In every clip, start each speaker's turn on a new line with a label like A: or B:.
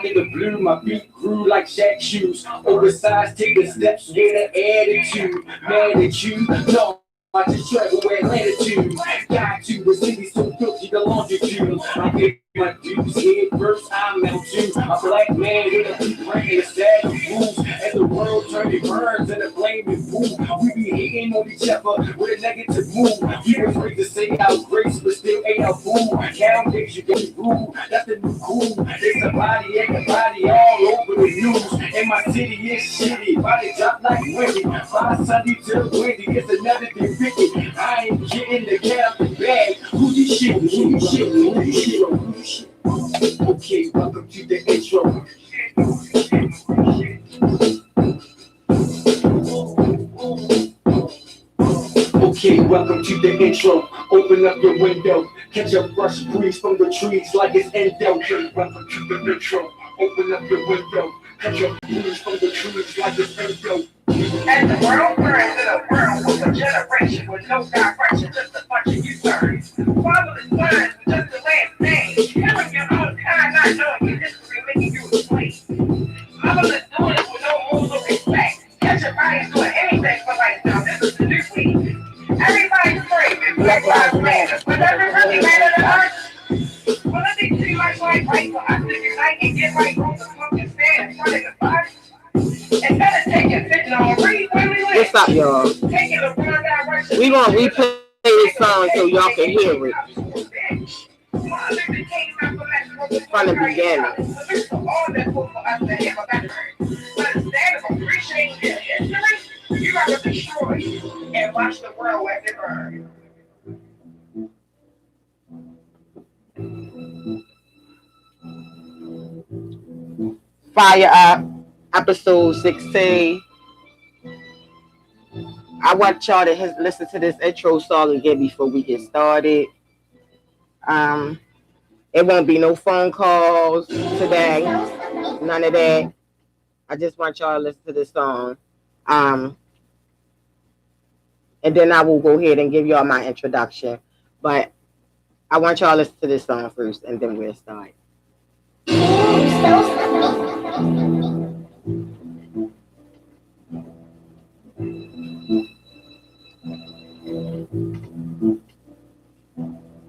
A: the blue, my feet grew like Shaq shoes. Oversized, taking steps with an attitude. Mad at you? No, I just travel with latitude. Got to the city so filthy, the longitude. I pay my dues head first, I'm out too. A black man with a blueprint and a set of rules. As the world turns, it burns and the flame is boom. We be hating on each other with a negative move. We was raised to say our grace, but still ain't our fool. Nowadays you get rude, that's the new cool. There's somebody and the body all over the news. And my city is shitty, body drop like windy. By Sunday till windy, it's another thing 50. I ain't getting the captain bag. Who you shit? Who you shit? Who you shit? Who you shit? Okay, welcome to the intro. Okay, welcome to the intro. Open up your window. Catch a fresh breeze from the trees like it's endo. Okay, welcome to the intro. Open up your window. Catch a breeze from the trees like it's endo.
B: As the world burns in a world with a generation with no direction, just a bunch of U-turns. Fatherless sons with just the last name. Killing your own kind, not knowing your history, making you a slave. Motherless doing it with no rules or respect. Catch your bodies doing anything for lifestyle. This is the new week. Everybody's screaming, Black Lives Matter. But does it really matter to us? Well, let me see my life right for us to unite and get right on the fucking stand in front of the body. Instead of taking fentanyl, where we live.
C: What's up, y'all?
B: Taking the wrong direction.
C: We gonna replay this song so y'all can hear it from the beginning.
B: You gotta destroy and watch the world as it burns.
C: Fire Up, episode 16. I want y'all to listen to this intro song again before we get started. It won't be no phone calls today, none of that. I just want y'all to listen to this song. And then I will go ahead and give y'all my introduction. But I want y'all to listen to this song first, and then we'll start.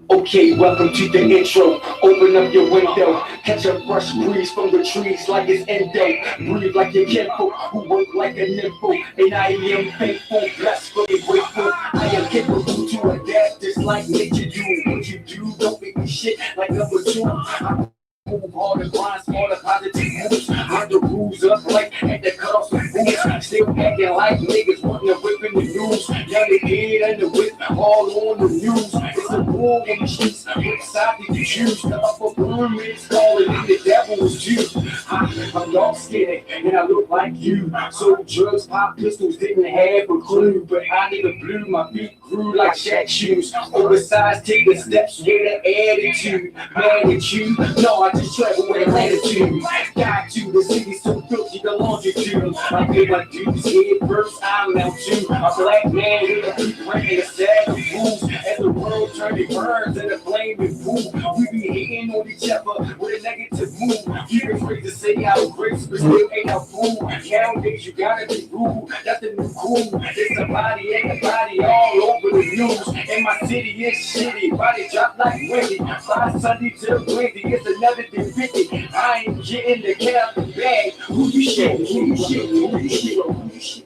A: Okay, welcome to the intro. Open up your window. Catch a fresh breeze from the trees like it's endo. Breathe like your kinfolk who work like a nympho. And I am faithful, blessed, fully grateful. I am capable to adapt just like nature do. What you do, don't make me shit like number two. I move harder, grind smarter, positive moves. Run the rules up like at the cutoffs of fools. Still acting like niggas wanting to whip in the news. Yeah, they did and the whip all on the news. It's a war in the streets. Which side did you choose? The upper pyramids calling it the devil was you. I'm dark skinned and I look like you. So drugs, pop pistols didn't have a clue. But I never blew, my feet grew like Shaq shoes. Oversized, taking steps with an attitude. Mad at you? No, I just travel with latitude. Got to the city so filthy, the longitude. I pay my dues head first, I'm out too. A black man with a blueprint and a set of rules. As the world turns, it burns and the flame is boom. We be hating on each other with a negative move. We was raised to say our grace, but still ain't our fool. Nowadays you gotta be rude, that's the new cool. There's somebody and the body all over the news. And my city is shitty, body drop like windy. By Sunday till windy, it's another than 50. I ain't getting the captain bag. Who you shit? Who you shit? Who you shit? Who you shit?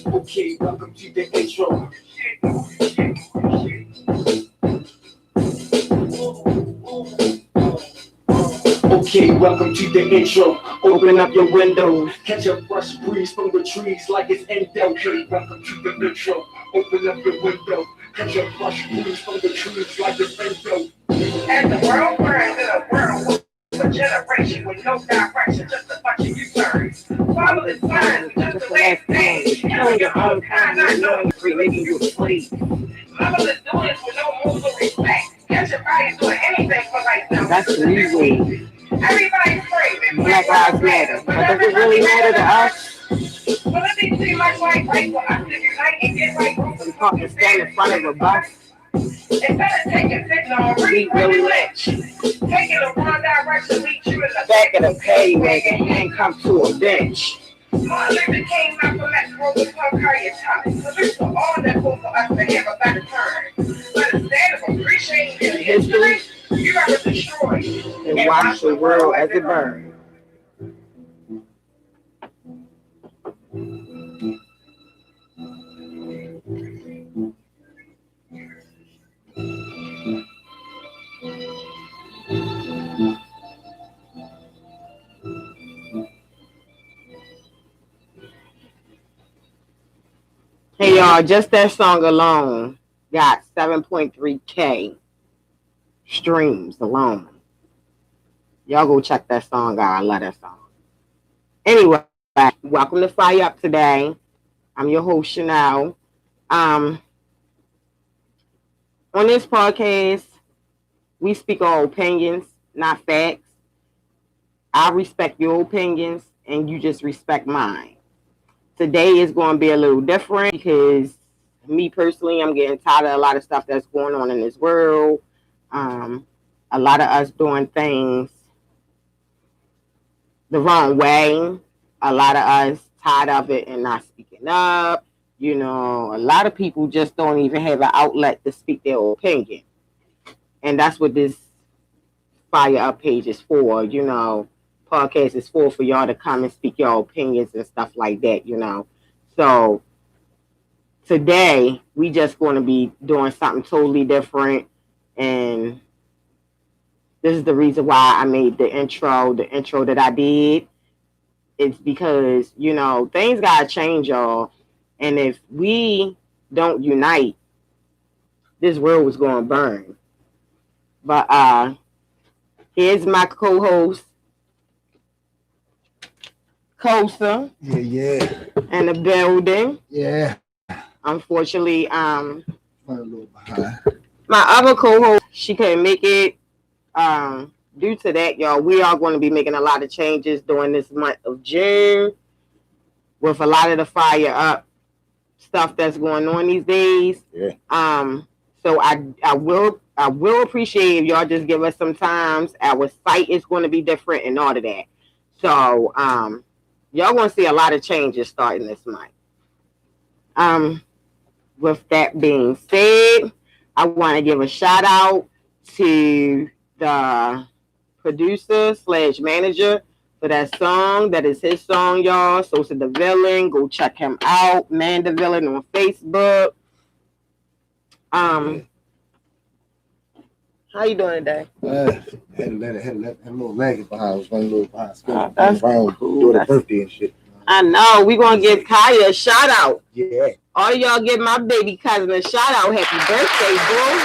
A: Okay, welcome to the intro. Okay, welcome to the intro. Open up your window. Catch a fresh breeze from the trees like it's endo. Okay, welcome to the intro. Open up your window. Catch a fresh breeze from the trees like it's endo.
B: As the world burns in a world with a generation with no direction, just a bunch of U-turns. Fatherless sons with just the last name. Killing your own kind, not knowing you're making you a slave. Motherless doing it with no rules or respect. Catch your bodies doing anything for lifestyle.
C: That's the new way.
B: Everybody's screaming,
C: Black Lives Matter. But does it really matter to us?
B: Well, let me see my life right for us to unite and get right on the
C: We can't stand in front of a bus.
B: Instead of taking signal, read Willie Lynch. Taking the wrong direction leads you in the
C: Back of the pay wagon, handcuffed to a bench.
B: Martin Luther King, Malcolm X, Rosa Parks, Harriet Tubman. So this is all that for us to have a better turn. But instead of appreciating history, you gotta destroy
C: And watch the world as it burns. Hey y'all, just that song alone got 7.3K streams alone. Y'all go check that song out. I love that song. Anyway, welcome to Fire Up today. I'm your host, Chanel. On this podcast, we speak our opinions, not facts. I respect your opinions, and you just respect mine. Today is going to be a little different because me personally, I'm getting tired of a lot of stuff that's going on in this world. A lot of us doing things the wrong way. A lot of us tired of it and not speaking up. You know, a lot of people just don't even have an outlet to speak their opinion. And that's what this Fire Up page is for, you know. Podcast is for y'all to come and speak your opinions and stuff like that, you know. So today we just going to be doing something totally different, and this is the reason why I made the intro that I did. It's because, you know, things gotta change, y'all, and if we don't unite, this world is going to burn. But here's my co-host, Kosa.
D: Yeah.
C: In the building.
D: Yeah.
C: Unfortunately,
D: I'm a little behind.
C: my other co-host, she couldn't make it. Due to that, y'all, we are going to be making a lot of changes during this month of June with a lot of the Fire Up stuff that's going on these days.
D: Yeah.
C: So I will appreciate if y'all just give us some time. Our site is going to be different and all of that. So y'all going to see a lot of changes starting this month. With that being said, I want to give a shout out to the producer / manager for that song. That is his song, y'all. Sosa the Villain. Go check him out. Man the Villain on Facebook. How you doing today?
D: Had a little lagging behind. I was running a little behind.
C: That's
D: around
C: cool.
D: doing a birthday and shit.
C: I know. We're going to give Kaya a shout out.
D: Yeah.
C: All y'all give my baby cousin a shout out. Happy birthday, bro.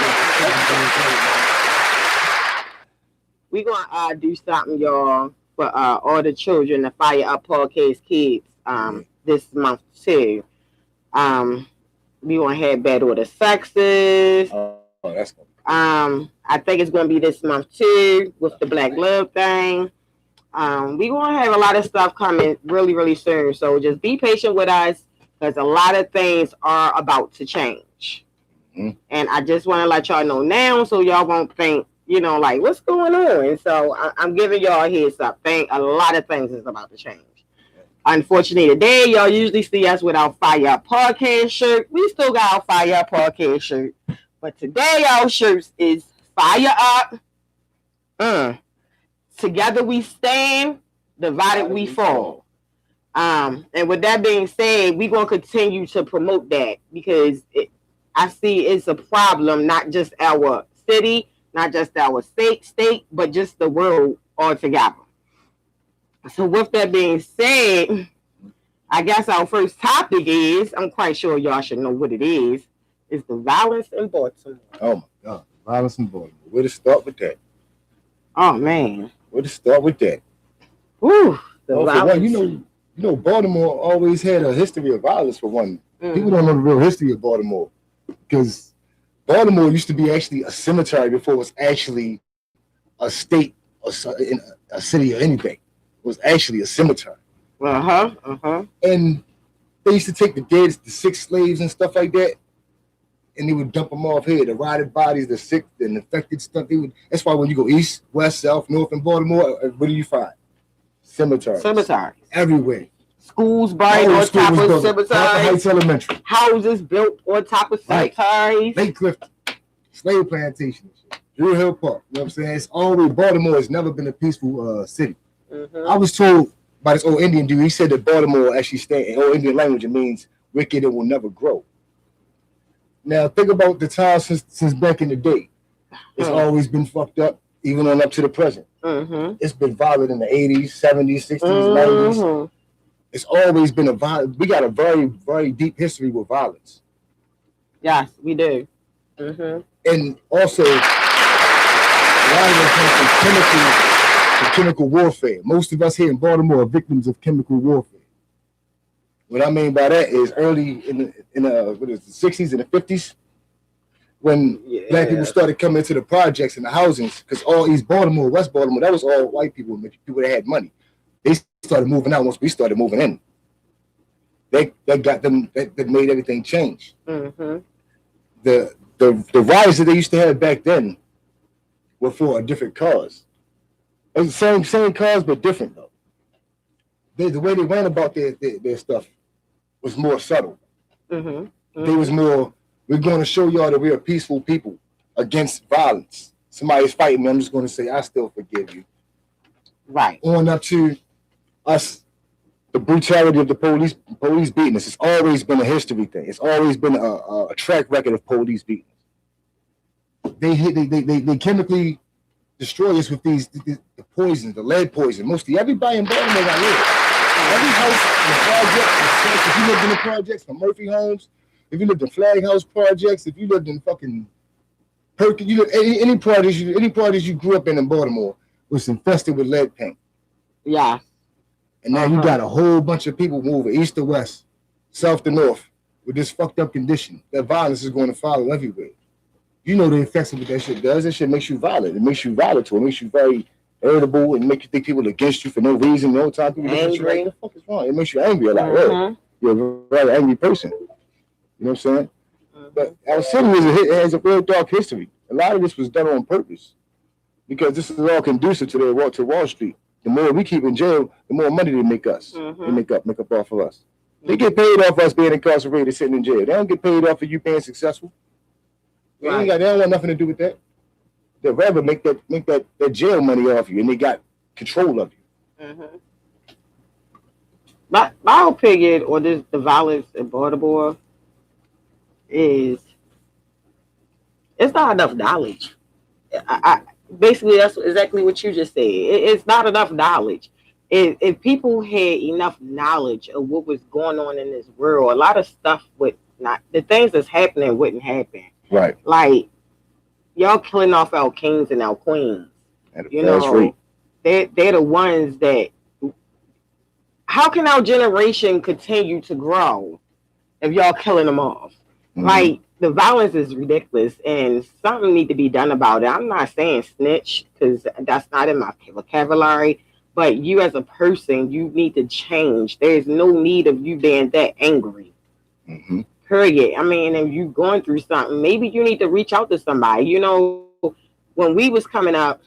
C: We're going to do something, y'all, for all the children, the Fire Up Podcast kids, this month, too. We're going to have Battle of the Sexes.
D: Oh, that's cool.
C: I think it's going to be this month, too, with the Black Love thing. We're going to have a lot of stuff coming really, really soon. So just be patient with us because a lot of things are about to change. Mm-hmm. And I just want to let y'all know now so y'all won't think, you know, like, what's going on? So I'm giving y'all a heads up. A lot of things is about to change. Unfortunately, today, y'all usually see us with our Fire Up Podcast shirt. We still got our Fire Up Podcast shirt. But today, our shirts is Fire Up. Together we stand, divided we fall. And with that being said, we're going to continue to promote that because I see it's a problem, not just our city, not just our state, but just the world altogether. So with that being said, I guess our first topic is, I'm quite sure y'all should know what it is the violence in Baltimore.
D: Oh my God, violence in Baltimore. Where to start with that?
C: Oh man.
D: Where to start with that?
C: Ooh,
D: for one, you know, Baltimore always had a history of violence for one. Mm-hmm. People don't know the real history of Baltimore because Baltimore used to be actually a cemetery before it was actually a state or a city or anything. It was actually a cemetery. And they used to take the dead, the sick slaves and stuff like that, and they would dump them off here. The rotted bodies, the sick, the infected stuff. That's why when you go east, west, south, north, in Baltimore, what do you find? Cemeteries. Everywhere.
C: Schools buried on top of cemeteries.
D: Heights Elementary.
C: Houses built on top of cemeteries.
D: Lake Clifton. Slave plantation. Drew Hill Park. You know what I'm saying? It's always, Baltimore has never been a peaceful city.
C: Mm-hmm.
D: I was told by this old Indian dude, he said that Baltimore actually stands in old Indian language, it means wicked and will never grow. Now think about the time since back in the day. It's always been fucked up, even on up to the present.
C: Mm-hmm.
D: It's been violent in the 80s, 70s, 60s, 90s. It's always been we got a very, very deep history with violence.
C: Yes, we do. Mm-hmm.
D: And also, a lot of it comes from chemical warfare. Most of us here in Baltimore are victims of chemical warfare. What I mean by that is early in the 60s and the 50s, when black people started coming into the projects and the housings, because all East Baltimore, West Baltimore, that was all white people, people that had money. They started moving out once we started moving in. That got them, that made everything change.
C: Mm-hmm.
D: The riots that they used to have back then were for a different cause. It was the same cause, but different though. The way they went about their stuff was more subtle.
C: Mm-hmm. Mm-hmm.
D: They was more, we're going to show y'all that we're a peaceful people against violence. Somebody's fighting me, I'm just going to say, I still forgive you.
C: Right.
D: On up to us, the brutality of the police beating us. It's always been a history thing. It's always been a track record of police beating us. They chemically destroy us with the poison, the lead poison. Mostly everybody in Baltimore got lead. Every house in the project, if you lived in the projects, from Murphy Homes, if you lived in Flag House projects, if you lived in fucking Perkins, any projects you grew up in Baltimore was infested with lead paint.
C: Yeah.
D: And now you got a whole bunch of people moving east to west, south to north, with this fucked up condition. That violence is going to follow everywhere. You know the effects of what that shit does. That shit makes you violent. It makes you volatile. It makes you very irritable and make you think people are against you for no reason. The whole time people look at you like, what the fuck is wrong? It makes you angry a lot. Really. You're a very angry person. You know what I'm saying? But our city has a real dark history. A lot of this was done on purpose because this is all conducive to their walk to Wall Street. The more we keep in jail, the more money they make us. They make up off of us. They get paid off us being incarcerated, sitting in jail. They don't get paid off of you being successful. They don't want nothing to do with that. They'd rather make that jail money off you, and they got control of you.
C: Mm-hmm. My opinion on the violence in Baltimore is it's not enough knowledge. Basically, that's exactly what you just said. It's not enough knowledge. If people had enough knowledge of what was going on in this world, a lot of stuff the things that's happening wouldn't happen.
D: Right.
C: Like, y'all killing off our kings and our queens. You know, they're the ones that. How can our generation continue to grow if y'all killing them off? Mm-hmm. Like, the violence is ridiculous, and something need to be done about it. I'm not saying snitch because that's not in my vocabulary, but you as a person, you need to change. There's no need of you being that angry.
D: Mm-hmm.
C: Period. I mean, if you're going through something, maybe you need to reach out to somebody. You know, when we was coming up,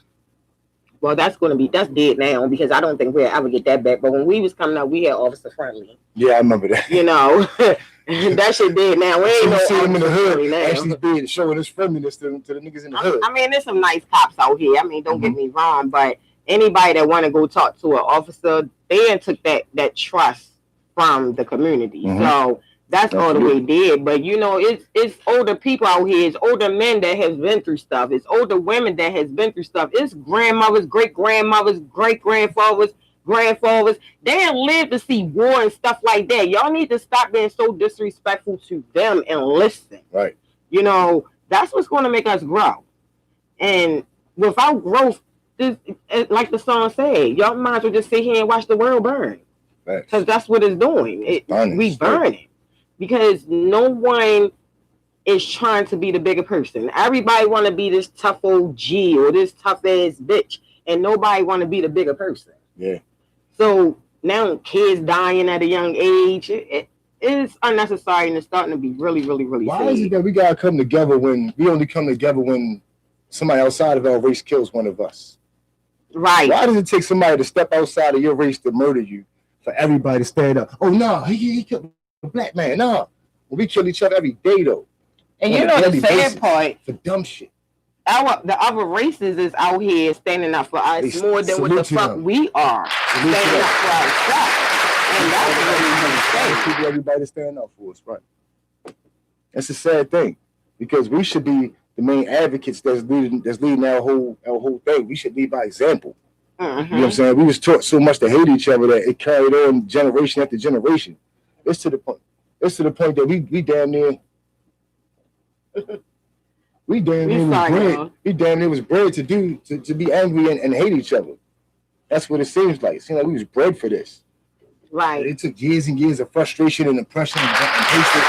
C: well, that's dead now because I don't think we'll ever get that back. But when we was coming up, we had Officer Friendly.
D: Yeah, I remember that.
C: You know, that shit dead now. We ain't no
D: see him in the hood
C: now.
D: Actually being showing his friendliness to the niggas in the hood.
C: I mean, there's some nice cops out here. I mean, don't get me wrong, but anybody that want to go talk to an officer, they took that trust from the community. So that's all the way did. But you know, it's older people out here. It's older men that has been through stuff. It's older women that has been through stuff. It's grandmothers, great grandmothers, great grandfathers, grandfathers. They didn't live to see war and stuff like that. Y'all need to stop being so disrespectful to them and listen.
D: Right.
C: You know, that's what's going to make us grow. And without growth, like the song said, y'all might as well just sit here and watch the world burn. Because that's what it's doing. We burn it. Because no one is trying to be the bigger person. Everybody want to be this tough old G or this tough ass bitch, and nobody want to be the bigger person.
D: Yeah.
C: So now kids dying at a young age. it's unnecessary and it's starting to be really, really, really
D: Why
C: sad.
D: is it that we gotta come together when we only come together when somebody outside of our race kills one of us?
C: Right.
D: Why does it take somebody to step outside of your race to murder you for everybody to stand up? Oh no, he killed a black man. No, we kill each other every day though.
C: And
D: on
C: you
D: a
C: know the
D: daily
C: sad
D: basis
C: part,
D: for dumb shit.
C: the other races is out here standing up for us
D: They
C: more than what the
D: salute to
C: fuck
D: them.
C: we are
D: Salute to
C: standing
D: them.
C: up for ourselves. And that's really sad.
D: People, everybody stand up for us, right? That's a sad thing because we should be the main advocates that's leading our whole thing. We should lead by example. You know what I'm saying? We was taught so much to hate each other that it carried on generation after generation. It's to the point that we damn near we damn near was bred. We damn near was bred to be angry and hate each other. That's what it seems like. It seems like we was bred for this.
C: Right.
D: It took years and years of frustration and oppression and hatred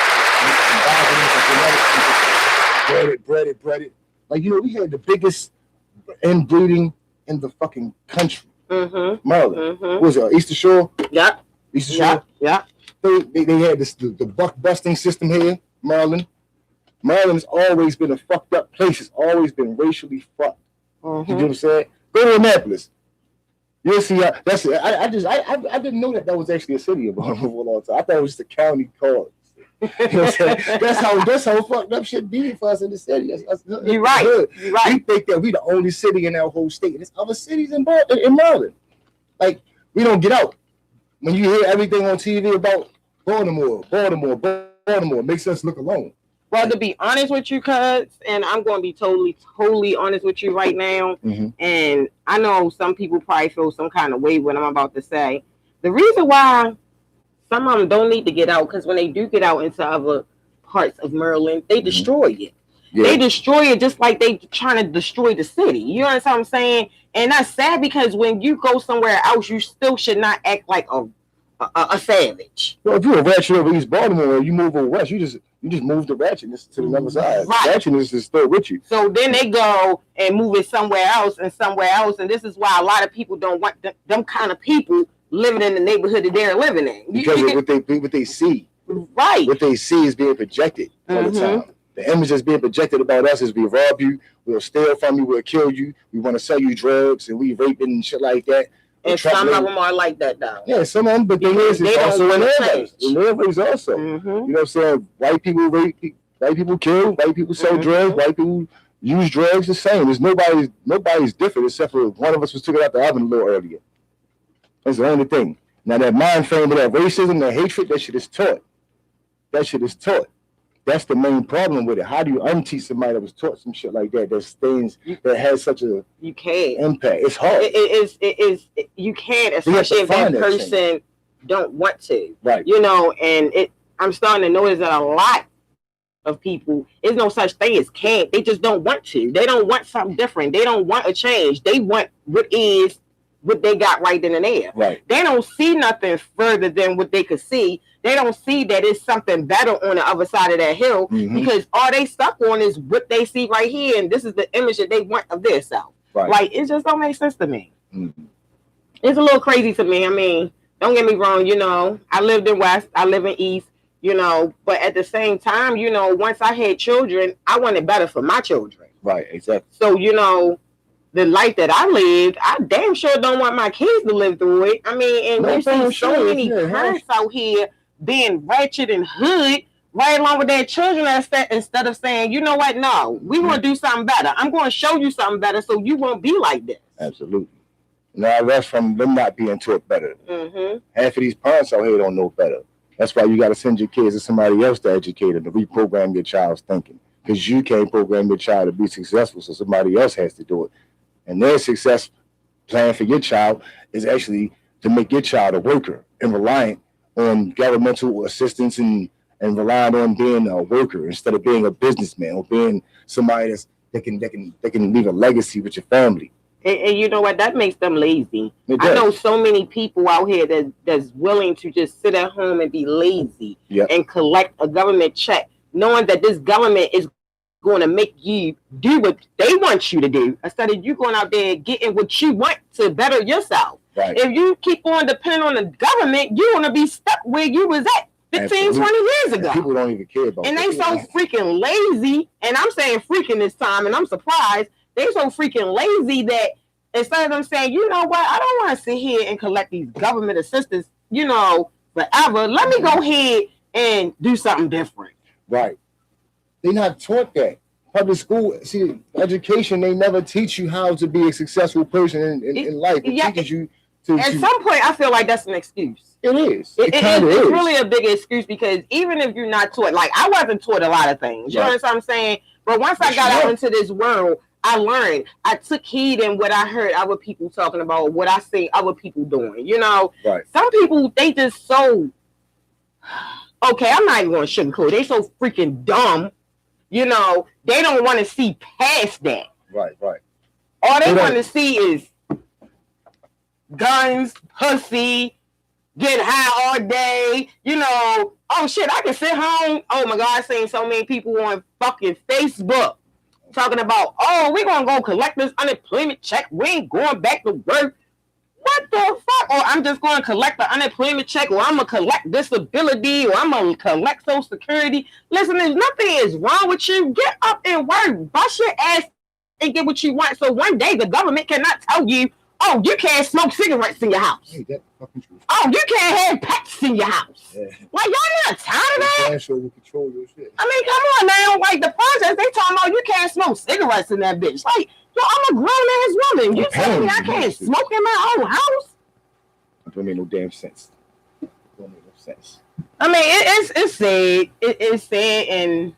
D: and bred it. Like, you know, we had the biggest inbreeding in the fucking country. Maryland. What was it? Eastern Shore?
C: Yep.
D: Eastern Shore?
C: Yeah.
D: They had the buck busting system here, Maryland. Maryland's always been a fucked up place. It's always been racially fucked. You know what I'm saying? Go to Annapolis. You'll see. That's it. I didn't know that was actually a city of Baltimore all the time. I thought it was just a county called. You know what I'm saying? That's how fucked up shit be for us in the city.
C: You're right.
D: Good.
C: You're right.
D: We think that we the only city in our whole state. There's other cities in Maryland. Like, we don't get out. When you hear everything on TV about Baltimore, it makes us look alone.
C: Well, to be honest with you, cuz, and I'm going to be totally honest with you right now, and I know some people probably feel some kind of way when I'm about to say, the reason why some of them don't need to get out, because when they do get out into other parts of Maryland, they destroy it. Yeah. They destroy it just like they trying to destroy the city. You know what I'm saying? And that's sad because when you go somewhere else, you still should not act like a savage.
D: Well, if you're a ratchet over East Baltimore, you move over west, you just move the ratchetness to the other side.
C: Right.
D: Ratchetness is still with you.
C: So then they go and move it somewhere else, and this is why a lot of people don't want them kind of people living in the neighborhood that they're living in.
D: Because of what they see.
C: Right.
D: What they see is being projected all the time. The image that's being projected about us is we rob you, we'll steal from you, we'll kill you, we want to sell you drugs, and we raping and shit like that.
C: And some of them are like that, though.
D: Yeah, some of them, but they also in their ways also. You know what I'm saying? White people rape, white people kill, white people sell drugs, white people use drugs. The same. There's nobody's different except for one of us was took it out the oven a little earlier. That's the only thing. Now that mind frame of that racism, that hatred, that shit is taught. That's the main problem with it. How do you unteach somebody that was taught some shit like that? That has such a impact. It's hard.
C: You can't, especially if that person don't want to.
D: Right.
C: You know, and I'm starting to notice that a lot of people, there's no such thing as can't. They just don't want to. They don't want something different. They don't want a change. They want what they got right then and there.
D: Right.
C: They don't see nothing further than what they could see. They don't see that it's something better on the other side of that hill because all they stuck on is what they see right here, and this is the image that they want of their self.
D: Right.
C: Like, it just don't make sense to me. It's a little crazy to me. I mean, don't get me wrong, you know, I lived in West, I live in East, you know, but at the same time, you know, once I had children, I wanted better for my children.
D: Right, exactly.
C: So, you know, the life that I lived, I damn sure don't want my kids to live through it. I mean, and you see so many parents out here being ratchet and hood right along with their children instead of saying, you know what, no, we want to do something better. I'm going to show you something better so you won't be like this.
D: Absolutely. Now that's from them not being taught better. Half of these parents out here don't know better. That's why you got to send your kids to somebody else to educate them, to reprogram your child's thinking. Because you can't program your child to be successful, so somebody else has to do it. And their success plan for your child is actually to make your child a worker and reliant on governmental assistance and relying on being a worker instead of being a businessman or being somebody that can leave a legacy with your family.
C: And you know what? That makes them lazy. I know so many people out here that's willing to just sit at home and be lazy and collect a government check, knowing that this government is going to make you do what they want you to do instead of you going out there getting what you want to better yourself.
D: Right.
C: If you keep on depending on the government, you're going to be stuck where you was at 15, 20 years ago.
D: People don't even care about
C: and
D: that.
C: they so freaking lazy, and I'm saying freaking this time, and I'm surprised, they so freaking lazy that instead of them saying, you know what, I don't want to sit here and collect these government assistance, forever. Let me go ahead and do something different.
D: Right. They're not taught that. Public school, see, education, they never teach you how to be a successful person in life. It teaches you to...
C: At some point, I feel like that's an excuse.
D: It is.
C: It kind of is. It's really a big excuse because even if you're not taught, like I wasn't taught a lot of things. You know what I'm saying? But once I got out into this world, I learned. I took heed in what I heard other people talking about, what I see other people doing.
D: Right.
C: Some people, they just so... Okay, I'm not even going to sugarcoat. They so freaking dumb. They don't want to see past that.
D: Right.
C: All they want to see is guns, pussy, get high all day. Oh shit, I can sit home. Oh my God, I've seen so many people on fucking Facebook talking about, oh, we're going to go collect this unemployment check. We ain't going back to work. What the fuck? Or I'm just going to collect the unemployment check, or I'm going to collect disability, or I'm going to collect Social Security. Listen, there's nothing is wrong with you. Get up and work. Bust your ass and get what you want. So one day the government cannot tell you, oh, you can't smoke cigarettes in your house.
D: Hey, that's fucking true.
C: Oh, you can't have pets in your house.
D: Yeah.
C: Like, y'all not tired of that?
D: Sure will control your shit.
C: I mean, come on now. Like, the projects, they talking about you can't smoke cigarettes in that bitch. Like, yo, I'm a grown-ass woman. You telling me I can't smoke in my own house?
D: That don't make no damn sense. Don't make no sense.
C: I mean, it's sad. It's sad, and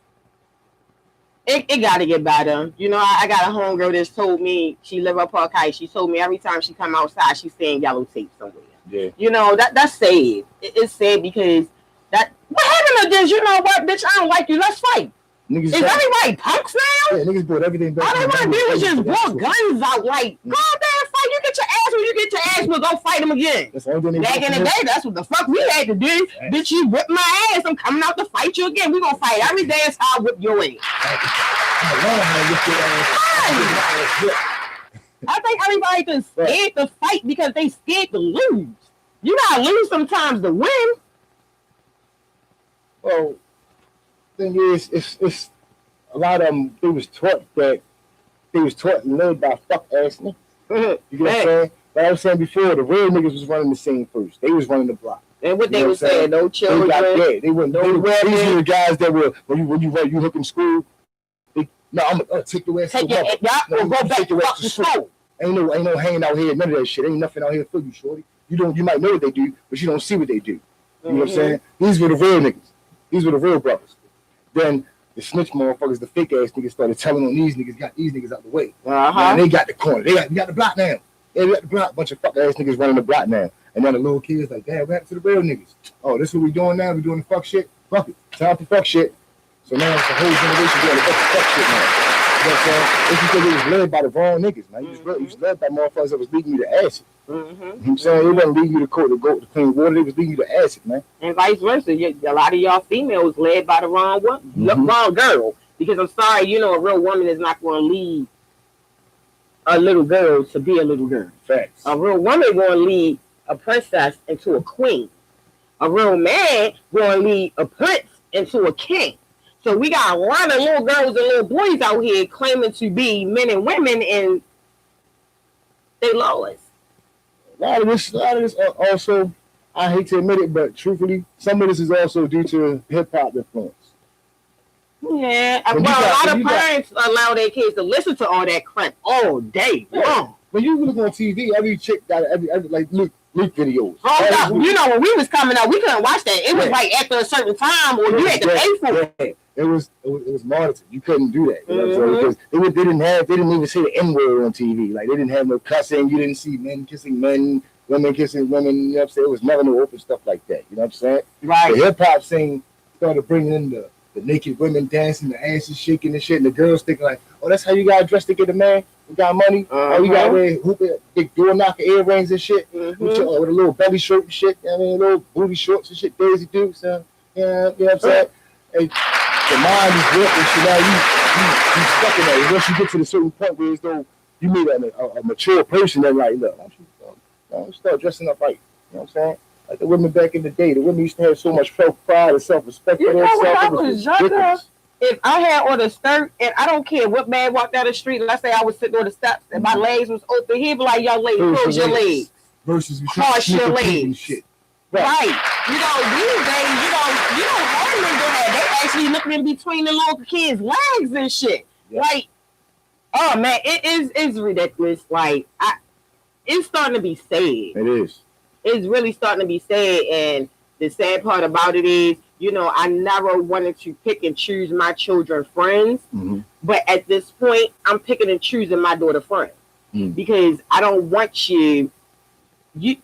C: it got to get better. I got a homegirl that's told me, she live up Park Heights. She told me every time she come outside, she's seeing yellow tape somewhere.
D: Yeah.
C: That's sad. It's sad because what happened to this? You know what, bitch, I don't like you. Let's fight. Is everybody punks now?
D: Yeah, niggas brought everything back.
C: All they want to do is just brought guns out. Like, go out there and fight. You get your ass when you get your ass, we'll go fight them again. Back in the day, that's what the fuck we had to do. Right. Bitch, you whip my ass. I'm coming out to fight you again. We gonna fight every day. Is how I whip your ass. I think everybody just scared to fight because they scared to lose. You gotta lose sometimes to win.
D: Well, thing is, it's a lot of them. They was taught and led by fuck ass niggas. You get what I'm saying? Like I was saying before, the real niggas was running the scene first. They was running the block.
C: And what they were saying, no children.
D: They were these were the guys that were when you hook in school. I'm gonna take your ass to the
C: y'all go back to fucking school.
D: Ain't no hanging out here, none of that shit. Ain't nothing out here for you, shorty. You might know what they do, but you don't see what they do. You know what I'm saying? These were the real niggas. These were the real brothers. Then the snitch motherfuckers, the fake ass niggas started telling on these niggas, got these niggas out the way. And they got the corner. They got the block now. They got the block. Bunch of fuck ass niggas running the block now. And then the little kids like, damn, what happened to the real niggas? Oh, this is what we doing now? We doing the fuck shit? Fuck it. Time for fuck shit. So now it's a whole generation doing the fuck shit now. You know what I'm saying? It's because it was led by the wrong niggas, man. You was led by motherfuckers that was leading you to acid. You know what I'm saying? It wasn't leading you to clean water. They was leading you to acid, man.
C: And vice versa. A lot of y'all females led by the wrong one, wrong girl. Because I'm sorry, a real woman is not going to lead a little girl to be a little girl.
D: Facts.
C: A real woman going to lead a princess into a queen. A real man going to lead a prince into a king. So we got a lot of little girls and little boys out here claiming to be men and women, and they lowest.
D: A lot of this also, I hate to admit it, but truthfully, some of this is also due to hip hop influence.
C: Yeah, a lot of parents allow their kids to listen to all that crap all day long.
D: When you look on TV, every chick got every like Luke videos.
C: When we was coming up, we couldn't watch that. It was like after a certain time, or you had to pay for it.
D: It was monitored. You couldn't do that. You know what I'm saying? Because they didn't even say the N-word on TV. Like they didn't have no cussing. You didn't see men kissing men, women kissing women. You know what I'm saying? It was never no open stuff like that. You know what I'm saying?
C: Right.
D: The hip hop scene started bringing in the naked women dancing, the asses shaking and shit, and the girls thinking like, oh, that's how you got dressed to get a man. You got money. Oh, you got to wear big door knocker earrings and shit with a little belly shirt and shit. I mean, little booty shorts and shit. Daisy Dukes. You know what I'm saying? Hey, the mind is ripped and shit. Now you stuck in that. Once you get to the certain point where as though you meet a mature person, they're like, look, why don't you start dressing up right? You know what I'm saying? Like the women back in the day, the women used to have so much pride and self-respect
C: You
D: for
C: know when I
D: themselves.
C: was younger,
D: ridiculous.
C: if I had on a skirt and I don't care what man walked down the street, let's say I was sitting on the steps and my legs was open, he'd be like, young lady, close your legs.
D: Versus you
C: Cross your legs.
D: and shit.
C: Right. You know, these days, you don't have them do that. They actually looking in between the little kids' legs and shit.
D: Yeah.
C: Like, oh man, it's ridiculous. Like, it's starting to be sad.
D: It is.
C: It's really starting to be sad, and the sad part about it is, you know, I never wanted to pick and choose my children's friends, but at this point, I'm picking and choosing my daughter friends because I don't want you. You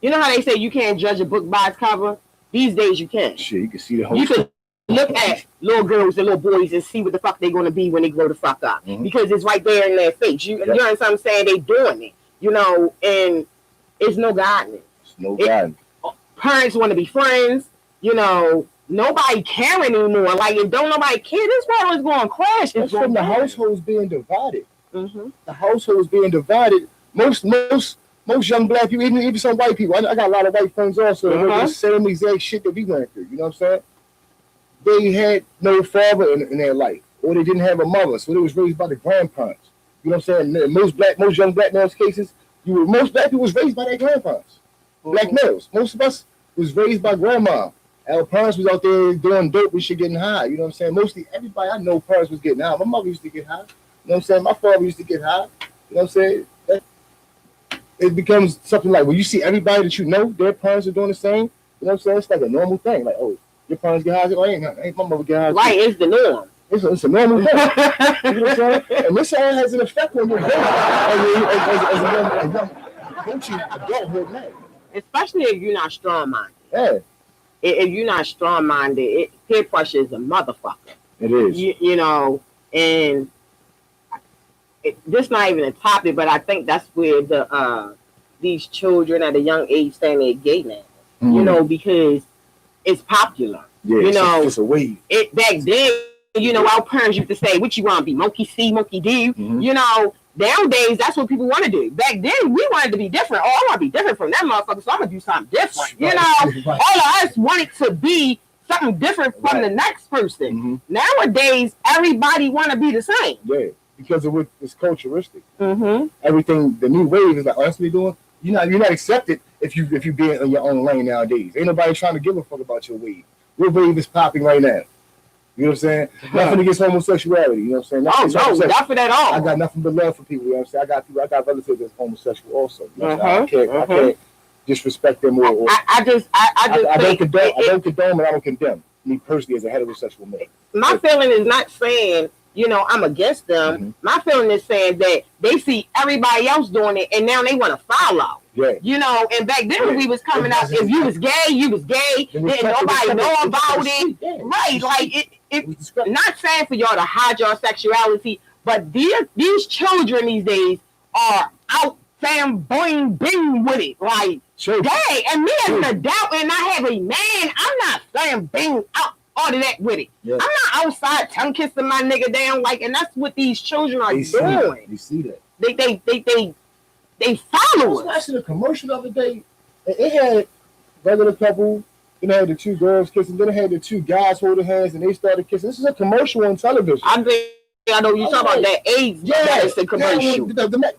C: know how they say you can't judge a book by its cover? These days you can.
D: Shit, you can see the whole.
C: You can look at little girls and little boys and see what the fuck they're gonna be when they grow the fuck up because it's right there in their face. You know what I'm saying? They doing it, you know, and it's no guidance.
D: No guidance.
C: Parents want to be friends, you know. Nobody care anymore. Like, if don't nobody care, this world is going to crash.
D: That's from the households being divided.
C: Mm-hmm.
D: The households being divided. Most young black people, even some white people. I got a lot of white friends also. They went through the same exact shit that we went through. You know what I'm saying? They had no father in their life, or they didn't have a mother, so they was raised by the grandparents. You know what I'm saying? Most young black males cases, most black people was raised by their grandparents. Black males. Most of us was raised by grandma. Our parents was out there doing dope and shit, getting high. You know what I'm saying? Mostly everybody I know parents was getting high. My mother used to get high. You know what I'm saying? My father used to get high. You know what I'm saying? It becomes something like when you see everybody that you know, their parents are doing the same. You know what I'm saying? It's like a normal thing. Like, oh, your parents get high. Oh, ain't my mother get high.
C: Right, it's the norm.
D: It's a normal thing. You know what I'm saying? And this all has an effect on your brain as a young adulthood man.
C: Especially if you're not strong-minded.
D: Yeah.
C: If you're not strong-minded, peer pressure is a motherfucker.
D: It is.
C: You know, and this not even a topic, but I think that's where these children at a young age saying they're gay now. You know, because it's popular.
D: Yeah,
C: you know,
D: it's a wave.
C: Back then, you know, our parents used to say, "What you want to be, monkey see, monkey do?" You know, nowadays that's what people want to do. Back then, we wanted to be different. Oh, I want to be different from that motherfucker, so I'm gonna do something different. You know, all of us wanted to be something different from the next person. Nowadays, everybody want to be the same.
D: Yeah, because of what it's culturistic. Everything, the new wave is like, oh, that's what we doing. You're not accepted if you be in your own lane nowadays. Ain't nobody trying to give a fuck about your wave. What wave is popping right now? You know what I'm saying? Nothing against homosexuality. You know what I'm saying?
C: Nothing at all.
D: I got nothing but love for people. You know what I'm saying? I got relatives that's homosexual also. You know what I'm saying? I can't disrespect them or
C: I
D: don't condone and I don't condemn me personally as a heterosexual man.
C: My feeling is not saying, you know, I'm against them. My feeling is saying that they see everybody else doing it and now they want to follow.
D: Yeah.
C: You know, and back then when we was coming out, if you was gay, you was gay. Didn't nobody know about it. Right. Like it not saying for y'all to hide your sexuality, but these children these days are out saying bling bing with it. Like, gay. And me as an adult and I have a man, I'm not saying bing out all of that with it. Yeah. I'm not outside tongue kissing my nigga down, like, and that's what these children are doing.
D: You see that?
C: They follow us.
D: I was watching a commercial the other day. It had regular couple, then it had the two girls kissing, then it had the two guys holding hands, and they started kissing. This is a commercial on television.
C: I know you talking about that AIDS medicine commercial.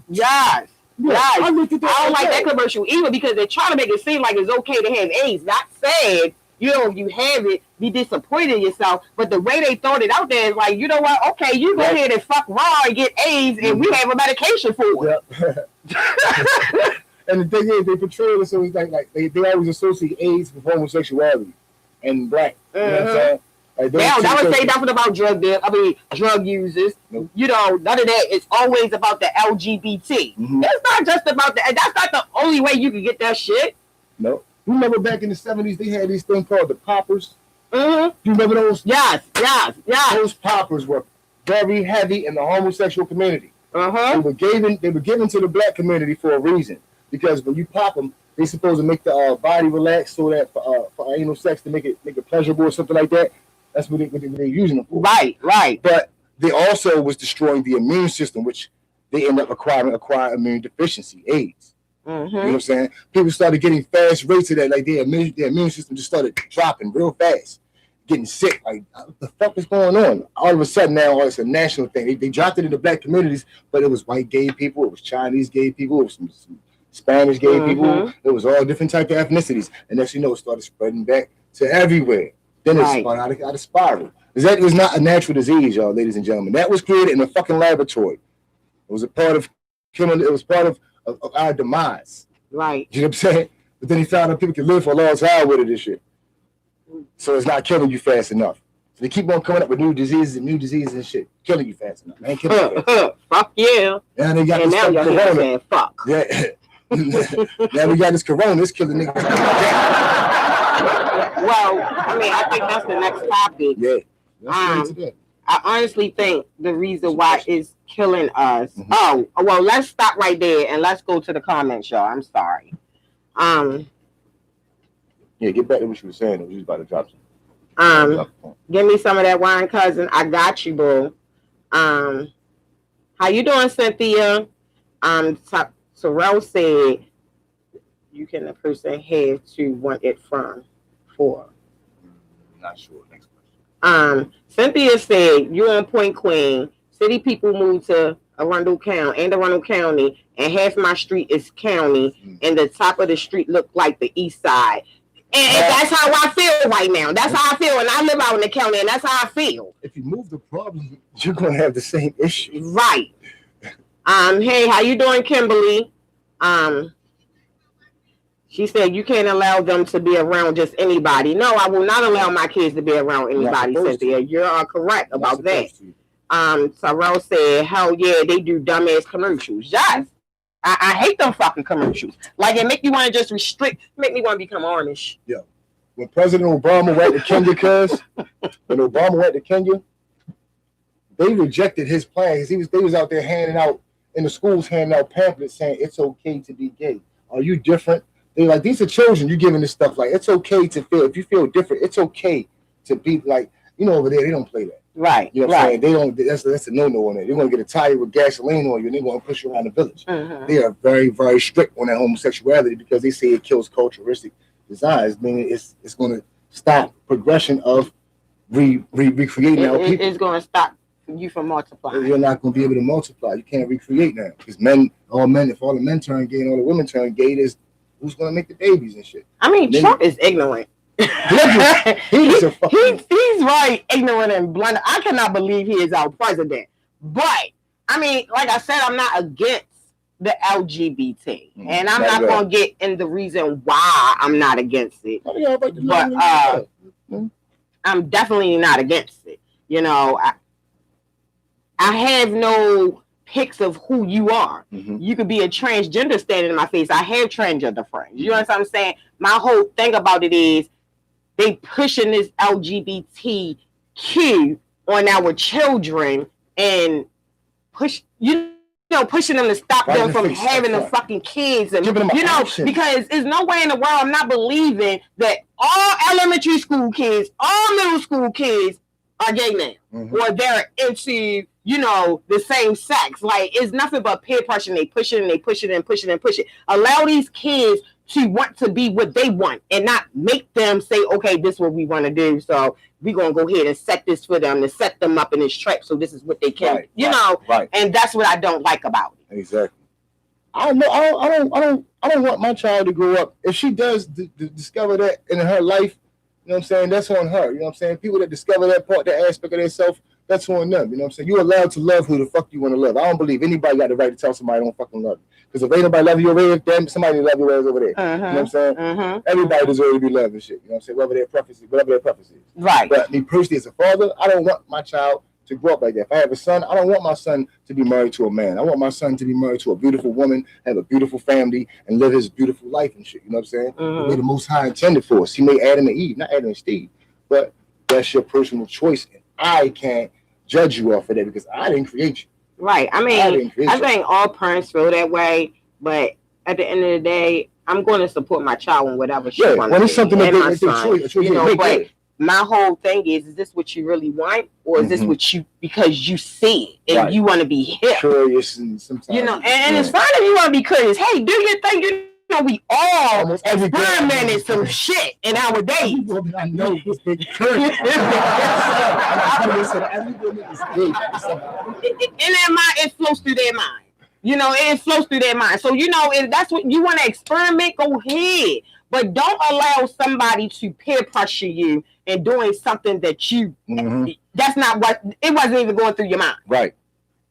C: Yes. I don't like that commercial either because they're trying to make it seem like it's okay to have AIDS. Not saying, you know, if you have it, be disappointed in yourself. But the way they throw it out there is like, you know what? Okay, you go ahead and fuck raw and get AIDS, and we have a medication for it. Yep.
D: And the thing is, they portray it so it's like they always associate AIDS with homosexuality and black. You know what I'm saying? Like,
C: that would say nothing about drug users. Nope. You know, none of that. It's always about the LGBT. It's not just about that. That's not the only way you can get that shit.
D: No. You remember back in the 70s, they had these things called the poppers? You remember those?
C: Yes.
D: Those poppers were very heavy in the homosexual community. They were given to the black community for a reason. Because when you pop them, they're supposed to make the body relax so that for anal sex to make it pleasurable or something like that. That's what they're using them for.
C: Right.
D: But they also was destroying the immune system, which they end up acquiring immune deficiency, AIDS.
C: Mm-hmm.
D: You know what I'm saying? People started getting fast rates of that, like their immune system just started dropping real fast, getting sick. Like, what the fuck is going on? All of a sudden now, it's a national thing. They dropped it in the black communities, but it was white gay people, it was Chinese gay people, it was some Spanish gay people. It was all different type of ethnicities, and next you know, it started spreading back to everywhere. Then it spun out of spiral. That was not a natural disease, y'all, ladies and gentlemen. That was created in a fucking laboratory. It was a part of killing. It was part of our demise.
C: Right.
D: You know what I'm saying? But then he found out people can live for a long time with it and shit. So it's not killing you fast enough. So they keep on coming up with new diseases and shit, killing you fast enough. Ain't killing you fast.
C: Fuck yeah.
D: And they got
C: and
D: this
C: now y'all
D: corona.
C: saying fuck.
D: Yeah. Now we got this corona. It's killing niggas.
C: Well, I mean, I think that's the next topic.
D: Yeah.
C: I honestly think the reason why it's killing us. Mm-hmm. Oh, well, let's stop right there and let's go to the comments, y'all. I'm sorry.
D: Yeah, get back to what you were saying. You was about to drop some.
C: Give me some of that wine, cousin. I got you, boo. How you doing, Cynthia? Sorrel said you can the person have to want it from for.
D: Not sure. Next
C: question. Cynthia said you on point, queen. City people moved to Arundel County, and half my street is county, and the top of the street looked like the east side. And that's how I feel right now. That's how I feel, and I live out in the county, and that's how I feel.
D: If you move the problem, you're gonna have the same issue.
C: Right. Hey, how you doing, Kimberly? She said you can't allow them to be around just anybody. No, I will not allow my kids to be around anybody, Cynthia. You are correct about that. Tyrell said, hell yeah, they do dumbass commercials. Yes. I hate them fucking commercials. Like, it make you want to just make me want to become Amish.
D: Yeah. When President Obama went to Kenya, they rejected his plans. They was out there handing out in the schools, handing out pamphlets saying it's okay to be gay. Are you different? They like, these are children. You're giving this stuff like it's okay to feel. If you feel different, it's okay to be like, over there. They don't play that.
C: Right.
D: You know what I'm saying? They don't. That's a no-no on it. They're gonna get a tire with gasoline on you, and they're gonna push you around the village. Mm-hmm. They are very, very strict on that homosexuality because they say it kills culturalistic desires. Meaning it's gonna stop progression of recreating our people.
C: It's gonna stop you from multiplying.
D: You're not gonna be able to multiply. You can't recreate now because if all the men turn gay and all the women turn gay, who's gonna make the babies and shit?
C: I mean, Trump is ignorant. He's right, ignorant and blunt. I cannot believe he is our president. But I mean, like I said, I'm not against the LGBT, and I'm not gonna get in the reason why I'm not against it. But I'm definitely not against it. I have no pics of who you are. Mm-hmm. You could be a transgender standing in my face. I have transgender friends. You know what I'm saying? My whole thing about it is they pushing this LGBTQ on our children and pushing them to stop them from having the fucking kids, and because there's no way in the world I'm not believing that all elementary school kids, all middle school kids are gay now, or they're into the same sex. Like, it's nothing but peer pressure. They push it and they push it and push it and push it. Allow these kids to want to be what they want and not make them say, okay, this is what we want to do. So we're going to go ahead and set this for them to set them up in this trap. So this is what they can,
D: right.
C: And that's what I don't like about it.
D: Exactly. I don't want my child to grow up. If she does discover that in her life, that's on her. People that discover that aspect of themselves, that's on them. You're allowed to love who the fuck you want to love. I don't believe anybody got the right to tell somebody I don't fucking love you. Because if ain't nobody love you over there, damn, somebody love you over there. You know what I'm saying? Everybody deserves to be loved and shit. You know what I'm saying? Whatever their preference is.
C: Right.
D: But me personally as a father, I don't want my child to grow up like that. If I have a son, I don't want my son to be married to a man. I want my son to be married to a beautiful woman, have a beautiful family, and live his beautiful life and shit. You know what I'm saying? The way the Most High intended for us. He made Adam and Eve, not Adam and Steve. But that's your personal choice. And I can't judge you off of that because I didn't create you.
C: Right. I mean, I think all parents feel that way, but at the end of the day, I'm going to support my child in whatever she wants.
D: When it's something that they choose,
C: but my whole thing is this what you really want, or is this what you because you see it and you want to be hip?
D: Curious and sometimes
C: and it's fine if you want to be curious. Hey, do your thing. You know, we all experimented some shit in our days.
D: I know it's big curious. In
C: their mind, it flows through their mind. It flows through their mind. So if that's what you want to experiment, go ahead. But don't allow somebody to peer pressure you and doing something that you that's not what it wasn't even going through your mind.
D: Right.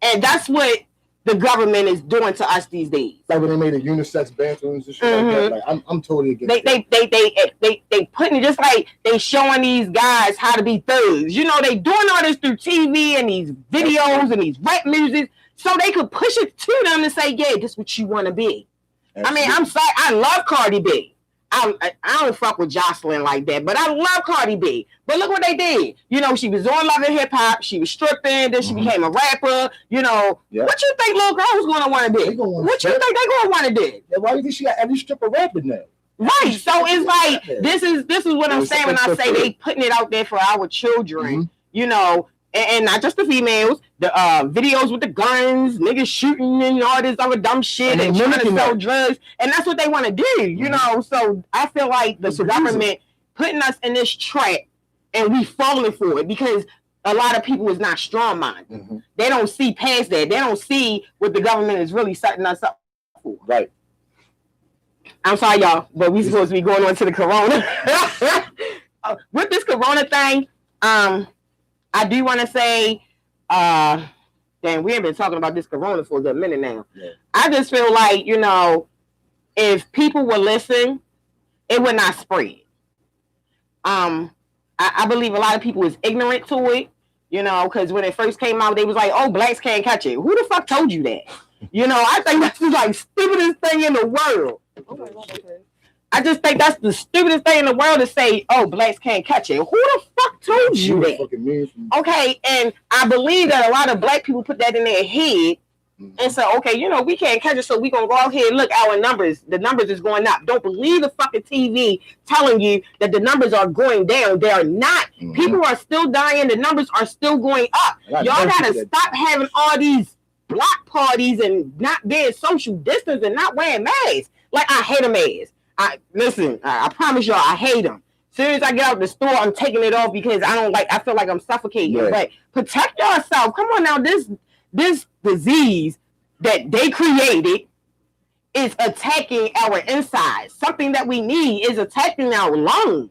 C: And that's what the government is doing to us these days.
D: Like when they made a unisex bathrooms and shit like that. Like I'm totally against
C: they putting it just like they showing these guys how to be thugs. They doing all this through TV and these videos and these rap music so they could push it to them and say, yeah, this is what you want to be. Absolutely. I mean, I'm sorry, I love Cardi B. I don't fuck with Jocelyn like that, but I love Cardi B. But look what they did. She was on Love and Hip Hop. She was stripping. Then she became a rapper. What you think little girls going to want to be? What you think they going to want to do?
D: Yeah, why do you think she got every stripper rapping now?
C: Right. So it's like this is what I'm saying when I say they putting it out there for our children. And not just the females, the videos with the guns, niggas shooting and all this other dumb shit and trying to sell drugs. And that's what they want to do, So I feel like the government putting us in this trap and we falling for it because a lot of people is not strong-minded. They don't see past that. They don't see what the government is really setting us up for.
D: Right.
C: I'm sorry, y'all, but we supposed to be going on to the corona. With this corona thing, I do want to say, damn, we have been talking about this corona for a good minute now. Yeah. I just feel like, if people would listen, it would not spread. I believe a lot of people is ignorant to it, because when it first came out, they was like, oh, blacks can't catch it. Who the fuck told you that? I think that's the like stupidest thing in the world. I just think that's the stupidest thing in the world to say, oh, blacks can't catch it. Who the fuck told you that? Okay, and I believe that a lot of black people put that in their head and say, okay, we can't catch it, so we're going to go out here and look, the numbers is going up. Don't believe the fucking TV telling you that the numbers are going down. They are not. People are still dying. The numbers are still going up. Y'all got to stop having all these block parties and not being social distance and not wearing masks. Like, I hate a mask. I promise y'all, I hate them. As soon as I get out the store, I'm taking it off because I feel like I'm suffocating. Yeah. But protect yourself. Come on now, this disease that they created is attacking our insides. Something that we need is attacking our lungs.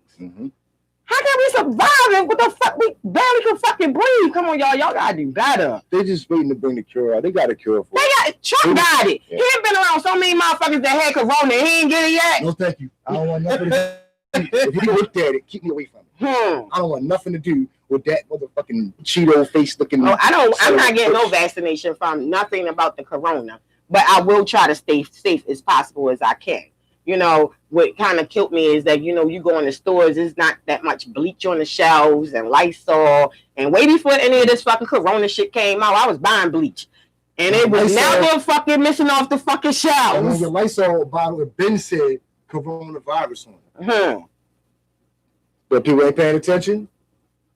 C: How can we survive it? What the fuck? We barely can fucking breathe. Come on, y'all. Y'all gotta do better.
D: They just waiting to bring the cure out. They got a cure for it.
C: Trump got it. Yeah. He ain't been around so many motherfuckers that had corona. He ain't get it yet.
D: No, thank you. I don't want nothing to do. If you looked at it, keep me away from it. I don't want nothing to do with that motherfucking Cheeto face looking.
C: Oh, I'm not getting no vaccination from nothing about the corona. But I will try to stay safe as possible as I can. What kind of killed me is that, you go in the stores, there's not that much bleach on the shelves and Lysol. And way before any of this fucking corona shit came out, I was buying bleach. And it was never fucking missing off the fucking shelves.
D: And on your Lysol bottle, it been said coronavirus on it. But people ain't paying attention.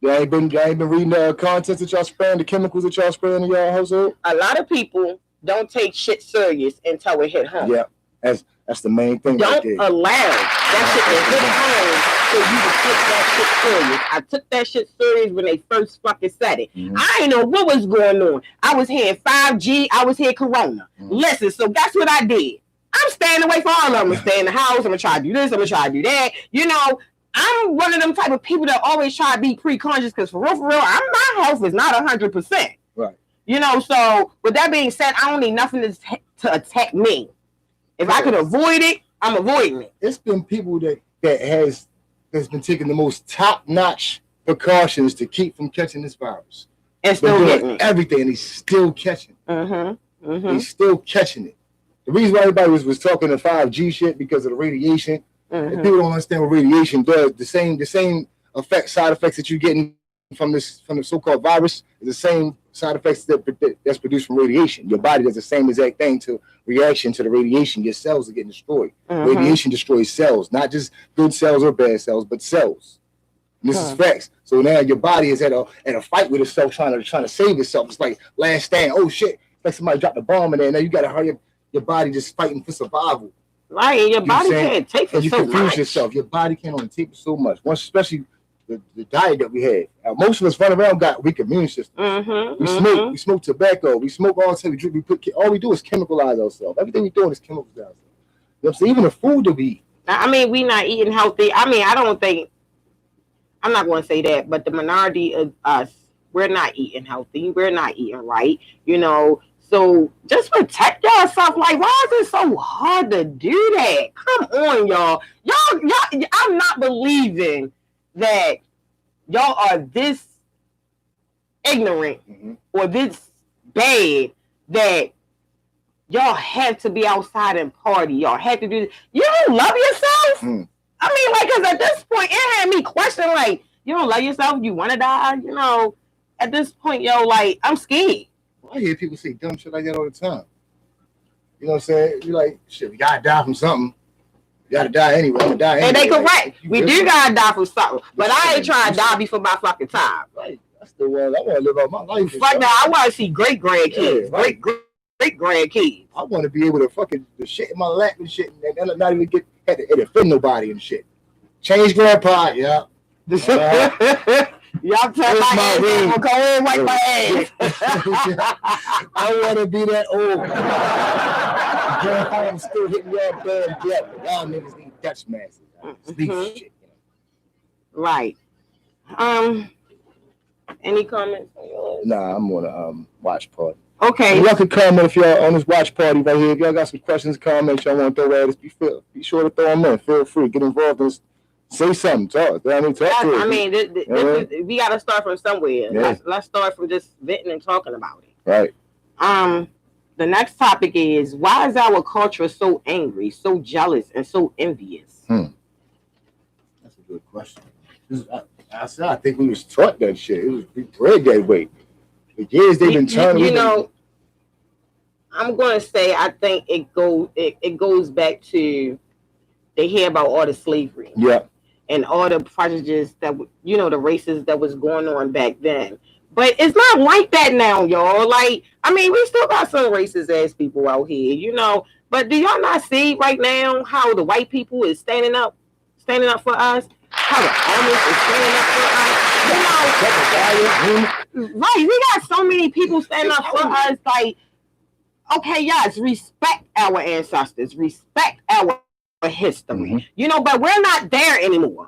D: Y'all ain't been reading the contents that y'all spraying, the chemicals that y'all spraying in y'all household.
C: A lot of people don't take shit serious until it hit home.
D: Yeah, that's the main thing.
C: Don't allow that shit to hit home so you can take that shit serious. I took that shit serious when they first fucking said it. I didn't know what was going on. I was hearing 5G. I was hearing Corona. Listen, so guess what I did? I'm staying away from all of them. I'm going to stay in the house. I'm going to try to do this. I'm going to try to do that. I'm one of them type of people that always try to be pre-conscious because for real, my health is not 100%.
D: Right.
C: So with that being said, I don't need nothing to attack me. If I could avoid it, I'm avoiding it.
D: It's been people that's been taking the most top-notch precautions to keep from catching this virus.
C: And still getting it.
D: Everything, and he's still catching it. He's still catching it. The reason why everybody was talking the 5G shit because of the radiation. And people don't understand what radiation does. The same side effects that you're getting from the so-called virus is the same side effects that's produced from radiation. Your body does the same exact thing to reaction to the radiation. Your cells are getting destroyed. Radiation destroys cells, not just good cells or bad cells, but cells. And this is facts. So now your body is at a fight with itself, trying to save itself. It's like last stand. Oh shit! Like somebody dropped a bomb in there. Now you gotta hurry up. Your body just fighting for survival.
C: Right, and your body can't take for
D: and you
C: so
D: confuse
C: much.
D: yourself. Your body can't only take for so much. Once, especially the diet that we had. Most of us run around got weak immune system. We smoke tobacco. We smoke all the time. We drink. We put all we do is chemicalize ourselves. Everything we doing is chemicals ourselves. You know what I'm saying? Even the food that we eat.
C: I mean, we not eating healthy. I mean, I don't think. I'm not going to say that, but the minority of us, we're not eating healthy. We're not eating right. You know. So just protect yourself. Like, why is it so hard to do that? Come on, y'all. Y'all. I'm not believing that y'all are this ignorant or this bad that y'all have to be outside and party. Y'all have to do this. You don't love yourself? I mean, like, because at this point, it had me question, like, you don't love yourself? You want to die? You know, at this point, yo, like, I'm scared.
D: I hear people say dumb shit like that all the time. You know what I'm saying? You're like, shit, we gotta die from something. You gotta die anyway. I'm gonna die anyway.
C: And they correct.
D: Like,
C: we do gotta die from something. But I ain't trying to die before my fucking time.
D: Right. That's the one. I want to live out my life.
C: Fuck now, I want to see great grandkids.
D: Yeah, right.
C: Great grandkids.
D: I want to be able to fucking the shit in my lap and shit, and not even had to offend nobody and shit. Change grandpa, yeah.
C: Y'all tell my ass, go in, wipe my ass.
D: I want to be that old. Grandpa, I'm still hitting y'all bad black. Y'all niggas need Dutch masses. Shit, you know?
C: Right. Any comments on yours?
D: Nah, I'm on a watch party.
C: Okay.
D: Y'all can comment if y'all on this watch party right here. If y'all got some questions, comments y'all want to throw at us, be sure to throw them in. Feel free, get involved in this. Say something, talk.
C: I mean, we got to start from somewhere.
D: Yeah.
C: Let's start from just venting and talking about it.
D: Right.
C: The next topic is, why is our culture so angry, so jealous, and so envious?
D: That's a good question. I think we was taught that shit. It was bred that way. The years they've been turning.
C: You know, I'm going to say I think it goes back to they hear about all the slavery.
D: Yeah.
C: And all the prejudice that, you know, the races that was going on back then. But it's not like that now, y'all. Like, I mean, we still got some racist ass people out here, you know. But do y'all not see right now how the white people is standing up for us? How the Amish is standing up for us? You know, right, we got so many people standing up for us. Like, okay, yes, respect our ancestors, respect our history, you know, but we're not there anymore.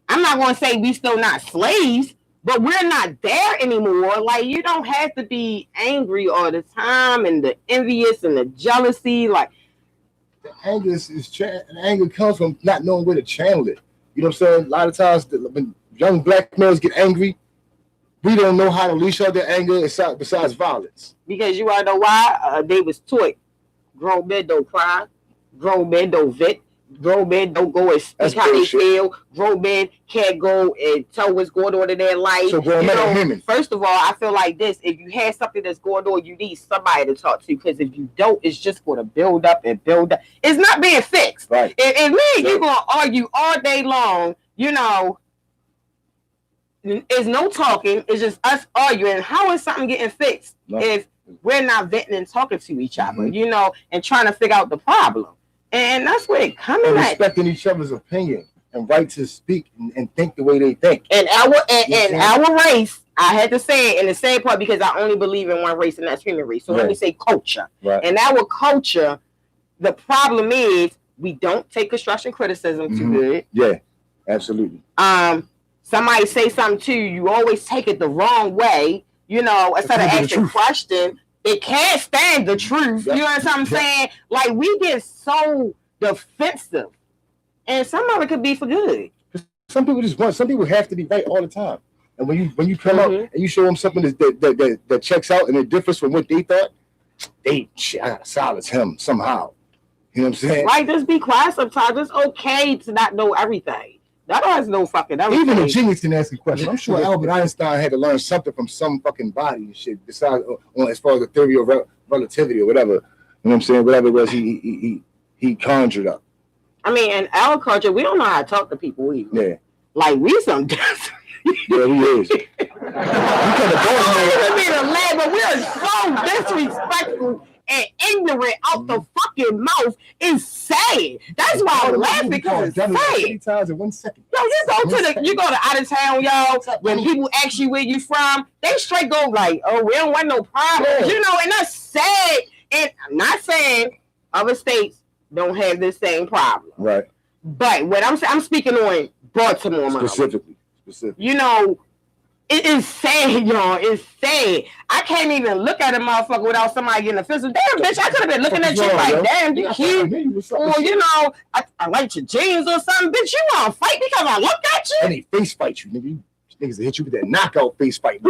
C: I'm not going to say we still not slaves, but we're not there anymore. Like, you don't have to be angry all the time and the envious and the jealousy. Like,
D: the anger anger comes from not knowing where to channel it. You know what I'm saying? A lot of times when young black males get angry, we don't know how to leash out their anger besides violence.
C: Because you want to know why? They was taught, grown men don't cry, grown men don't vent, grown men don't go and speak how they feel, grown men can't go and tell what's going on in their life.
D: So grown men are human.
C: First of all, I feel like this: if you have something that's going on, you need somebody to talk to, because if you don't, it's just going to build up and build up. It's not being fixed.
D: Right.
C: If me and you going to argue all day long, you know, it's no talking. It's just us arguing. How is something getting fixed if we're not venting and talking to each other, you know, and trying to figure out the problem? And that's where it comes in.
D: Respecting each other's opinion and right to speak and think the way they think.
C: And our race, I had to say it in the same part because I only believe in one race, and that's human race. So let me say culture.
D: Right.
C: And our culture, the problem is we don't take construction criticism too good.
D: Yeah, absolutely.
C: Somebody say something to you, you always take it the wrong way. You know, instead of asking a question, they can't stand the truth. You know what I'm saying? Like, we get so defensive, and some of it could be for good.
D: Some people have to be right all the time. And when you come out and you show them something that checks out and it differs from what they thought, I gotta silence him somehow. You know what I'm saying?
C: Right, just be quiet sometimes. It's okay to not know everything. That has no fucking everything.
D: Even a genius can ask a question. I'm sure Albert Einstein had to learn something from some fucking body and shit, besides as far as the theory of relativity or whatever. You know what I'm saying? Whatever it was he conjured up.
C: I mean, in our culture, we don't know how to talk to people either.
D: Yeah.
C: Like we some.
D: Yeah, he is.
C: I mean, a lad, but we are so disrespectful and ignorant out the fucking mouth. It's sad. That's why I'm laughing, because it's sad.
D: 30 times in 1 second.
C: Yo, you go to out of town, y'all. When people ask you where you from, they straight go like, "Oh, we don't want no problems," you know, and that's sad. And I'm not saying other states don't have this same problem,
D: right?
C: But what I'm speaking on Baltimore,
D: specifically.
C: You know, it is sad, y'all. It's sad. I can't even look at a motherfucker without somebody getting offensive. Damn, bitch, I could have been looking at you like, damn, you cute. Or, you know, I like your jeans or something. Bitch, you want to fight because I looked at you?
D: And they face fight you, nigga. Niggas that hit you with that knockout face fight.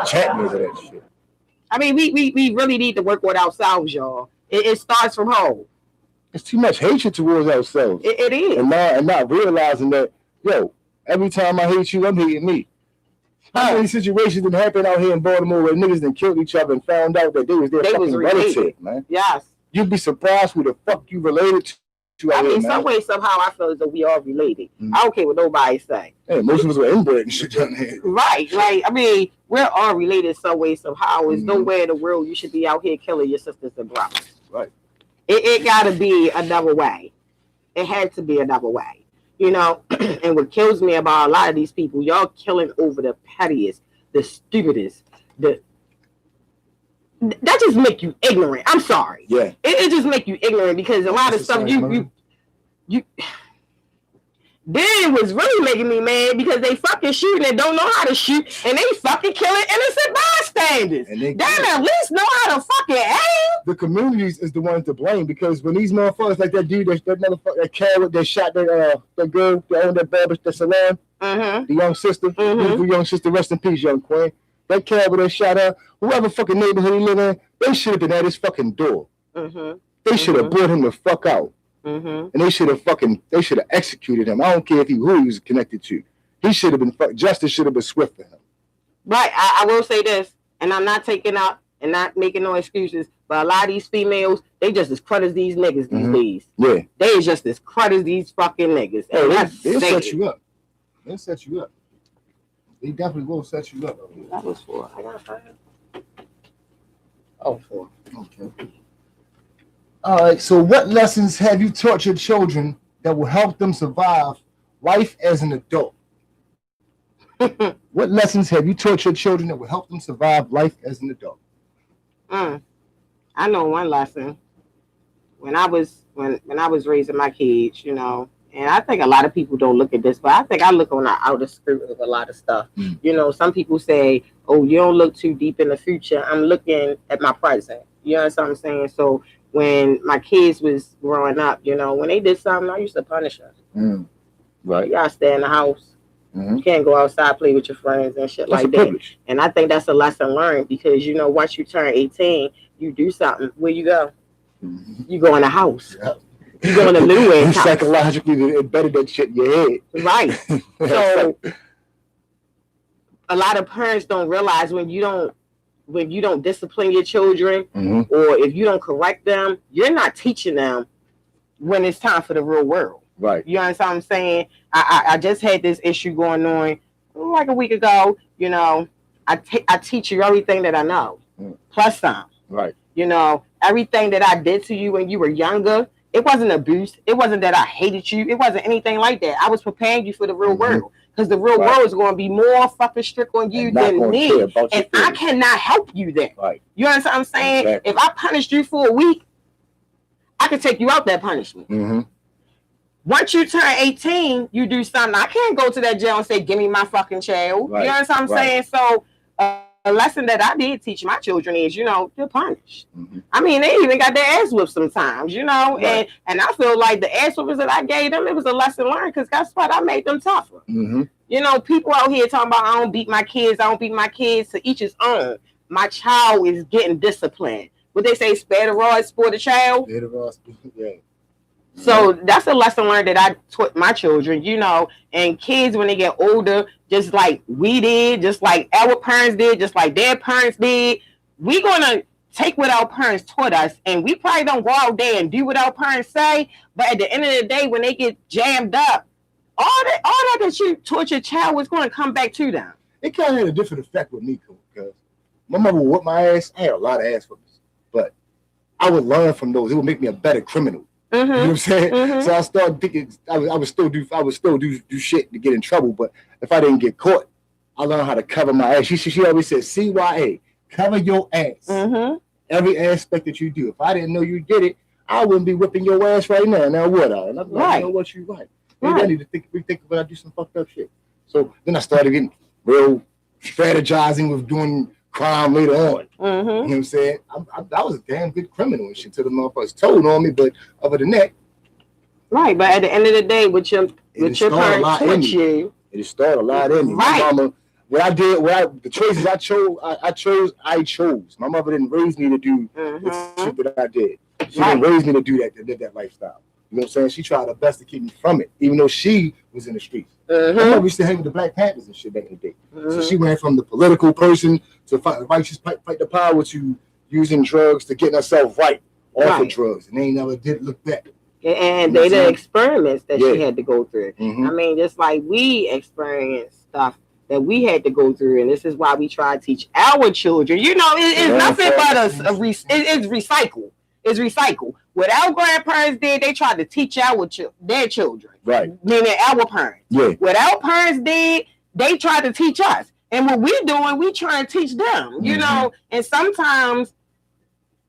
D: Chat me over that shit.
C: I mean, we really need to work with ourselves, y'all. It starts from home.
D: It's too much hatred towards ourselves.
C: It is.
D: And not realizing that, yo, every time I hate you, I'm hating me. How many situations that happen out here in Baltimore where niggas done killed each other and found out that they was their fucking relative, man?
C: Yes.
D: You'd be surprised who the fuck you related to.
C: I mean, some way, somehow, I feel as though we are related. Mm-hmm. I don't care what nobody say.
D: Hey, most of us were inbred and shit down here.
C: Right. Like, I mean, we're all related some way, somehow. There's nowhere in the world you should be out here killing your sisters and brothers.
D: Right.
C: It got to be another way. It had to be another way. You know, and what kills me about a lot of these people, y'all killing over the pettiest, the stupidest, that just make you ignorant. I'm sorry.
D: Yeah.
C: It just make you ignorant, because a lot of stuff you then it was really making me mad because they fucking shooting and don't know how to shoot, and they fucking killing innocent bystanders. And they at least know how to fucking aim.
D: The communities is the ones to blame, because when these motherfuckers like that dude, that motherfucker, that carrot that shot that girl that owned that barber, the salon, the young sister, beautiful young sister, rest in peace, young queen. That carrot that shot her, whoever fucking neighborhood he live in, they should have been at his fucking door. They should have brought him the fuck out. And they should have executed him. I don't care who he was connected to. He should have been, justice should have been swift for him.
C: Right. I will say this, and I'm not taking out and not making no excuses, but a lot of these females, they just as crud as these niggas these days.
D: Yeah.
C: They just as crud as these fucking niggas.
D: They'll set you up. They'll set you up. They definitely will set you up.
C: That was 4. I got 5. Oh, 4.
D: Okay. All right, so what lessons have you taught your children that will help them survive life as an adult? What lessons have you taught your children that will help them survive life as an adult?
C: I know one lesson. When I was raising my kids, you know, and I think a lot of people don't look at this, but I think I look on the outer skirt of a lot of stuff. You know, some people say, "Oh, you don't look too deep in the future." I'm looking at my present. You know what I'm saying? So when my kids was growing up, you know, when they did something, I used to punish them.
D: Right.
C: You gotta stay in the house. You can't go outside, play with your friends and shit
D: that's
C: like that. And I think that's a lesson learned, because, you know, once you turn 18, you do something. Where you go? You go in the house. You go in the new house.
D: Psychologically embedded that shit in your head.
C: Right. So a lot of parents don't realize when you don't discipline your children, or if you don't correct them, you're not teaching them when it's time for the real world.
D: Right.
C: You understand what I'm saying? I just had this issue going on like a week ago. You know, I teach you everything that I know, plus some.
D: Right.
C: You know, everything that I did to you when you were younger, it wasn't abuse. It wasn't that I hated you. It wasn't anything like that. I was preparing you for the real world. Because the real world is going to be more fucking strict on you than me. And I cannot help you then.
D: Right.
C: You understand what I'm saying? Exactly. If I punished you for a week, I could take you out that punishment. Once you turn 18, you do something. I can't go to that jail and say, "Give me my fucking child." Right. You understand what I'm saying? So a lesson that I did teach my children is, you know, you're punished. I mean, they even got their ass whipped sometimes, you know, and I feel like the ass whippers that I gave them, it was a lesson learned, because guess what? I made them tougher. You know, people out here talking about, "I don't beat my kids, I don't beat my kids," to each his own. My child is getting disciplined. What they say, spare the rod, spoil the child.
D: Spare the rod, yeah.
C: So that's a lesson learned that I taught my children, you know, and kids when they get older, just like we did, just like our parents did, just like their parents did, we're going to take what our parents taught us, and we probably don't go out there and do what our parents say. But at the end of the day, when they get jammed up, all that you taught your child was going to come back to them.
D: It kind of had a different effect with me, because my mother would whip my ass. I had a lot of ass whippings, but I would learn from those. It would make me a better criminal. You know what I'm saying? So I started thinking I would still do shit to get in trouble. But if I didn't get caught, I learned how to cover my ass. She always said, CYA, cover your ass. Every aspect that you do. If I didn't know you did it, I wouldn't be whipping your ass right now. Now would I? And I'm like, you know what, you right. Maybe I need to rethink when I do some fucked up shit. So then I started getting real strategizing with doing crime later on. You know what I'm saying? I was a damn good criminal and shit till the motherfuckers told on me, but other than that.
C: Right, but at the end of the day, with your parents taught you.
D: It just started a lot in me.
C: Right.
D: My mama, the choices I chose. My mother didn't raise me to do the shit that I did. She didn't raise me to do that, to live that lifestyle. You know what I'm saying? She tried her best to keep me from it, even though she was in the streets. My mother used to hang with the Black Panthers and shit back in the day. So she went from the political person to fight the power to using drugs to getting herself right off of drugs. And they ain't never did look back.
C: And they the experiments that she had to go through. I mean, just like we experienced stuff that we had to go through, and this is why we try to teach our children. You know, it's nothing but it's recycle. It's recycle. What our grandparents did, they tried to teach their children. Right. Meaning our parents. Yeah. What our parents did, they tried to teach us. And what we're doing, we try to teach them. You know, and sometimes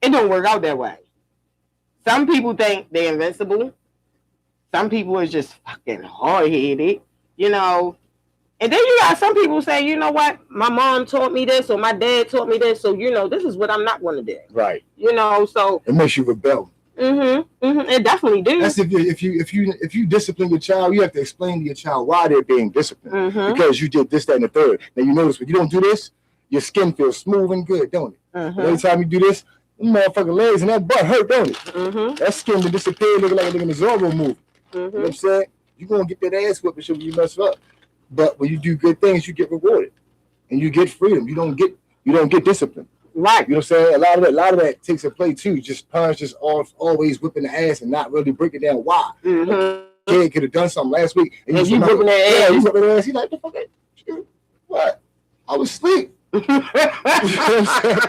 C: it don't work out that way. Some people think they're invincible. Some people is just fucking hard-headed, you know. And then you got some people say, you know what? My mom taught me this, or my dad taught me this, so you know, this is what I'm not going to do. Right. You know, so
D: it makes you rebel.
C: It definitely do.
D: That's if you discipline your child, you have to explain to your child why they're being disciplined. Because you did this, that, and the third. Now you notice when you don't do this, your skin feels smooth and good, don't it? Every time you do this, them motherfucking legs and that butt hurt, don't it? That skin will disappear, looking like a nigga in the Zorro movie. You know what I'm saying? You're gonna get that ass whipping when you mess up. But when you do good things, you get rewarded. And you get freedom. You don't get discipline. Right. You know what I'm saying? A lot of that takes a play too. Just parents just always whipping the ass and not really breaking down why. Kid could have done something last week. And you whipping that ass. Yeah, you whipping that ass. He's like, the fuck? What? I was asleep. You know what I'm saying?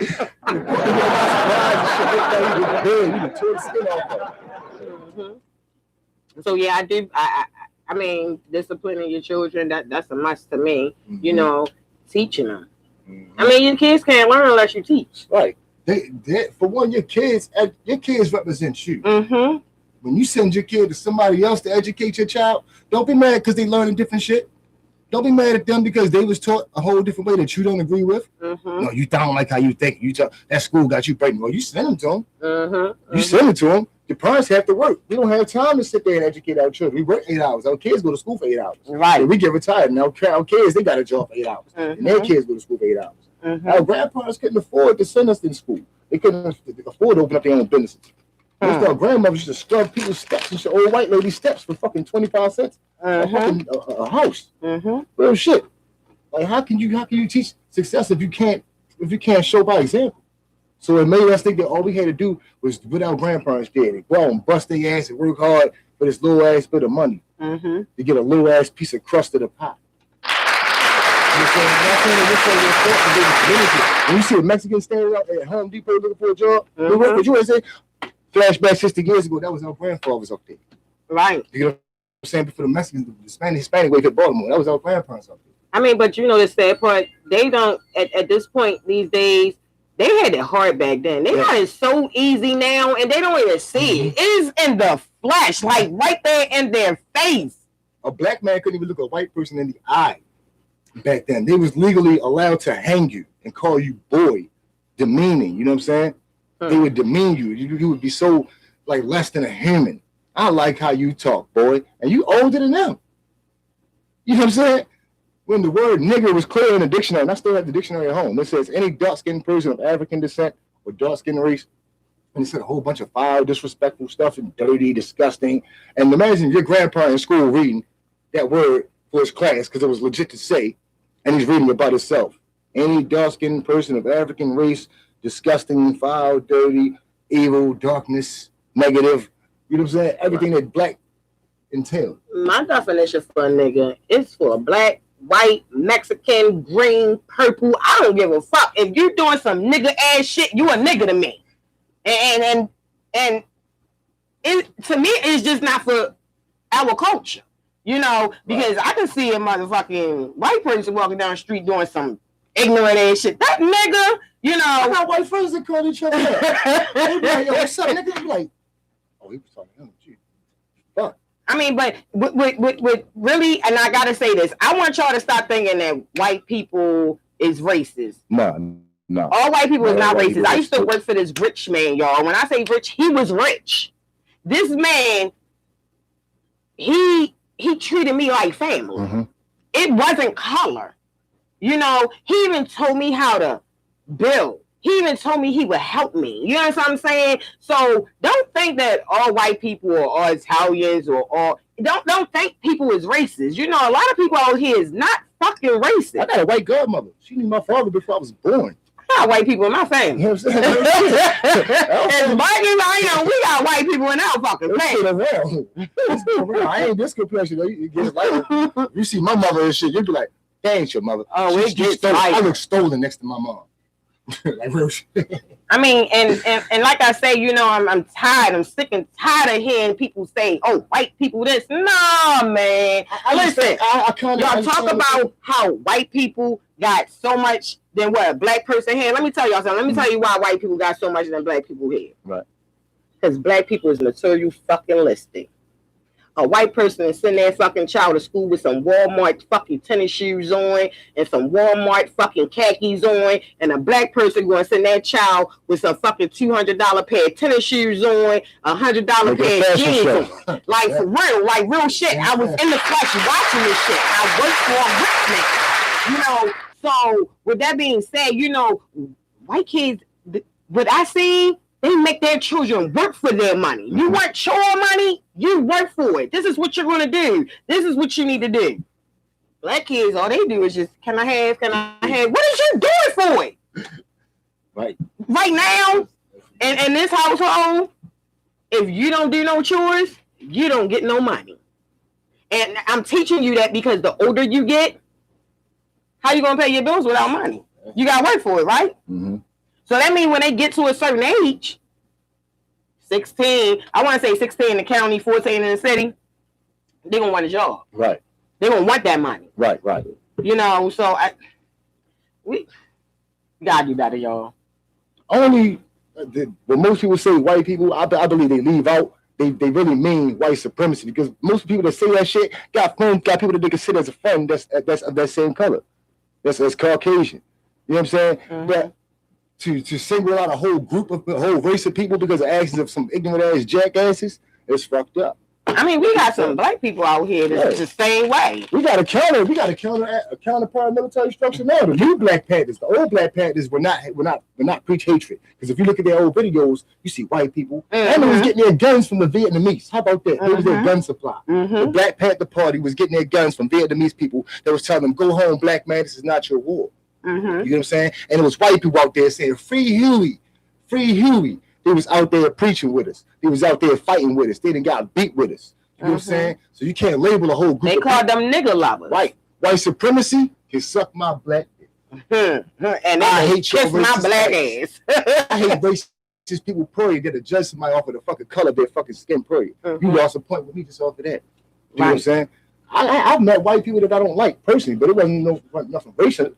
C: So yeah, I do. I mean, disciplining your children, that's a must to me. You know, teaching them. I mean, your kids can't learn unless you teach.
D: Right. They for one, your kids represent you. When you send your kid to somebody else to educate your child, don't be mad because they learning different shit. Don't be mad at them because they was taught a whole different way that you don't agree with. No, you don't like how you think. That school got you pregnant. Well, you send them to them. You send it to them. The parents have to work. We don't have time to sit there and educate our children. We work 8 hours. Our kids go to school for 8 hours. Right. So we get retired. Now our kids, they got a job for 8 hours. And their kids go to school for 8 hours. Our grandparents couldn't afford to send us to school. They couldn't afford to open up their own businesses. Our grandmothers used to scrub people's steps and old white lady steps for fucking 25 cents a house. Real shit. Like how can you teach success if you can't show by example? So it made us think that all we had to do was what our grandparents did. They go out and bust their ass and work hard for this little ass bit of money to get a little ass piece of crust of the pie. When you see a Mexican standing out at Home Depot looking for a job, what you say? Flashback 60 years ago, that was our grandfathers up there. Right. You know what I'm saying? Before the Mexicans, the Hispanic wave hit Baltimore, that was our grandparents up there.
C: I mean, but you know the sad part, they don't, at this point these days, they had it hard back then. They got it so easy now, and they don't even see it. It is in the flesh, like right there in their face.
D: A black man couldn't even look a white person in the eye back then. They was legally allowed to hang you and call you boy, demeaning. You know what I'm saying? They would demean you. You would be so like less than a human. I like how you talk, boy, and you older than them. You know what I'm saying? When the word nigger was clear in the dictionary, and I still have the dictionary at home, it says any dark-skinned person of African descent or dark-skinned race, and it said a whole bunch of foul, disrespectful stuff and dirty, disgusting. And imagine your grandpa in school reading that word for his class because it was legit to say, and he's reading about himself. Any dark-skinned person of African race, disgusting, foul, dirty, evil, darkness, negative. You know what I'm saying? Everything that black entails.
C: My definition for a nigga is for black, white, Mexican, green, purple. I don't give a fuck. If you doing some nigga ass shit, you a nigga to me. And it to me it's just not for our culture. You know, because I can see a motherfucking white person walking down the street doing some ignorant ass shit. That nigga, you know.
D: I got white friends that call each other that. They be like, yo, what's up, nigga? Be like, oh, he was talking to him. Gee. Fuck.
C: I mean, but with really, and I gotta say this, I want y'all to stop thinking that white people is racist.
D: No.
C: All white people is not racist. I used to
D: too.
C: work for this rich man, y'all. When I say rich, he was rich. This man, he treated me like family.
D: Mm-hmm.
C: It wasn't color. You know, he even told me how to build. He even told me he would help me. You know what I'm saying? So don't think that all white people or all Italians or all don't think people is racist. You know, a lot of people out here is not fucking racist.
D: I got a white godmother. She knew my father before I was born.
C: I got white people in my family.
D: You know what I'm saying?
C: It's biting, you know, we got white people in our fucking family.
D: I ain't this complexion. You get lighter. You see my mother and shit, you'd be like, that ain't your mother.
C: Oh, it gets
D: stolen.
C: lighter.
D: I look stolen next to my mom. Like real shit.
C: I mean, and like I say, you know, I'm tired. I'm sick and tired of hearing people say, "Oh, white people this." Nah, man. Listen, y'all talk about how white people got so much than what a black person had. Let me tell y'all something. Let me tell you why white people got so much than black people had.
D: Right.
C: Because black people is material fucking listed. A white person is sending their fucking child to school with some Walmart fucking tennis shoes on and some Walmart fucking khakis on, and a black person going to send their child with some fucking $200 pair of tennis shoes on, $100 pair of jeans on. Like for real, like real shit. I was in the flesh watching this shit. I worked for a rich man. You know, so with that being said, you know, white kids, what I see, they make their children work for their money. You want your money? You work for it. This is what you're going to do. This is what you need to do. Black kids, all they do is just, can I have? What is you doing for it?
D: Right.
C: Right now, in this household, if you don't do no chores, you don't get no money. And I'm teaching you that because the older you get, how you going to pay your bills without money? You got to work for it, right?
D: Mm-hmm.
C: So that means when they get to a certain age, 16, I want to say 16 in the county, 14 in the city, they're going to want a job.
D: Right.
C: They're going to want that money.
D: Right.
C: You know, so we got to do better, y'all.
D: Only, when most people say white people, I believe they leave out, they really mean white supremacy, because most people that say that shit got people that they consider as a friend that's of that same color. That's Caucasian. You know what I'm saying?
C: Mm-hmm.
D: But to single out a whole race of people because of actions of some ignorant ass jackasses, it's fucked up.
C: I mean, we got some black people out here that's the same way.
D: We got a counter paramilitary structure now. The new Black Panthers, the old Black Panthers were not preach hatred. Because if you look at their old videos, you see white people. And they was getting their guns from the Vietnamese. How about that? It was their gun supply. The Black Panther Party was getting their guns from Vietnamese people that was telling them, go home, black man, this is not your war. You know what I'm saying? And it was white people out there saying, free Huey, free Huey. They was out there preaching with us. They was out there fighting with us. They done got beat with us. You know what I'm saying? So you can't label a whole group.
C: They called them nigger lovers.
D: Right. White supremacy can suck my black
C: and I hate kiss my black ass.
D: I hate racist people period that are judge somebody off of the fucking color of their fucking skin period. You lost a point with me just off of that. You know what I'm saying? I've met white people that I don't like personally, but it wasn't nothing racial.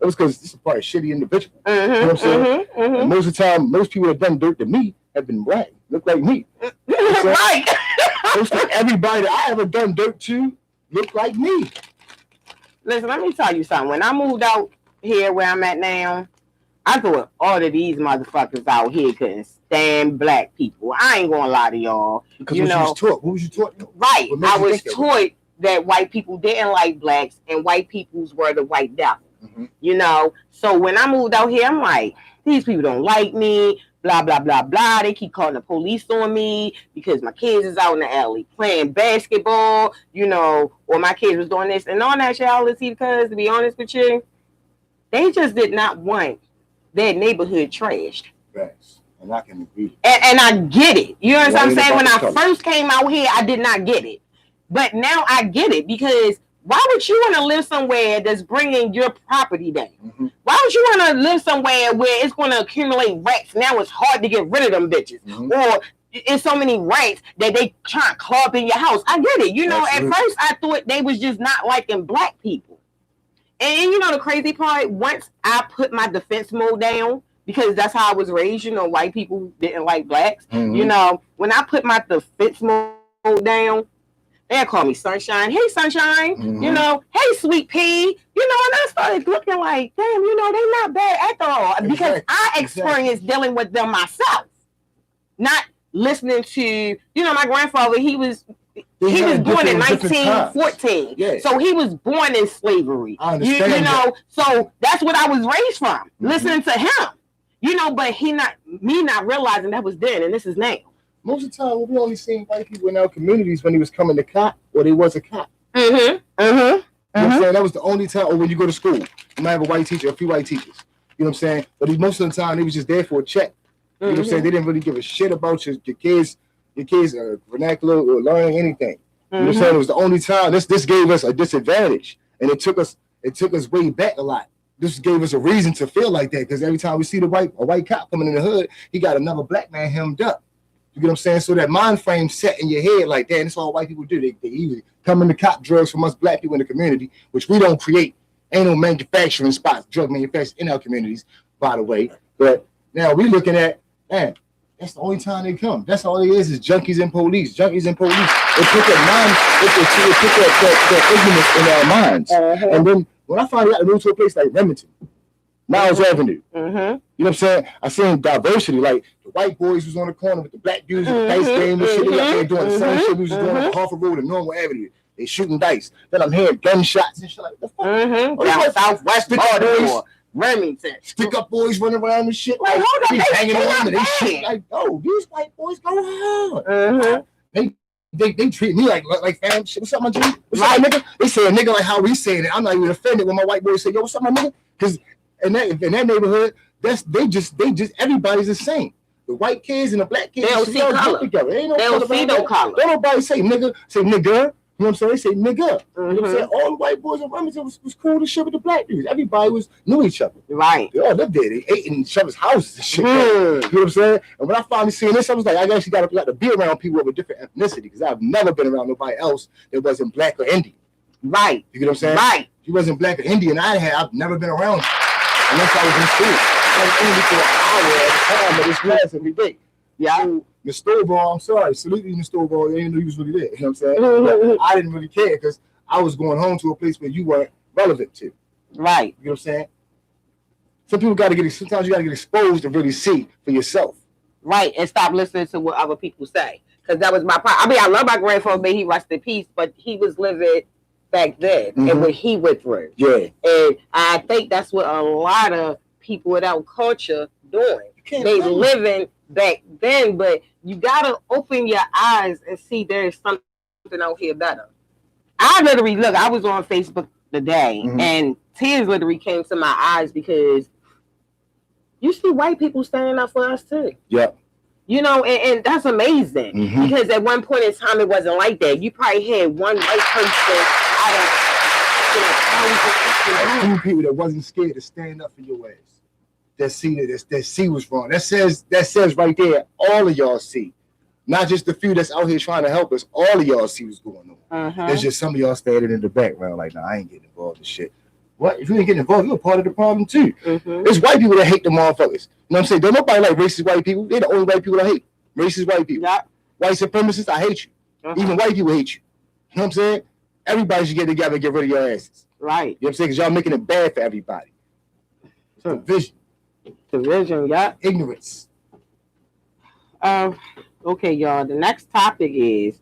D: It was because this is probably a shitty individual. You know what I'm saying? And most of the time, most people that done dirt to me have been black, look like me. You know
C: Right.
D: Most of everybody that I ever done dirt to look like me.
C: Listen, let me tell you something. When I moved out here where I'm at now, I thought all of these motherfuckers out here couldn't stand black people. I ain't gonna lie to y'all.
D: Because what was you taught?
C: Right. I was taught that white people didn't like blacks and white peoples were the white devil. You know, so when I moved out here, I'm like, these people don't like me, blah, blah, blah, blah. They keep calling the police on me because my kids is out in the alley playing basketball, you know, or my kids was doing this and all that shit, because to be honest with you, they just did not want their neighborhood trashed.
D: Facts. And I can agree.
C: And I get it. You know what I'm
D: Worried
C: saying?
D: about
C: When
D: the
C: I
D: color.
C: first came out here, I did not get it. But now I get it, because why would you want to live somewhere that's bringing your property down?
D: Mhm.
C: Why would you want to live somewhere where it's going to accumulate rats? Now it's hard to get rid of them bitches.
D: Mhm.
C: Or it's so many rats that they try to club in your house. I get it. You know,
D: Absolutely.
C: at first I thought they was just not liking black people. And you know the crazy part, once I put my defense mode down, because that's how I was raised, you know, white people didn't like blacks.
D: Mhm.
C: You know, when I put my defense mode down, they'll call me Sunshine. Hey, Sunshine.
D: Mhm.
C: You know, hey, Sweet Pea. You know, and I started looking like, damn, you know, they're not bad after all. Because
D: Exactly.
C: I experienced dealing with them myself. Not listening to, you know, my grandfather, he was
D: They
C: he
D: had
C: was born in
D: different times.
C: 1914.
D: Yeah.
C: So he was born in slavery.
D: I understand
C: You know,
D: that.
C: so that's what I was raised from,
D: Mhm.
C: listening to him. You know, but me not realizing that was then and this is now.
D: Most of the time, we only seen white people in our communities when he was coming to cop or they was a cop.
C: Mm-hmm.
D: You know what I'm
C: Mm-hmm.
D: saying? That was the only time, or when you go to school, you might have a white teacher, a few white teachers. You know what I'm saying? But most of the time, they was just there for a check. You know what I'm saying? They didn't really give a shit about your kids' vernacular or learning anything. You know what I'm saying? It was the only time. This gave us a disadvantage, and it took us way back a lot. This gave us a reason to feel like that, because every time we see a white cop coming in the hood, he got another black man hemmed up. You get what I'm saying? So that mind frame set in your head like that, and that's all white people do. They either come in to cop drugs from us black people in the community, which we don't create. Ain't no manufacturing spots, drug manufacturers in our communities, by the way. But now we looking at, man, that's the only time they come. That's all it is junkies and police. Junkies and police. They put that ignorance in our minds. And then when I finally got to move to a place like Remington, Miles Avenue,
C: Mm-hmm.
D: you know what I'm saying? I seen diversity. Like the white boys was on the corner with the black dudes with the dice game and shit. They out there doing the same shit we was doing on Harford Road and Normal Avenue. They shooting dice. Then I'm hearing gunshots and shit like the fuck.
C: Mm-hmm.
D: Oh, yeah.
C: Southwest
D: Stick up boys.
C: Baltimore, Remington.
D: Stick up boys running around and shit.
C: Like, hold up,
D: they
C: they
D: hanging
C: still
D: on and they
C: bad.
D: shit. Like, oh, these white boys go hard.
C: Mm-hmm.
D: They treat me like fam shit. What's up, my G? What's up, my nigga? They say a nigga like how we saying it. I'm not even offended when my white boys say, yo, what's up, my nigga? Because in that neighborhood, they just everybody's the same. The white kids and the black kids,
C: They don't see
D: all
C: color.
D: get together. Ain't no
C: They don't
D: color
C: see
D: around
C: no
D: that.
C: color.
D: Don't nobody say nigga, say nigga. You know what I'm saying? They say nigga. You know what I'm saying?
C: Mhm.
D: All the white boys in Remington was cool to shit with the black dudes. Everybody knew each other.
C: Right.
D: They all lived there. They ate in each other's houses and shit.
C: Hmm.
D: You know what I'm saying? And when I finally seen this, I was like, I actually got to be around people of a different ethnicity, because I've never been around nobody else that wasn't black or Indian.
C: Right.
D: You get what I'm saying?
C: Right.
D: If you wasn't black or Indian, I've never been around you unless I was in school. I was only for an hour at a time of this class every day.
C: Yeah.
D: So, Mr. Stovall, I'm sorry, salute you, Mr. Stovall. You didn't know he was really there. You know what I'm saying?
C: Mhm.
D: But I didn't really care because I was going home to a place where you weren't relevant to.
C: Right.
D: You know what I'm saying? Sometimes you got to get exposed to really see for yourself.
C: Right. And stop listening to what other people say. Because that was my problem. I mean, I love my grandfather, may he rest in peace, but he was living back then
D: Mhm.
C: and what he went through.
D: Yeah.
C: And I think that's what a lot of people without culture doing.
D: can't
C: They
D: blame them.
C: living back then, but you gotta open your eyes and see there's something out here better. I literally look. I was on Facebook today,
D: Mhm.
C: and tears literally came to my eyes because you see white people standing up for us too.
D: Yep.
C: You know, and that's amazing
D: Mhm.
C: because at one point in time it wasn't like that. You probably had one white person out of
D: A few people that wasn't scared to stand up for your ass. That see what's wrong. That says right there, all of y'all see. Not just the few that's out here trying to help us. All of y'all see what's going on. There's just some of y'all standing in the background like, nah, I ain't getting involved in shit. What? If you ain't getting involved, you're a part of the problem too. It's white people that hate the motherfuckers. You know what I'm saying? Don't nobody like racist white people. They're the only white people I hate. Racist white people.
C: Yeah.
D: White supremacists, I hate you. Even white people hate you. You know what I'm saying? Everybody should get together and get rid of your asses.
C: Right.
D: You know what I'm saying? Because y'all making it bad for everybody. It's division,
C: Division, yeah.
D: ignorance.
C: Okay, y'all. The next topic is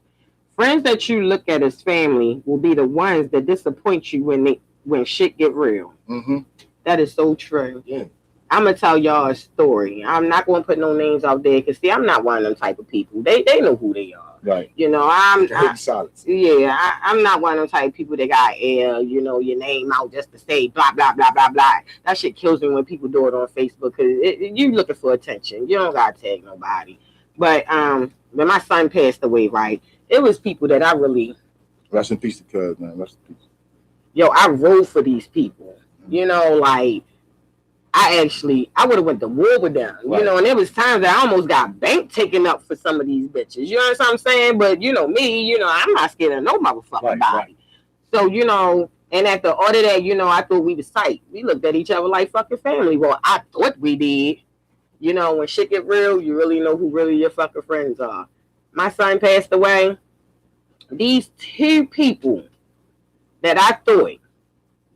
C: friends that you look at as family will be the ones that disappoint you when shit get real.
D: Mm-hmm.
C: That is so true.
D: Yeah.
C: I'm gonna tell y'all a story. I'm not gonna put no names out there because see, I'm not one of them type of people. They know who they are.
D: Right.
C: You know,
D: Silence.
C: Yeah, I'm not one of them type of people that got air, you know, your name out just to say blah blah blah blah blah. That shit kills me when people do it on Facebook because you looking for attention. You don't gotta tag nobody. But when my son passed away, right, it was people that I really.
D: Rest in peace to Cuz, man. Rest in peace.
C: Yo, I rode for these people. You know, like. I would have went to war with them,
D: right.
C: You know, and there was times that I almost got bank taken up for some of these bitches. You know what I'm saying? But, you know, me, you know, I'm not scared of no motherfucking body. Right. So, you know, and after all of that, you know, I thought we was tight. We looked at each other like fucking family. Well, I thought we did. You know, when shit get real, you really know who really your fucking friends are. My son passed away. These two people that I thought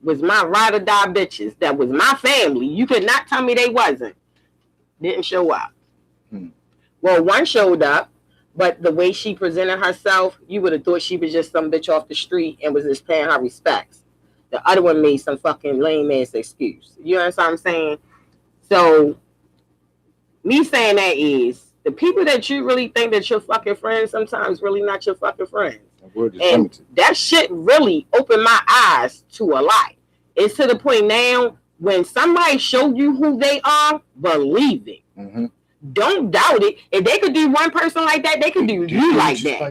C: was my ride or die bitches, that was my family, you could not tell me they wasn't, didn't show up. Well, one showed up, but the way she presented herself, you would have thought she was just some bitch off the street and was just paying her respects. The other one made some fucking lame ass excuse. You know what I'm saying? So me saying that is the people that you really think that your fucking friends sometimes really not your fucking friends. And that shit really opened my eyes to a lot. It's to the point now when somebody showed you who they are, believe it.
D: Mm-hmm.
C: Don't doubt it. If they could do one person like that, they could do you like that. So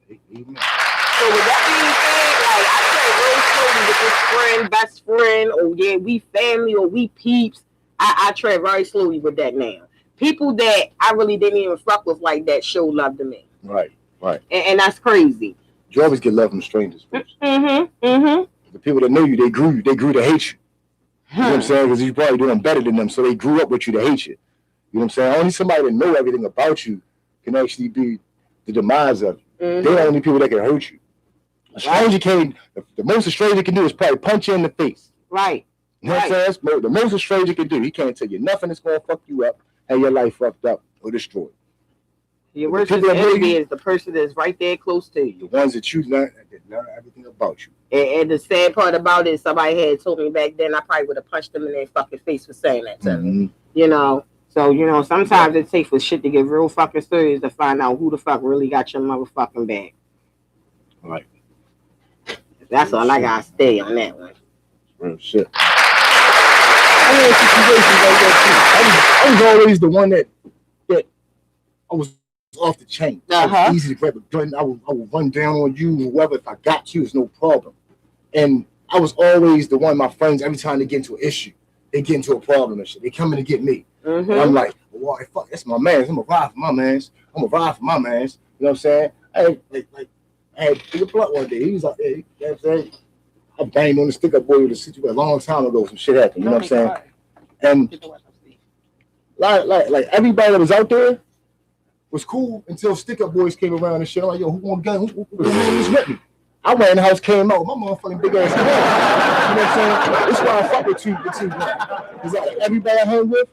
C: with that being said, like I tread real slowly with this friend, best friend, or yeah, we family or we peeps. I tread very slowly with that now. People that I really didn't even fuck with like that show love to me.
D: Right.
C: And that's crazy.
D: You always get love from strangers first.
C: Mm-hmm.
D: The people that know you, they grew to hate you. You know what I'm saying? Because you're probably doing better than them, so they grew up with you to hate you. You know what I'm saying? Only somebody that know everything about you can actually be the demise of you. They're the only people that can hurt you. A stranger can't. The most a stranger can do is probably punch you in the face.
C: Right.
D: You know what I'm saying? The most a stranger can do. He can't tell you nothing that's going to fuck you up, have your life fucked up or destroyed.
C: Your worst enemy is the person that's right there close to you.
D: The ones that you learn everything about you.
C: And the sad part about it, somebody had told me back then, I probably would have punched them in their fucking face for saying that to me. You know, so, you know, sometimes it takes for shit to get real fucking serious to find out who the fuck really got your motherfucking back.
D: Right.
C: That's all I got to stay on that one.
D: Real shit. I was always the one that I was off the chain. It was easy to grab a gun. I would run down on you, whoever. If I got you, it's no problem. And I was always the one. My friends, every time they get into an issue, they get into a problem and shit. They come in to get me. And I'm like, well, fuck, that's my man. I'm gonna ride for my mans. You know what I'm saying? I had a blunt one day. He was out there. You know what I'm saying? I banged on the stick up boy with a situation a long time ago. Some shit happened. You know what I'm saying? And like everybody that was out there was cool until stick-up boys came around and shit. I'm like, yo, who want a gun? Who was with me? I went in the house, came out, my motherfucking big ass hand. You know what I'm saying? That's why I fuck with you. Because everybody I hung with,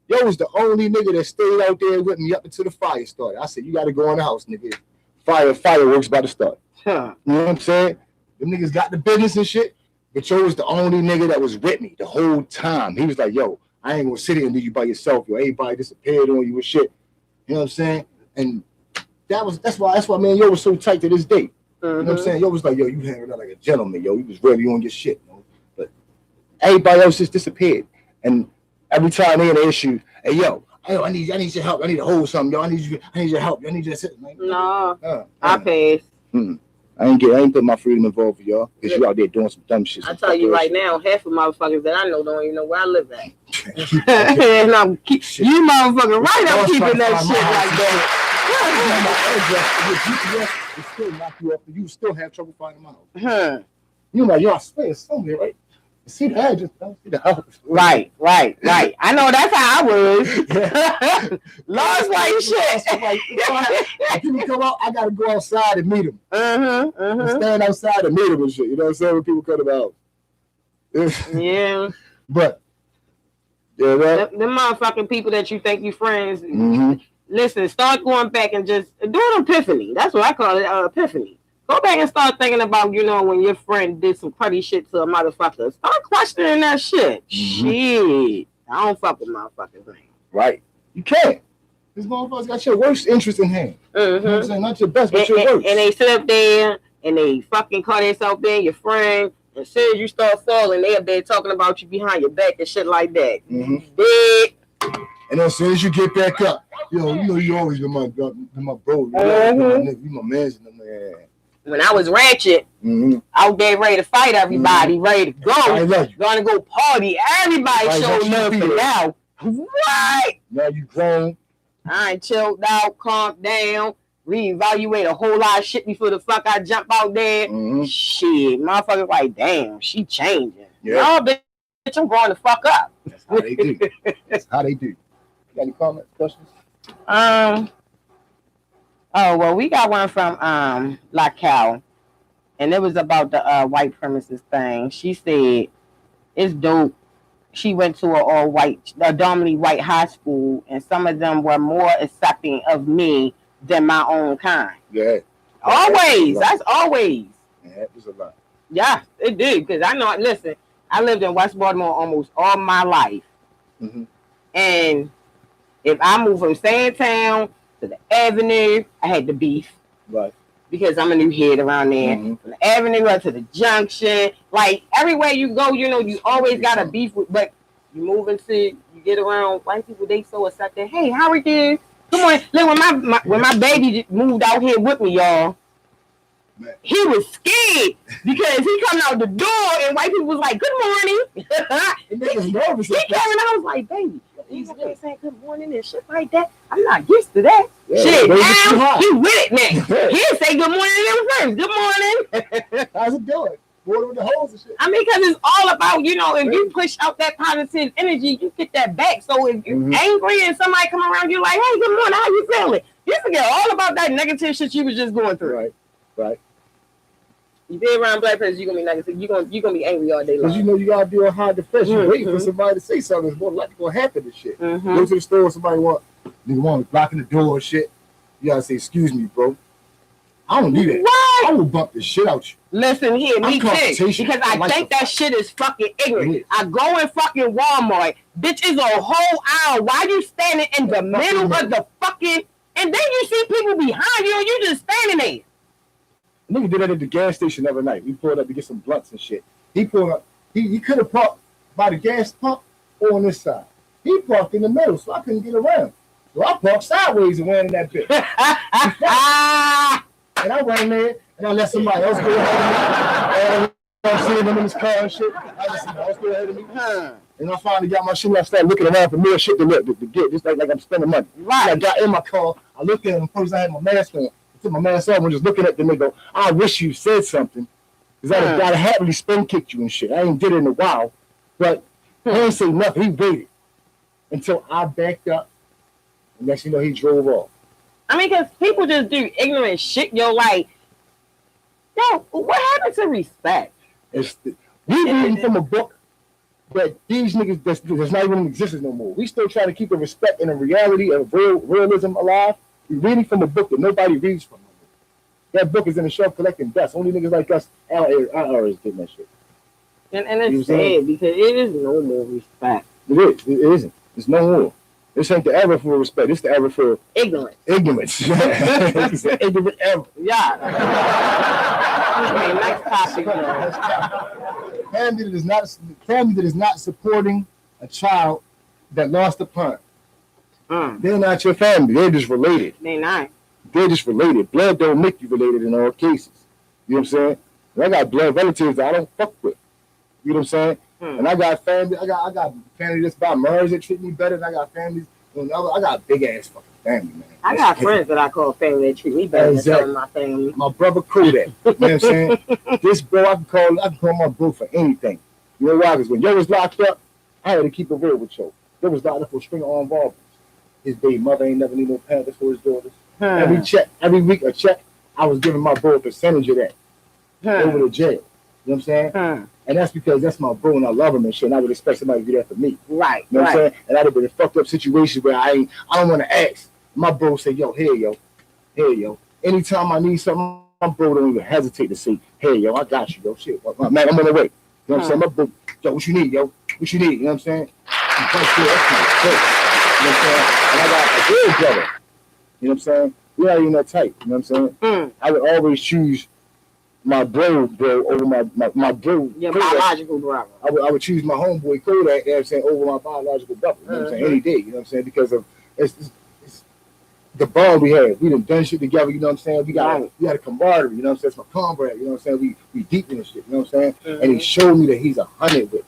D: yo was the only nigga that stayed out there with me up until the fire started. I said, you got to go in the house, nigga. Fireworks about to start. You know what I'm saying? Them niggas got the business and shit, but yo was the only nigga that was with me the whole time. He was like, yo, I ain't gonna sit here and do you by yourself. Yo, everybody disappeared on you and shit. You know what I'm saying? And that's why man, yo was so tight to this day. You know what I'm saying? Yo was like, yo, you hanging out like a gentleman, yo. You was really on your shit, yo. But everybody else just disappeared. And every time they had an issue, hey, yo, I need your help. I need to hold something, yo. I need your help. I need you to sit. Like,
C: no, I pass.
D: I ain't put my freedom involved for y'all because you out there doing some dumb shit.
C: I tell you right now, half of motherfuckers that I know don't even know where I live at. And you motherfucker right up keeping that shit like that.
D: It still knock you up, and you still have trouble finding them out. You know, I swear it's somewhere, right? You see the address, don't see the house.
C: Right. I know that's how I was. Lost like shit.
D: If people come out, I gotta go outside and meet them. Stand outside and meet them and shit. You know what I'm saying? When people come out.
C: Yeah.
D: But yeah, right.
C: Them motherfucking people that you think you friends. Listen, start going back and just do an epiphany. That's what I call it, epiphany. Go back and start thinking about, you know, when your friend did some cruddy shit to a motherfucker. Start questioning that shit. Shit. I don't fuck with motherfuckers, man.
D: Right. You can't. This motherfuckers got your worst interest in hand. You know what I'm saying? Not your best, but your worst.
C: And they sit up there and they fucking call themselves being your friend. And as soon as you start falling, they up there talking about you behind your back and shit like that. Big.
D: And as soon as you get back up, yo, you know you always been my bro. You my nigga, you my man.
C: When I was ratchet, out there ready to fight everybody, ready to go.
D: I love you.
C: Gonna go party. Everybody showing up for now. What?
D: Now you grown.
C: I ain't chilled out, calmed down, reevaluate a whole lot of shit before the fuck I jump out there. Shit, motherfuckers like, damn, she changing.
D: Yeah.
C: No, bitch, I'm growing the fuck up.
D: That's how they do. That's how they do. You got any comments, questions?
C: Oh, well, we got one from La Cal, and it was about the white premises thing. She said it's dope. She went to a predominantly white high school, and some of them were more accepting of me than my own kind.
D: Yeah.
C: Always. That's always.
D: Yeah, that was a lot.
C: Yeah, it did. Because I know, listen, I lived in West Baltimore almost all my life. And if I moved from Sandtown to the Avenue, I had the beef.
D: Right.
C: Because I'm a new head around there. From the Avenue up to the Junction. Like, everywhere you go, you know, you always got a beef with, but you move into, you get around white people, they so accepting. Hey, how are you? Come on. Look, when my baby moved out here with me, y'all, he was scared because he coming out the door and white people was like, good morning.
D: He came and
C: I was like, baby, he's saying good morning and shit like that. I'm not used to that.
D: Yeah,
C: shit, now he with it now. He'll say good morning to them first. Good morning.
D: How's it going? Water with the holes and shit.
C: I mean, because it's all about, you know, if you push out that positive energy, you get that back. So if you're angry and somebody come around you like, hey, good morning, how you feeling? You forget all about that negative shit you was just going through.
D: Right.
C: You be around black person, you're gonna be negative. You're gonna be angry all day long.
D: Because you know you gotta be on high defense. You're waiting for somebody to say something. It's more likely gonna happen and shit. Go to the store, somebody want blocking the door and shit. You gotta say, excuse me, bro. I don't need it.
C: What?
D: I will bump the shit out you.
C: Listen here, me too. Because I think that shit is fucking ignorant. I go in fucking Walmart, bitch, is a whole aisle. Why you standing in the middle of the fucking, and then you see people behind you and you just standing there.
D: Nigga did that at the gas station the other night. We pulled up to get some blunts and shit. He pulled up. He could have parked by the gas pump or on this side. He parked in the middle, so I couldn't get around. So I parked sideways and ran in that bitch. And I ran there and I let somebody else go ahead of me. I'm seeing them in his car and shit. I let somebody else go ahead of me. And I finally got my shit and I started looking around for more shit to get. Just like I'm spending money.
C: Right.
D: I got in my car. I looked at him first. I had my mask on. Took my mask off and just looking at the nigga. I wish you said something. Because I'd happily spin kicked you and shit. I ain't did it in a while. But I didn't say nothing. He waited until I backed up. And next you know, he drove off.
C: I mean, because people just do ignorant shit. Yo, like, yo, what happened to respect?
D: We reading from a book that these niggas that's not even in existence no more. We still try to keep the respect and the reality of realism alive. We reading from a book that nobody reads from no more. That book is in the shelf collecting dust. Only niggas like us is getting that shit.
C: And it's sad because it is no more respect.
D: It is. It isn't. It's no more. This ain't the era for respect. This the era for
C: ignorance.
D: Ignorance. It's the ignorant era.
C: Yeah. Okay, next topic.
D: Family that is not supporting a child that lost a parent. They're not your family. They're just related.
C: They're not.
D: They're just related. Blood don't make you related in all cases. You know what I'm saying? And I got blood relatives that I don't fuck with. You know what I'm saying? And I got family. I got family that's by Mars that treat me better. And I got families. I got big ass fucking family, man.
C: I got friends that I call family that treat me better than some of my family.
D: My brother Kodak. You know what I'm saying? This bro, I can call my bro for anything. You know why? Because when yo was locked up, I had to keep it real with yo. Yo was locked up for a string of armed robberies. His baby mother ain't never need no parents for his daughters. Every week a check, I was giving my bro a percentage of that over to jail. You know what I'm saying? And that's because that's my bro and I love him and shit. And I would expect somebody to do that for me.
C: Right.
D: You know what I'm saying? And I'd have been in fucked up situations where I don't want to ask. My bro say, here, yo. Anytime I need something, my bro don't even hesitate to say, hey, yo, I got you, yo. Shit, man, I'm on the way. You know what I'm saying? My bro, yo, what you need, yo? What you need? You know what I'm saying? That's my kid. You know what I'm saying? And I got a good brother. You know what I'm saying? We're not even that tight. You know what I'm saying? I would always choose my bro over my bro.
C: Your biological brother.
D: I would choose my homeboy Kodak, you know what I'm saying, over my biological brother. You know what I'm saying? Any day, you know what I'm saying? Because of it's the bond we had. We done shit together, you know what I'm saying? We got a camaraderie, you know what I'm saying? It's my comrade, you know what I'm saying? We deep in this shit, you know what I'm saying? And he showed me that he's 100 with it.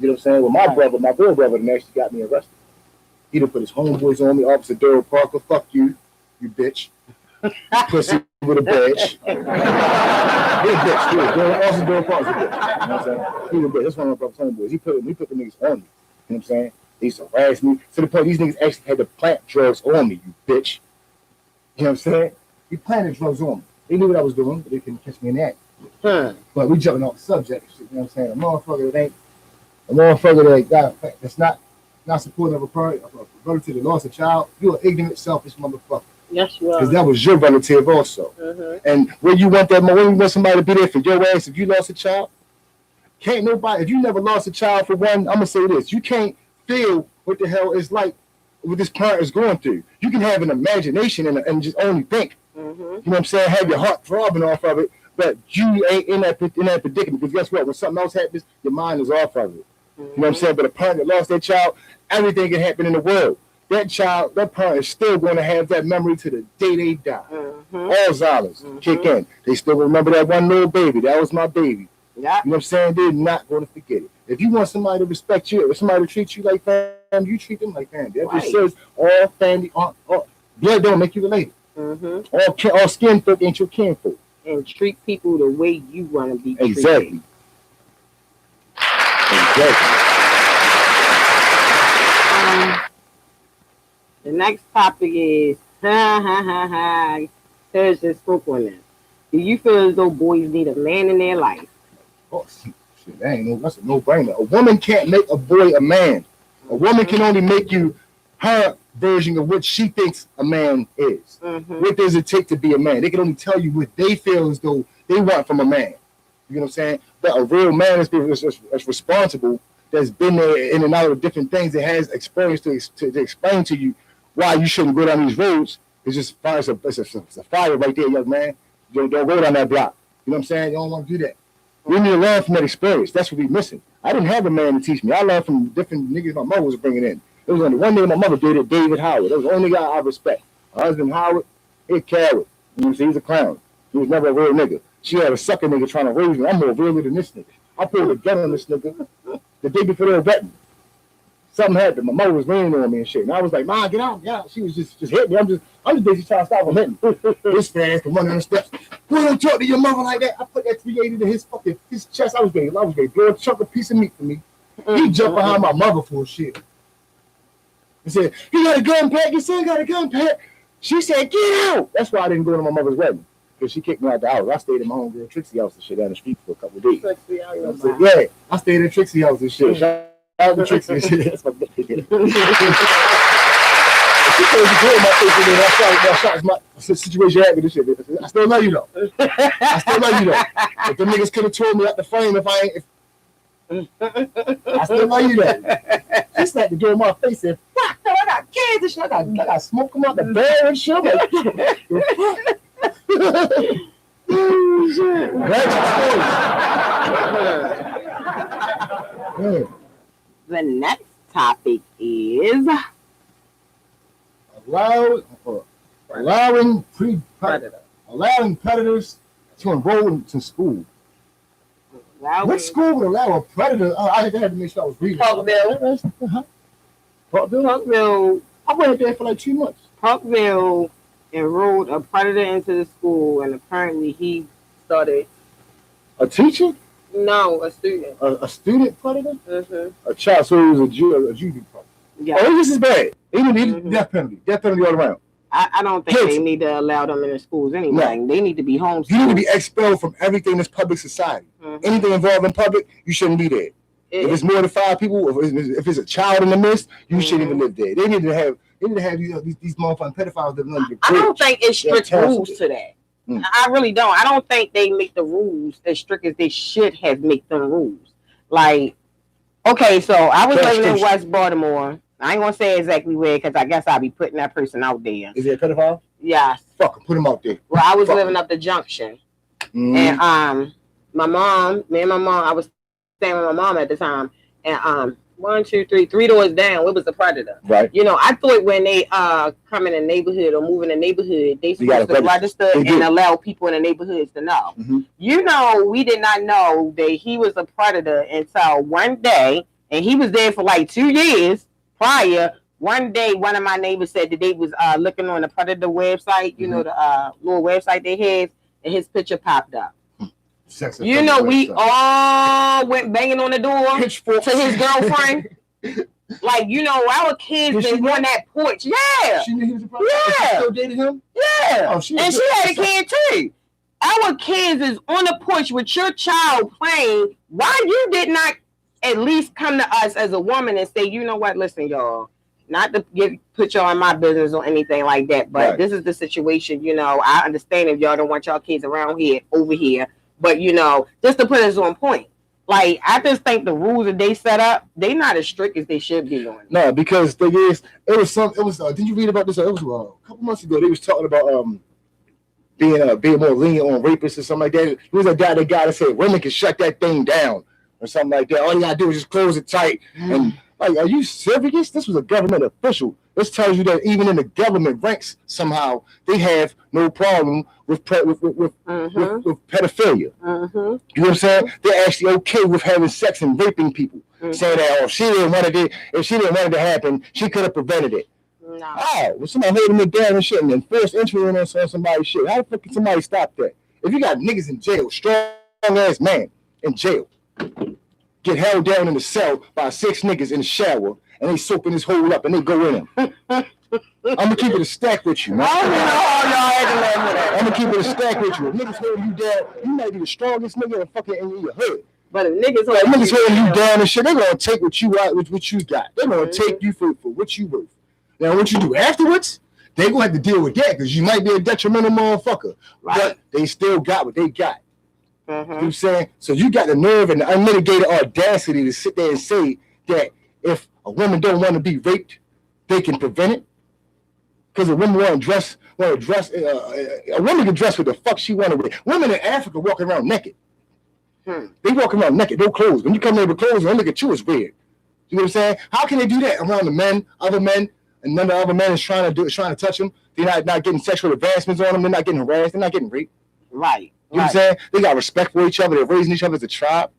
D: You know what I'm saying? Well, my brother, my real brother, then actually got me arrested. He done put his homeboys on me, Officer Daryl Parker, fuck you bitch. Pussy with a badge. He a bitch, dude. Officer Daryl Parker's a bitch. You know what I'm saying? He a bitch. That's one of my brother's homeboys. He put the niggas on me. You know what I'm saying? They used to harass me to the point these niggas actually had to plant drugs on me, you bitch. You know what I'm saying? He planted drugs on me. They knew what I was doing, but they couldn't catch me in that. But we jumping off the subject, you know what I'm saying? A motherfucker that's not supporting of a relative that lost a child, you're an ignorant, selfish motherfucker.
C: Yes, you are.
D: Because that was your relative also. And when you want somebody to be there for your ass if you lost a child, can't nobody, if you never lost a child for one, I'm going to say this, you can't feel what the hell it's like what this parent is going through. You can have an imagination and just only think. You know what I'm saying? Have your heart throbbing off of it, but you ain't in that predicament. Because guess what? When something else happens, your mind is off of it. You know what I'm saying? But a parent that lost their child, everything can happen in the world. That parent is still going to have that memory to the day they die. Alzheimer's kick in. They still remember that one little baby. That was my baby. You know what I'm saying? They're not going to forget it. If you want somebody to respect you, if somebody to treat you like family, you treat them like family. That just says all family, all blood don't make you related. All skin folk ain't your kin folk.
C: And treat people the way you want to be treated.
D: Exactly.
C: The next topic is Serge just spoke on that. Do you feel as though boys need a man in their life?
D: Oh shit, that's a no-brainer. A woman can't make a boy a man. A woman can only make you her version of what she thinks a man is. What does it take to be a man? They can only tell you what they feel as though they want from a man. You know what I'm saying? But a real man is responsible, that's been there in and out of different things, that has experience to explain to you why you shouldn't go down these roads. It's a fire right there, young man. Don't go down that block. You know what I'm saying? You don't want to do that. We need to learn from that experience. That's what we're missing. I didn't have a man to teach me. I learned from different niggas my mother was bringing in. There was only one nigga my mother dated, David Howard. That was the only guy I respect. My husband Howard, he a coward. You know what I'm saying? He's a clown. He was never a real nigga. She had a sucker nigga trying to raise me. I'm more realer than this nigga. I pulled a gun on this nigga the day before they were betting. Something happened. My mother was raining on me and shit. And I was like, "Mom, get out, get out." She was just hitting me. I'm just basically trying to stop him hitting. This fast can run down the steps. Boy, don't talk to your mother like that. I put that 380 to his chest. I was ready to blow a chunk of piece of meat for me. He jumped behind my mother for shit. He said, "He got a gun pack. Your son got a gun pack." She said, "Get out." That's why I didn't go to my mother's wedding. Because she kicked me out the house. I stayed in my homegirl Trixie house and shit down the street for a couple of days. Yeah, I stayed in Trixie house and shit. Shout out to Trixie and shit. That's my bitch. She told you in my face and shot my situation happened and shit. I still love you though. If the niggas could have told me out the frame if I ain't. I still love you though. She slapped the door in my face and fuck no, I got kids and shit. I got smoke them out the bed and shit. Oh, shit.
C: The next topic is
D: allowing predators to enroll into school. What school would allow a predator? I had to make sure I was reading.
C: Parkville.
D: I went there for like 2 months.
C: Parkville enrolled a predator into the school, and apparently he started.
D: A teacher?
C: No, a student.
D: A student predator? A child, so he was a juvie predator.
C: Yeah.
D: Oh, this is bad. He need death penalty. Death penalty all around.
C: I don't think they need to allow them in the schools anyway. No. They need to be homeschooled.
D: You need to be expelled from everything that's public society. Anything involving public, you shouldn't be there. If it's more than 5 people, if it's a child in the midst, you shouldn't even live there. They need to have these motherfucking pedophiles that run the
C: I don't think it's strict rules to that. I really don't. I don't think they make the rules as strict as they should have make them rules. Like, Okay, so I was living in
D: Station.
C: West Baltimore. I ain't gonna say exactly where because I guess I'll be putting that person out there.
D: Is he a pedophile?
C: Yes.
D: Fuck him, put him out there.
C: Well, I was
D: Fuck
C: living
D: him.
C: up the junction,
D: Mhm.
C: and me and my mom, I was staying with my mom at the time, and 1, 2, 3, 3 doors down, it was a predator.
D: Right.
C: You know, I thought when they come in a neighborhood or move in a neighborhood, they
D: You gotta
C: supposed to register
D: They do.
C: and allow people in the neighborhoods to know.
D: Mhm.
C: You know, we did not know that he was a predator until one day, and he was there for like 2 years prior. One day, one of my neighbors said that they was looking on the predator website, you know, the little website they had, and his picture popped up.
D: Sex
C: You know,
D: offender
C: we
D: website.
C: all went banging on the door
D: Pitchfork.
C: to his girlfriend. Like, you know, our kids
D: Did she
C: been
D: know?
C: on that porch. Yeah.
D: She knew he was a predator.
C: Yeah.
D: She still dated him.
C: Yeah.
D: Oh, she
C: And
D: was
C: she had a
D: good.
C: kid too. Our kids is on the porch with your child playing. Why you did not at least come to us as a woman and say, you know what, listen, y'all, not to put y'all in my business or anything like that, but
D: Right.
C: this is the situation, you know, I understand if y'all don't want y'all kids around here, over here, but, you know, just to put us on point. Like, I just think the rules that they set up, they not as strict as they should be on.
D: No, because the thing is, it was. Did you read about this? It was a couple months ago. They was talking about being more lenient on rapists or something like that. There was a guy that said women can shut that thing down or something like that. All you gotta do is just close it tight. And like, are you serious? This was a government official. This tells you that even in the government ranks, somehow they have no problem with pedophilia.
C: Mm-hmm.
D: You know what I'm saying? They're actually okay with having sex and raping people. Saying that, if she didn't want it to happen, she could have prevented it.
C: No.
D: Oh, well, somebody holding it down and shit and then forced entry on somebody's shit. How the fuck can somebody stop that? If you got niggas in jail, strong ass man in jail, get held down in the cell by 6 niggas in the shower, and they soaping this hole up and they go in him. I'm gonna keep it a stack with you, man.
C: I don't know how y'all had to live with that.
D: I'm gonna keep it a stack with you. If niggas holding you down, you might be the strongest nigga in fucking in your hood.
C: But if niggas
D: Like, niggas holding you down and shit, they gonna take what you got. They're gonna take you for what you worth. Now, what you do afterwards, they gonna have to deal with that because you might be a detrimental motherfucker.
C: Right.
D: But they still got what they got. You know what
C: Mm-hmm.
D: I'm saying? So you got the nerve and the unmitigated audacity to sit there and say that if a woman don't want to be raped, they can prevent it. Because a woman want to dress, a woman can dress what the fuck she want to wear. Women in Africa walk around naked. They walk around naked, no clothes. When you come there with clothes, they look at you as weird. You know what I'm saying? How can they do that around the men, other men, and none of the other men is trying to touch them? They're not getting sexual advancements on them. They're not getting harassed. They're not getting raped.
C: Right.
D: You know what I'm saying? They got respect for each other. They're raising each other as a tribe.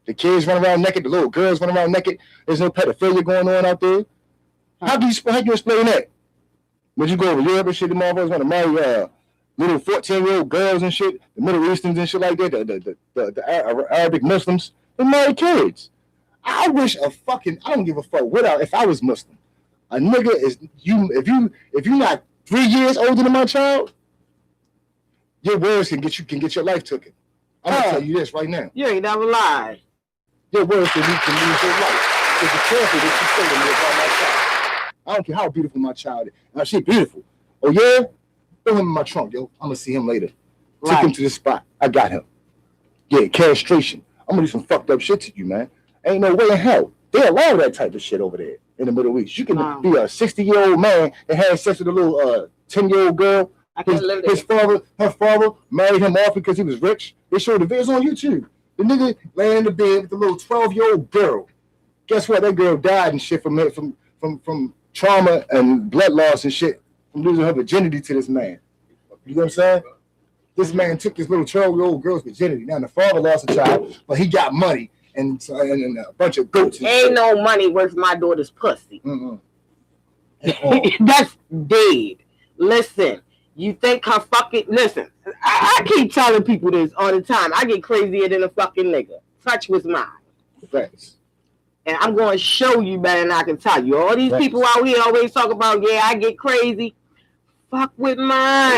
D: The kids run around naked. The little girls run around naked. There's no pedophilia going on out there. How can you explain that? When you go over Europe and shit, the motherfuckers want to marry little 14-year-old girls and shit, the Middle Easterns and shit like that, the Arabic Muslims, they marry kids. I wish I don't give a fuck if I was Muslim. A nigga is if you're not 3 years older than my child, your words can get your life taken. I'm gonna tell you this right now.
C: You ain't never lied.
D: Your words can lose your life. So be careful what you say to me about my child. I don't care how beautiful my child is. Now she beautiful. Oh yeah? Throw him in my trunk, yo. I'm gonna see him later. Took him to the spot. I got him. Yeah, castration. I'm gonna do some fucked up shit to you, man. Ain't no way in hell. They allow that type of shit over there in the Middle East. You can be a 60-year-old man and have sex with a little 10-year-old girl.
C: I can't live there.
D: Her father married him off because he was rich. They showed the videos on YouTube. The nigga laying in the bed with the little 12-year-old girl. Guess what? That girl died and shit from trauma and blood loss and shit from losing her virginity to this man. You know what I'm saying? This man took this little 12-year-old girl's virginity. Now the father lost a child, but he got money and a bunch of goats. And
C: Ain't
D: shit.
C: no money worth my daughter's pussy.
D: Mm-mm.
C: That's dead. Listen, you think her fucking listen? I keep telling people this all the time. I get crazier than a fucking nigga. Touch was mine.
D: Facts.
C: And I'm going to show you better than I can tell you. All these people out here always talk about, yeah, I get crazy. Fuck with mine.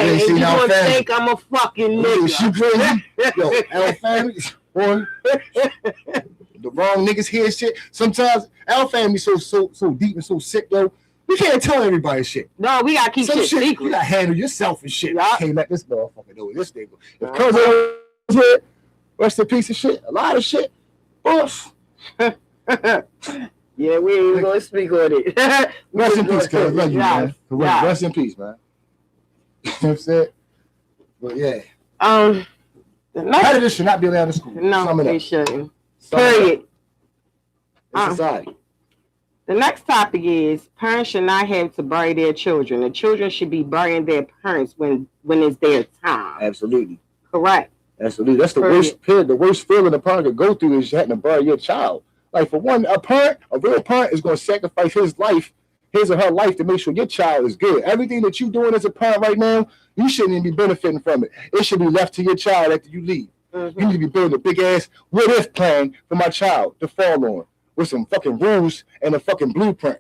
D: Yeah,
C: and
D: see,
C: you
D: now,
C: going to
D: fam,
C: think I'm a fucking nigga.
D: She crazy. Yo, L family, boy. The wrong niggas hear shit. Sometimes L family so deep and so sick, yo. You can't tell everybody shit.
C: No, we got to keep
D: Some
C: shit
D: shit
C: secret.
D: you gotta handle yourself and shit.
C: Yeah.
D: You can't let this motherfucker know this nigga. If Cousin was here, rest in peace of shit, a lot of shit. Oof.
C: Yeah, we ain't gonna speak on it.
D: Rest in peace, cuz. Love you, man.
C: Yes.
D: Rest in peace, man. You know what I'm saying? But yeah.
C: The next,
D: Predators should not be allowed in school.
C: no, they shouldn't.
D: Sum it up.
C: Period.
D: In society.
C: The next topic is parents should not have to bury their children. The children should be burying their parents when it's their time.
D: Absolutely.
C: Correct.
D: Absolutely. That's the worst period. The worst feeling a parent could go through is having to bury your child. Like for one, a real parent is going to sacrifice his or her life to make sure your child is good. Everything that you're doing as a parent right now, you shouldn't even be benefiting from it. It should be left to your child after you leave.
C: Mm-hmm.
D: You need to be building a big ass what if plan for my child to fall on with some fucking rules and a fucking blueprint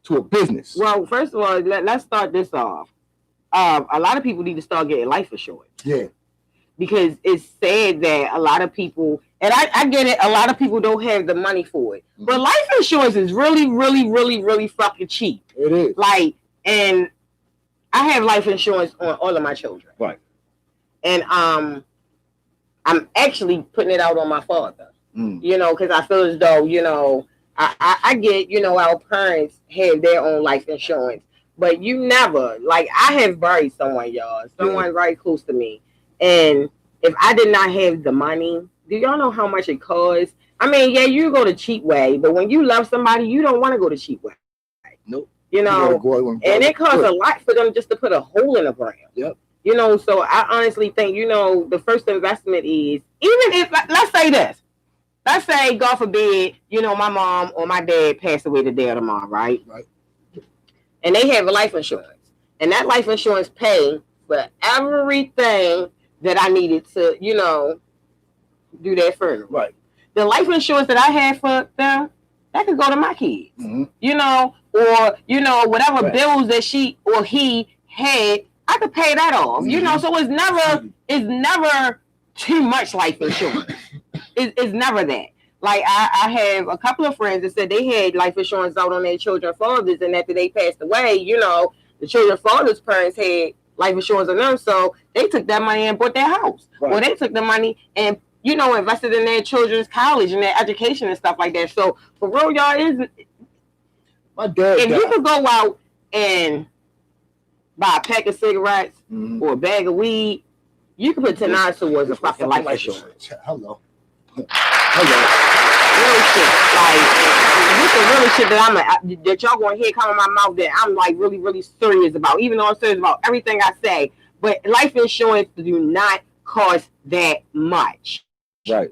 D: to a business.
C: Well, first of all, let's start this off. A lot of people need to start getting life insurance.
D: Yeah.
C: Because it's said that a lot of people, and I get it, a lot of people don't have the money for it.
D: Mm-hmm.
C: But life insurance is really, really, really, really fucking cheap.
D: It is.
C: Like, and I have life insurance on all of my children.
D: Right.
C: And I'm actually putting it out on my father. You know, because I feel as though, you know, I get, you know, our parents have their own life insurance. But you never, like, I have buried someone, y'all. Someone very close to me. And if I did not have the money, do y'all know how much it costs? I mean, yeah, you go the cheap way, but when you love somebody, you don't want to go the cheap way.
D: Nope.
C: You know, and it costs a lot for them just to put a hole in the ground.
D: Yep.
C: You know, so I honestly think, you know, the first investment is, even if, let's say this. Let's say, God forbid, you know, my mom or my dad passed away today or tomorrow, right?
D: Right.
C: And they have a life insurance. And that life insurance pays for everything that I needed to, you know, do that funeral.
D: Right.
C: The life insurance that I had for them, that could go to my kids.
D: Mm-hmm.
C: You know, or, you know, whatever
D: right.
C: bills that she or he had, I could pay that off. Mm-hmm. You know, so it's never too much life insurance. It's never that. Like, I have a couple of friends that said they had life insurance out on their children's fathers, and after they passed away, you know, the children's fathers' parents had life insurance on them, so they took that money and bought their house. Right. Or they took the money and, you know, invested in their children's college and their education and stuff like that. So, for real, y'all,
D: my dad
C: if you could go out and buy a pack of cigarettes or a bag of weed, you could put $10 towards a fucking life insurance.
D: Hello.
C: Real shit. Like, this is really shit that y'all gonna hear come in my mouth that I'm like really, really serious about. Even though I'm serious about everything I say, but life insurance do not cost that much.
D: Right.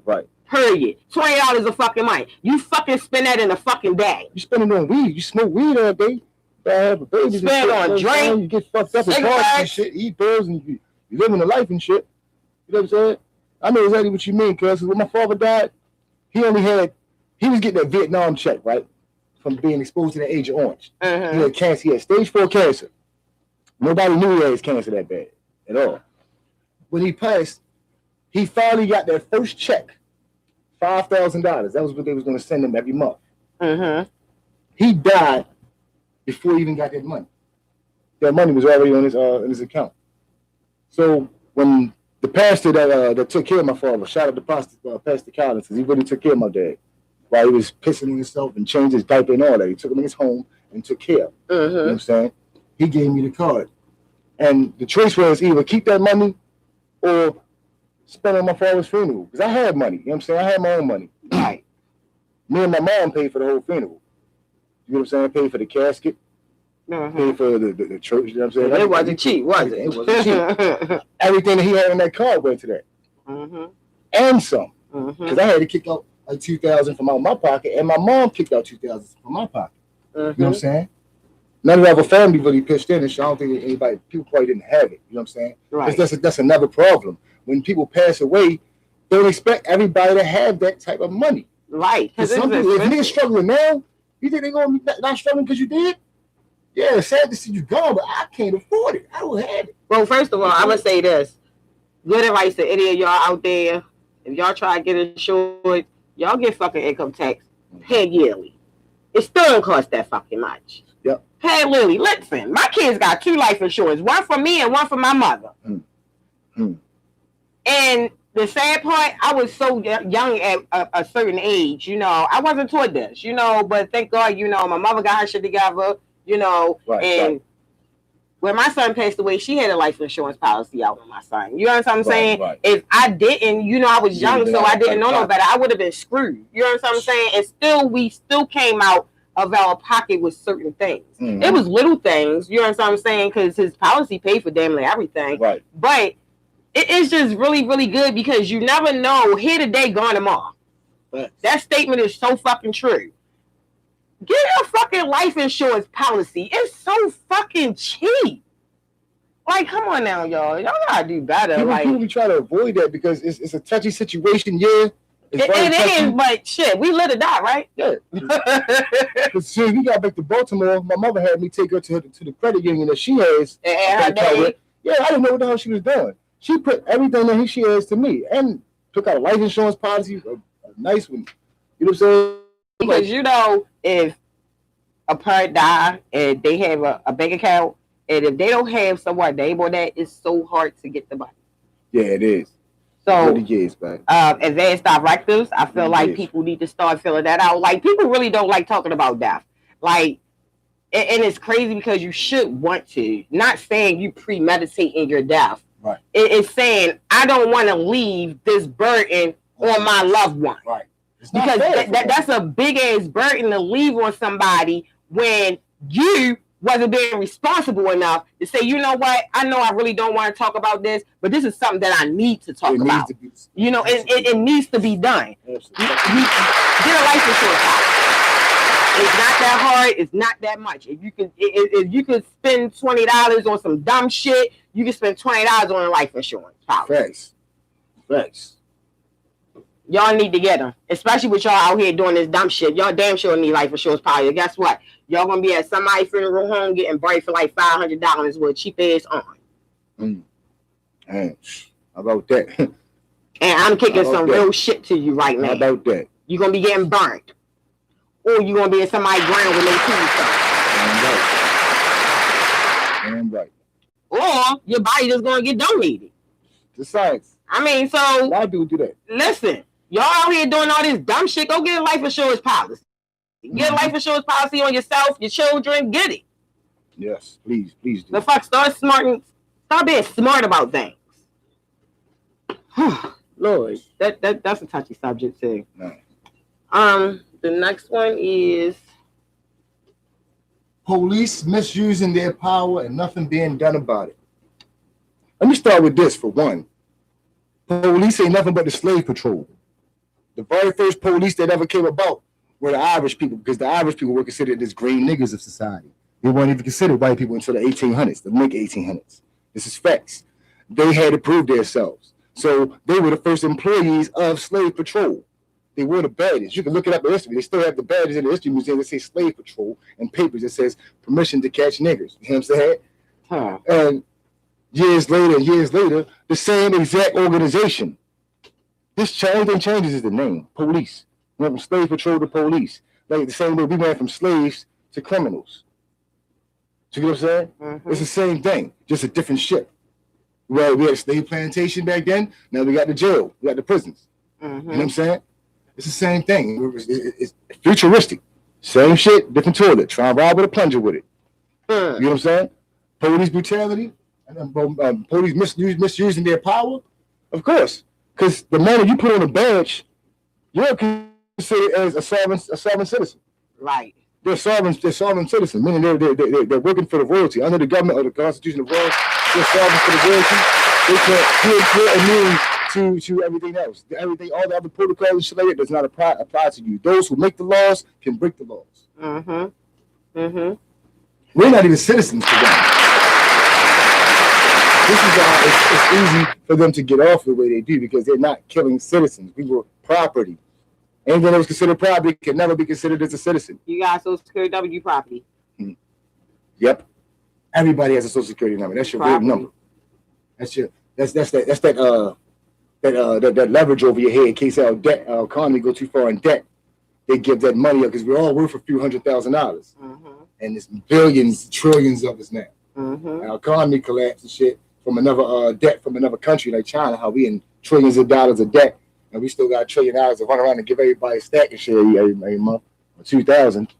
C: Period. $20 a fucking month. You fucking spend that in a fucking day.
D: You spend it on weed. You smoke weed all day.
C: Spend it on drink.
D: You get fucked up and parties and shit. Eat bills and you living the life and shit. You know what I'm saying? I know exactly what you mean, cuz when my father died, he was getting a Vietnam check, right? From being exposed to the Agent Orange.
C: Mm-hmm.
D: He had cancer. He had stage 4 cancer. Nobody knew he had cancer that bad at all. When he passed, he finally got that first check, $5,000. That was what they was going to send him every month.
C: Mm-hmm.
D: He died before he even got that money. That money was already on his account. So when the pastor that took care of my father, shout out to Pastor Collins, because he really took care of my dad while he was pissing on himself and changed his diaper and all that. He took him in his home and took care of him.
C: Mm-hmm.
D: You know what I'm saying? He gave me the card. And the choice was either keep that money or spend on my father's funeral. Because I had money. You know what I'm saying? I had my own money.
C: Right.
D: Me and my mom paid for the whole funeral. You know what I'm saying? Paid for the casket.
C: Mm-hmm.
D: Paid for the church. You know what I'm saying?
C: It wasn't cheap, was it?
D: It wasn't cheap. Everything that he had in that card went to that.
C: Mm-hmm.
D: And some.
C: Mm-hmm.
D: Because I had to kick out like $2,000 from out my pocket, and my mom kicked out $2,000 from my pocket.
C: Mm-hmm.
D: You know what I'm saying? None of our family really pitched in, and so I don't think people probably didn't have it. You know what I'm saying?
C: Right.
D: That's another problem. When people pass away, they don't expect everybody to have that type of money.
C: Right.
D: Because some people, if they're struggling now, you think they're going to be not struggling because you did? Yeah, it's sad to see you gone, but I can't afford it. I don't have it.
C: Well, first of all, I'm going to say this. Good advice to any of y'all out there. If y'all try to get insured, y'all get fucking income tax paid yearly. It still don't cost that fucking much.
D: Yep.
C: Hey, Lily, listen. My kids got 2 life insurance. One for me and one for my mother.
D: Mm.
C: And the sad part, I was so young at a certain age, you know, I wasn't taught this, you know, but thank God, you know, my mother got her shit together, you know, and when my son passed away, she had a life insurance policy out on my son. You know what I'm saying?
D: Right.
C: If I didn't, you know, I was young, so I didn't know no better. I would have been screwed. You know what I'm saying? And still, we still came out of our pocket with certain things.
D: Mm-hmm.
C: It was little things, you know what I'm saying? Because his policy paid for damn near everything.
D: Right.
C: But it is just really, really good because you never know. Here today, gone tomorrow. That statement is so fucking true. Get a fucking life insurance policy. It's so fucking cheap. Like, come on now, y'all. Y'all gotta do better.
D: People try to avoid that because it's a touchy situation. Yeah,
C: it is, but shit, we live or die, right?
D: Yeah. But soon we got back to Baltimore. My mother had me take her to the credit union that she has.
C: Yeah,
D: I didn't know what the hell she was doing. She put everything that she has to me and took out a life insurance policy, a nice one. You know what I'm saying?
C: Because you know, if a parent die and they have a bank account, and if they don't have someone name on that, it's so hard to get the money.
D: Yeah, it is.
C: So,
D: it really is, man.
C: Advanced directives, I feel like people need to start filling that out. Like, people really don't like talking about death. Like, and it's crazy because you should want to. Not saying you premeditate in your death.
D: Right.
C: It's saying, I don't want to leave this burden on my loved one.
D: Right.
C: Because that's a big ass burden to leave on somebody when you wasn't being responsible enough to say, you know what, I know I really don't want to talk about this, but this is something that I need to talk about. You know, it needs to be done. Get a life insurance policy. It's not that hard. It's not that much. If you could spend $20 on some dumb shit, you can spend $20 on a life insurance policy.
D: Facts.
C: Y'all need to get them, especially with y'all out here doing this dumb shit. Y'all damn sure need life insurance policy. Guess what? Y'all gonna be at somebody's funeral home getting buried for like $500 with a cheap ass on.
D: How about that?
C: And I'm kicking some real shit to you right now.
D: How about that?
C: You're gonna be getting burnt, or you're gonna be in somebody's ground with no tombstone.
D: Damn right.
C: Or your body just gonna get donated.
D: The science.
C: I mean, so
D: why do that?
C: Listen, y'all out here doing all this dumb shit. Go get a life insurance policy. Get a life insurance policy on yourself, your children. Get it.
D: Yes, please do.
C: The fuck, start being smart about things. Lord, that's a touchy subject too.
D: No.
C: The next one is
D: police misusing their power and nothing being done about it. Let me start with this for one. Police ain't nothing but the slave patrol. The very first police that ever came about were the Irish people, because the Irish people were considered as green niggas of society. They weren't even considered white people until the 1800s, the mid 1800s. This is facts. They had to prove themselves. So they were the first employees of slave patrol. They wore the badges. You can look it up in history. They still have the badges in the history museum that say slave patrol and papers that says permission to catch niggers. You know what I'm saying? And years later, the same exact organization. This only thing changes is the name, police. We went from slave patrol to police. Like the same way we went from slaves to criminals. You get what I'm saying?
C: Mm-hmm.
D: It's the same thing, just a different ship. Right, we had a slave plantation back then. Now we got the jail, we got the prisons.
C: Mm-hmm.
D: You know what I'm saying? It's the same thing. It's futuristic. Same shit, different toilet. Try and rob with a plunger with it. You know what I'm saying? Police brutality, and police misusing their power. Of course, because the moment you put on a badge, you're considered as a sovereign citizen.
C: Right.
D: They're sovereign citizens, meaning they're working for the royalty under the government or the Constitution of Laws. They're sovereign for the royalty. They're immune to everything else. All the other protocols and shit like that does not apply to you. Those who make the laws can break the laws. We're not even citizens to them. This is it's easy for them to get off the way they do because they're not killing citizens. We were property. Anything that was considered property can never be considered as a citizen.
C: You got Social Security number, you property.
D: Yep. Everybody has a Social Security number. That's your real number. That's that leverage over your head in case our economy go too far in debt. They give that money up because we're all worth a few $100,000. And there's billions, trillions of us now. Our economy collapsed and shit from another debt from another country like China, how we in trillions of dollars of debt, and we still got $1 trillion to run around and give everybody a stack and shit every month, or 2,000.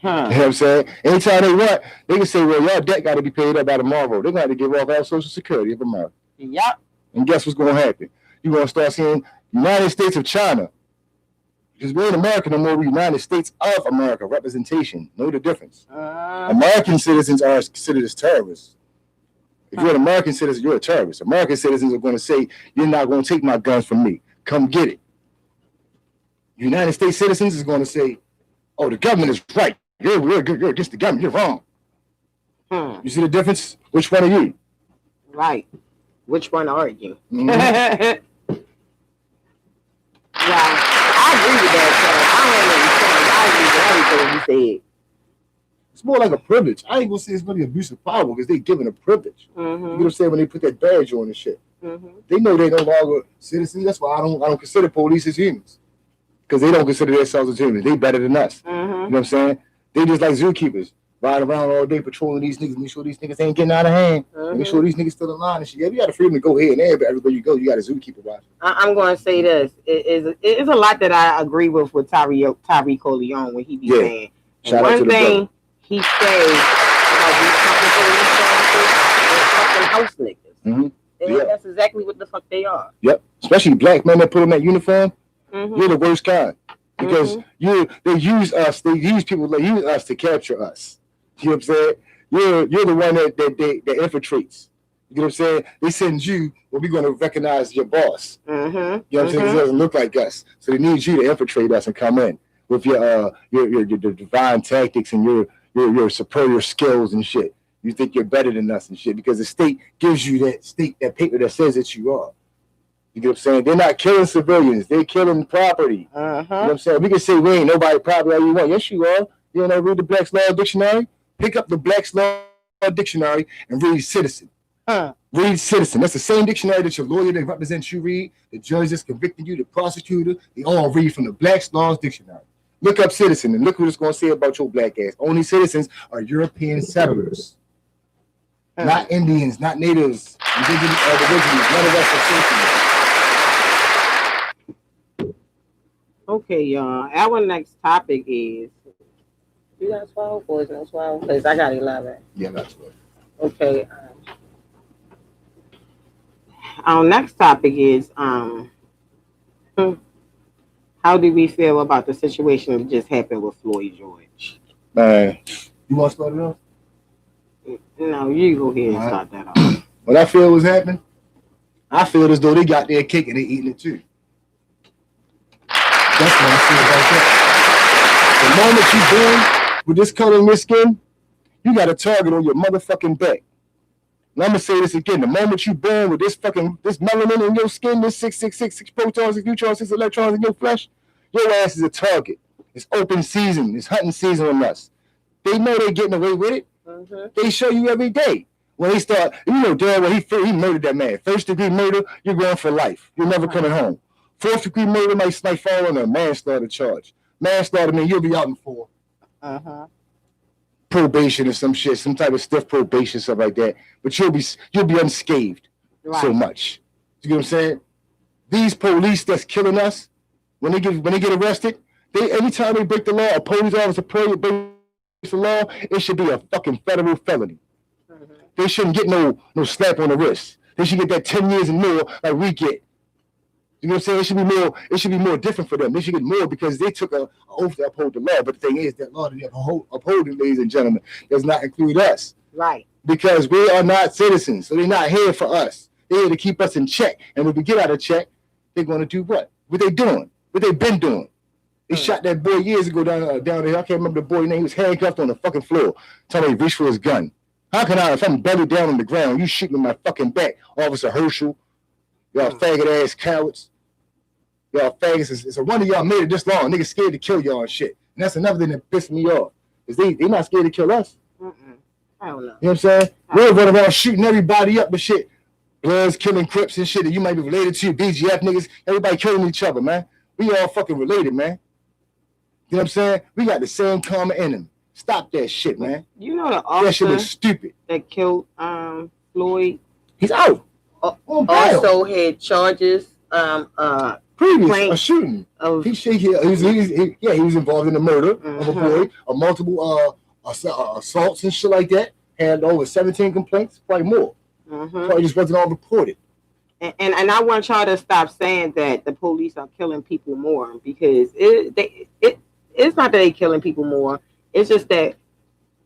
D: You know what I'm saying? Anytime they want, they can say, well, your debt got to be paid up by tomorrow. They're going to give off our Social Security of America.
C: Yep.
D: And guess what's going to happen? You're going to start seeing United States of China. Because we're in America no more, we're United States of America, representation. Know the difference. American citizens are considered as terrorists. If you're an American citizen, you're a terrorist. American citizens are going to say, you're not going to take my guns from me. Come get it. United States citizens is going to say, oh, the government is right. You're against the government. You're wrong. You see the difference? Which one are you?
C: Right. Which one are you?
D: Mm-hmm.
C: Yeah, I agree with that. So I don't know what you said. I agree with everything you said.
D: It's more like a privilege. I ain't gonna say it's really abuse of power because they given a privilege. You know what I'm saying? When they put that badge on and shit, they know they no longer citizens. That's why I don't consider police as humans, because they don't consider themselves as humans. They better than us. You know what I'm saying? They just like zookeepers, ride around all day patrolling these niggas, make sure these niggas ain't getting out of hand, make sure these niggas still in line and shit. Yeah, you got the freedom to go here and there, but everywhere you go, you got a zookeeper watching.
C: I'm going to say this: it is a lot that I agree with Tariq Leon when he be saying.
D: Shout out to the brother.
C: He says about these fucking police officers, they're fucking house niggas. And that's exactly what the fuck they are.
D: Yep, especially black men that put on that uniform. You're the worst kind. Because they use us to capture us. You know what I'm saying? You're the one that infiltrates. You know what I'm saying? They send you, well, we're going to recognize your boss. You know what I'm saying? It doesn't look like us. So they need you to infiltrate us and come in with your divine tactics and your superior skills and shit. You think you're better than us and shit because the state gives you that paper that says that you are. You get what I'm saying? They're not killing civilians. They're killing property. You know what I'm saying? We can say we ain't nobody property all you want. Yes, you are. You don't read the Black's Law Dictionary? Pick up the Black's Law Dictionary and read citizen. Read citizen. That's the same dictionary that your lawyer that represents you read, the judge that's convicting you, the prosecutor, they all read from the Black's Law Dictionary. Look up citizen and look what it's going to say about your black ass. Only citizens are European settlers. Not Indians, not natives, indigenous, none of us are
C: Okay, y'all. Our next topic is. You got 12 or is no 12? Because I got 11.
D: Yeah, that's right.
C: Okay. Our next topic is how do we feel about the situation that just happened with Floyd George?
D: You want to start it off?
C: No, you go ahead and start that off.
D: What I feel was happening, I feel as though they got their cake and they eating it too. That's what I feel about that. The moment you born with this color in your skin, you got a target on your motherfucking back. And I'm gonna say this again: the moment you born with this melanin in your skin, this 6 protons, 6 neutrons, 6 electrons in your flesh, your ass is a target. It's open season. It's hunting season on us. They know they're getting away with it. They show you every day. When they start, damn well he murdered that man. 1st degree murder, you're going for life. You're never coming home. 4th degree murder might fall on a manslaughter charge. Manslaughter means you'll be out in for probation or some shit, some type of stiff probation, stuff like that. But you'll be unscathed so much. You get what I'm saying? These police that's killing us, when they get arrested, anytime they break the law, a police officer breaks the law, it should be a fucking federal felony. They shouldn't get no slap on the wrist. They should get that 10 years and more like we get. You know what I'm saying? It should be more different for them. They should get more because they took an oath to uphold the law. But the thing is, that law that they upholding, ladies and gentlemen, does not include us. Right. Because we are not citizens. So they're not here for us. They're here to keep us in check. And when we get out of check, they're going to do what? What they doing? What they been doing? They shot that boy years ago down there. I can't remember the boy's name. He was handcuffed on the fucking floor. Telling me he reached for his gun. How can I, if I'm belly down on the ground, you shoot me in my fucking back, Officer Herschel? Y'all faggot ass cowards. Y'all faggots. It's a wonder y'all made it this long. Niggas scared to kill y'all and shit. And that's another thing that pissed me off. Is they not scared to kill us.
C: I don't know.
D: You know what I'm saying? We're running around shooting everybody up and shit. Bloods killing Crips and shit that you might be related to. BGF niggas. Everybody killing each other, man. We all fucking related, man. You know what I'm saying? We got the same common enemy. Stop that shit, man.
C: You know the officer
D: that shit was stupid.
C: That killed Floyd?
D: He's out. on bail.
C: Also had charges
D: Previous
C: Plain-
D: a shooting.
C: of
D: He was involved in the murder of a boy, a multiple assaults and shit like that. Had over 17 complaints, probably more. Probably just wasn't all reported.
C: and I want y'all to stop saying that the police are killing people more, because it's not that they killing people more. It's just that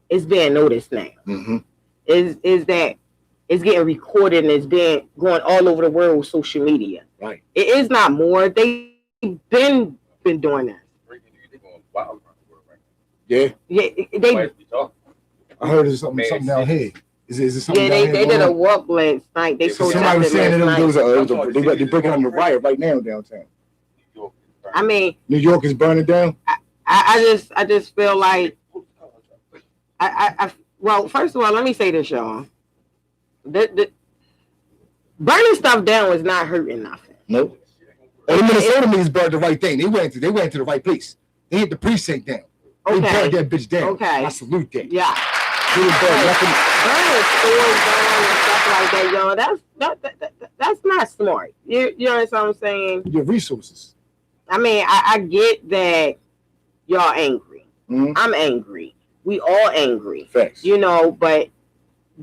C: it's being noticed now. Is that it's getting recorded and it's being going all over the world with social media.
D: Right.
C: It is not more. They've been doing that.
D: Yeah.
C: Yeah, they
D: I heard there's something down here. Is it something down here?
C: they did a walk last night. They
D: Somebody was saying that they're breaking on the riot right now downtown.
C: I mean,
D: New York is burning down.
C: I just feel like well, first of all, let me say this, y'all. The burning stuff down is not hurting nothing.
D: Nope. And the Minnesota niggas burned the right thing. They went to the right place. They hit the precinct down. They burned that bitch down.
C: Okay.
D: I salute that.
C: Yeah.
D: They didn't burn nothing.
C: Burning stores down and stuff like that, y'all. That's not smart. You know what I'm saying?
D: Your resources.
C: I mean, I get that y'all angry. I'm angry. We all angry.
D: Facts.
C: You know, but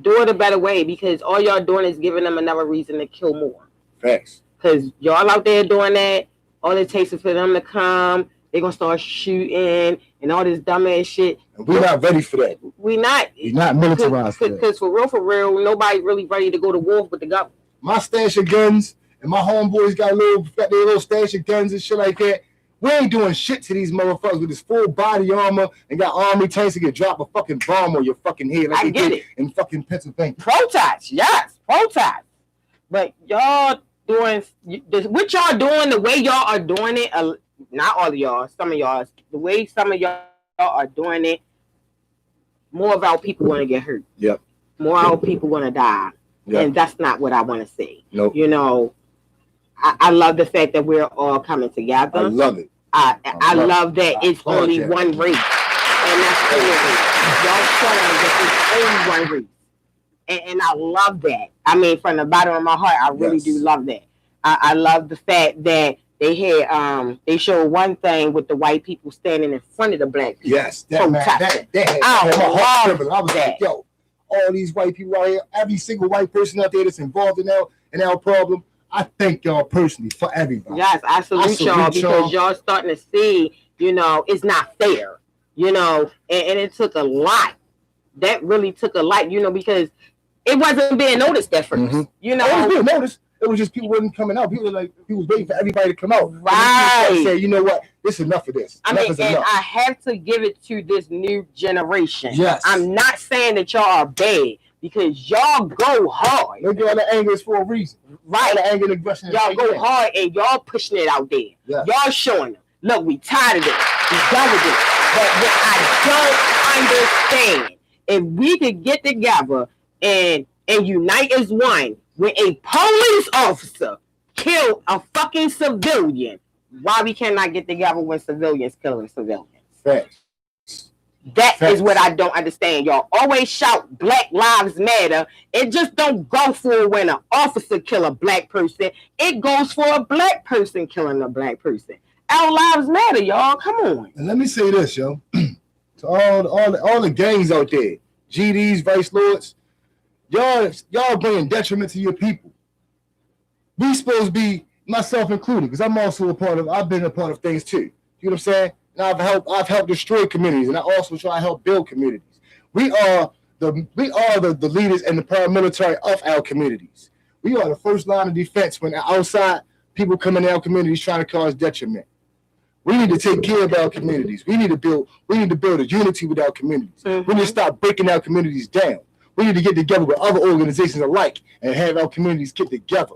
C: do it a better way, because all y'all doing is giving them another reason to kill more.
D: Facts.
C: Because y'all out there doing that, all it takes is for them to come. They're going to start shooting and all this dumbass shit.
D: And we're not ready for that.
C: We're not
D: militarized for that.
C: Because for real, nobody really ready to go to war with the government.
D: My stash of guns and my homeboys got their little stash of guns and shit like that. We ain't doing shit to these motherfuckers with this full body armor and got army tanks that can drop a fucking bomb on your fucking head like
C: I
D: they
C: get
D: did
C: it.
D: in fucking Pennsylvania.
C: Protest, yes, protest. But y'all doing what y'all doing, the way y'all are doing it, not all of y'all, some of y'all, the way some of y'all are doing it, more of our people want to get hurt.
D: Yep.
C: More of our people want to die.
D: Yep.
C: And that's not what I want to see.
D: Nope.
C: You know, I love the fact that we're all coming together.
D: I love it.
C: I love that it's only one race. And that's clearly. Y'all showing that it's only one race. And I love that. I mean, from the bottom of my heart, I really do love that. I love the fact that they had they showed one thing with the white people standing in front of the black people.
D: Yes, that I was like, yo, all these white people out here, every single white person out there that's involved in our problem, I thank y'all personally for everybody.
C: Yes, I salute y'all because y'all starting to see, you know, it's not fair, you know, and it took a lot. That really took a lot, you know, because it wasn't being noticed at first. You know,
D: it was being noticed. It was just people wasn't coming out. People was waiting for everybody to come out.
C: Right.
D: Say, you know what? This is enough of this.
C: I mean, and I have to give it to this new generation.
D: Yes.
C: I'm not saying that y'all are bad, because y'all go hard.
D: Maybe all the anger is for a reason.
C: Right.
D: All the anger and aggression.
C: Y'all go hard and y'all pushing it out there.
D: Yeah.
C: Y'all showing them, look, we tired of this. We done with this. But what I don't understand, if we could get together and unite as one, when a police officer killed a fucking civilian, why we cannot get together when civilians killing civilians?
D: Facts.
C: That is what I don't understand. Y'all always shout Black Lives Matter. It just don't go for when an officer kill a black person. It goes for a black person killing a black person. Our lives matter, y'all. Come on.
D: And let me say this, yo. To all the gangs out there, GDs, Vice Lords, y'all bringing detriment to your people. We supposed to be, myself included, because I'm also I've been a part of things too. You know what I'm saying? And I've helped destroy communities, and I also try to help build communities. We are the leaders and the paramilitary of our communities. We are the first line of defense when outside people come in our communities trying to cause detriment. We need to take care of our communities. We need to build a unity with our communities. We need to stop breaking our communities down. We need to get together with other organizations alike and have our communities get together.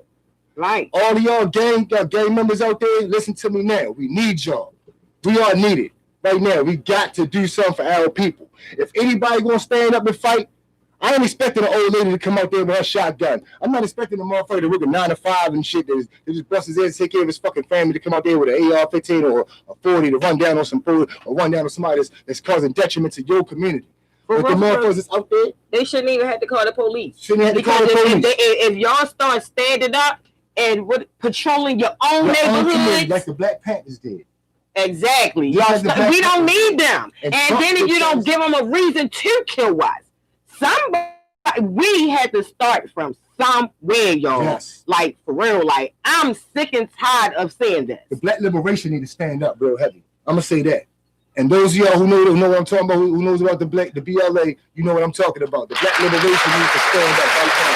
C: Right.
D: All of y'all gang members out there, listen to me now. We need y'all. We are needed right now. We got to do something for our people. If anybody gonna stand up and fight, I ain't expecting an old lady to come out there with her shotgun. I'm not expecting a motherfucker to work a 9 to 5 and shit that just bust his ass to take care of his fucking family to come out there with an AR-15 or a 40 to run down on some food or run down on somebody that's causing detriment to your community.
C: For
D: But the
C: real,
D: motherfuckers that's out there
C: they shouldn't even have to call the police.
D: shouldn't have to
C: Because
D: call the police.
C: if y'all start standing up and patrolling your own
D: Your own community,
C: neighborhoods,
D: like the Black Panthers did.
C: exactly.
D: Just
C: Y'all
D: like the Black
C: we don't
D: Panthers.
C: need them.
D: And
C: And
D: Trump
C: then if you don't
D: just-
C: give them a reason to kill us, we had to start from somewhere, y'all.
D: Yes.
C: Like for real, like I'm sick and tired of saying this.
D: The Black liberation need to stand up real heavy. I'm gonna say that. And those of y'all who know what I'm talking about, who knows about the BLA, you know what I'm talking about. The Black liberation needs to stand up right now.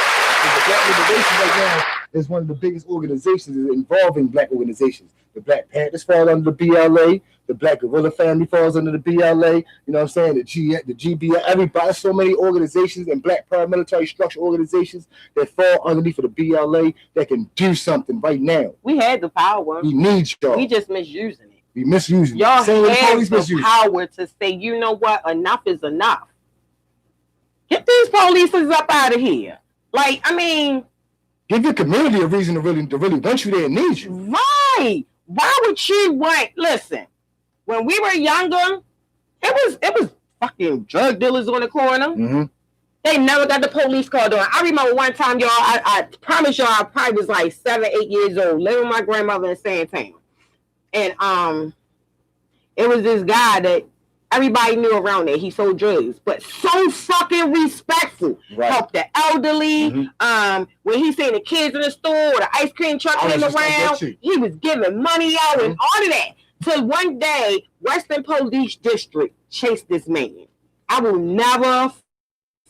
D: The Black liberation right now is one of the biggest organizations involving Black organizations. The Black Panthers fall under the BLA. The Black Guerrilla Family falls under the BLA. You know what I'm saying? The GBL, everybody, so many organizations and Black paramilitary structure organizations that fall underneath of the BLA that can do something right now.
C: We had the power.
D: We need y'all.
C: We just misusing it.
D: We misusing it.
C: Y'all
D: Same with
C: have
D: police
C: the
D: misuse.
C: power to say, you know what, enough is enough. Get these police up out of here. Like, I mean,
D: Give your community a reason to really want you there and need you.
C: right. Why would you want, listen, when we were younger, it was fucking drug dealers on the corner.
D: Mm-hmm.
C: They never got the police called on. I remember one time, y'all, I promise y'all, I probably was like 7, 8 years old, living with my grandmother in Sandtown. And it was this guy that everybody knew around there. He sold drugs, but so fucking respectful.
D: Right.
C: Helped the elderly.
D: Mhm.
C: When he seen the kids in the store, the ice cream truck
D: I was
C: came
D: just like that
C: around,
D: too.
C: he was giving money out and
D: Mhm.
C: all of that. Till one day, Western Police District chased this man. I will never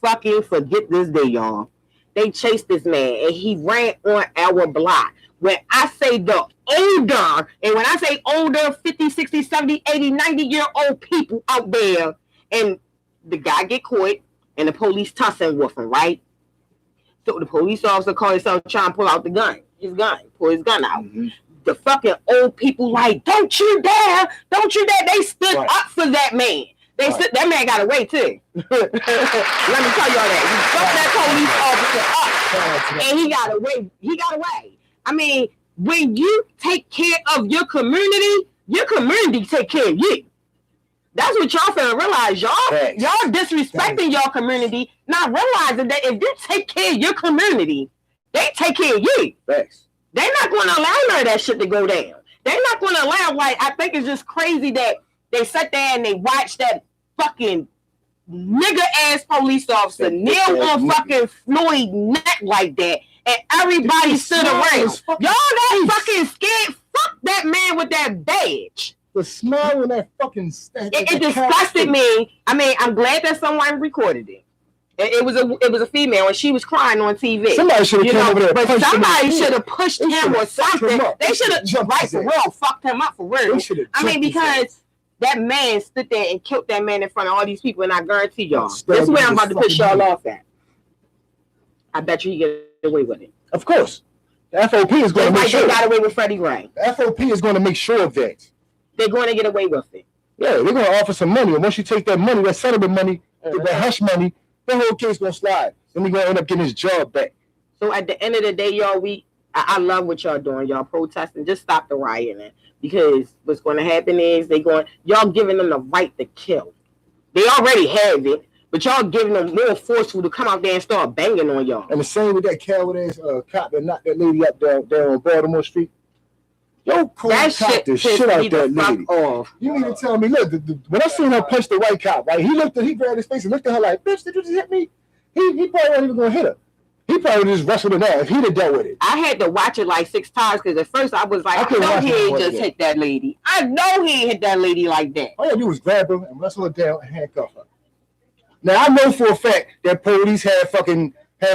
C: fucking forget this day, y'all. They chased this man and he ran on our block. When I say the older, and when I say older, 50, 60, 70, 80, 90-year-old people out there, and the guy get caught and the police tussling with him, right? So the police officer called himself trying to pull out the gun, pull his gun out.
D: Mm-hmm.
C: The fucking old people like, don't you dare. They stood
D: Right.
C: up for that man.
D: Right.
C: That man got away too. Let me tell y'all that. He fucked that police officer up and he got away. I mean, when you take care of your community take care of you. That's what y'all finna realize.
D: Thanks.
C: Y'all disrespecting your community, not realizing that if you take care of your community, they take care of you.
D: Thanks.
C: They're not going to allow none of that shit to go down. They're not going to allow, like, I think it's just crazy that they sat there and they watched that fucking nigger-ass police officer
D: That
C: kneel
D: bitch-ass
C: on
D: nigga.
C: fucking Floyd's neck like that, and everybody
D: The
C: stood
D: smile
C: around.
D: was
C: Y'all
D: fucking
C: that
D: nice.
C: fucking scared? Fuck that man with that badge.
D: The smile in that fucking
C: It disgusted me. I mean, I'm glad that someone recorded it. It was a female and she was crying on TV.
D: Somebody should have
C: You
D: come
C: know,
D: over there. and
C: but
D: punched him in the
C: somebody
D: head.
C: should have pushed
D: They
C: him
D: shoulda
C: or
D: fucked him
C: something.
D: up.
C: They should have,
D: Jumped
C: right
D: his
C: for
D: ass.
C: real, fucked him up for real.
D: They shoulda
C: I mean,
D: jumped his ass.
C: because that man stood there and killed that man in front of all these people, and I guarantee y'all,
D: Stabbed
C: this is where I'm
D: him
C: about to
D: in his
C: push y'all
D: fucking
C: off at. I bet you he get away with it.
D: Of course. The FOP is going
C: Just
D: to make
C: like
D: sure.
C: they got away with Freddie Gray.
D: The FOP is going to make sure of that.
C: They're going to get away with it.
D: Yeah, they're going to offer some money. And once you take that money, that settlement money, that hush money, the whole case going to slide. Then he's going to end up getting his job back.
C: So at the end of the day, y'all, I love what y'all doing. Y'all protesting. Just stop the rioting. Because what's going to happen is y'all giving them the right to kill. They already have it, but y'all giving them more forceful to come out there and start banging on y'all.
D: And the same with that coward-ass cop that knocked that lady up down on Baltimore Street. Yo, cool
C: That
D: cop
C: shit
D: the
C: pissed
D: shit out
C: me the
D: that
C: fuck
D: lady.
C: off.
D: You mean to tell me, look, when I seen her punch the white cop, right, he grabbed his face and looked at her like, bitch, did you just hit me? He probably wasn't even going to hit her. He probably just wrestled her down if he'd have dealt with it.
C: I had to watch it like 6 times because at first I was like,
D: I
C: I
D: couldn't
C: know
D: watch
C: he
D: it
C: ain't
D: more
C: just
D: than
C: hit that lady. I know he ain't hit that lady like that.
D: All you gotta do is grab her and wrestle her down and handcuff her. Now, I know for a fact that police had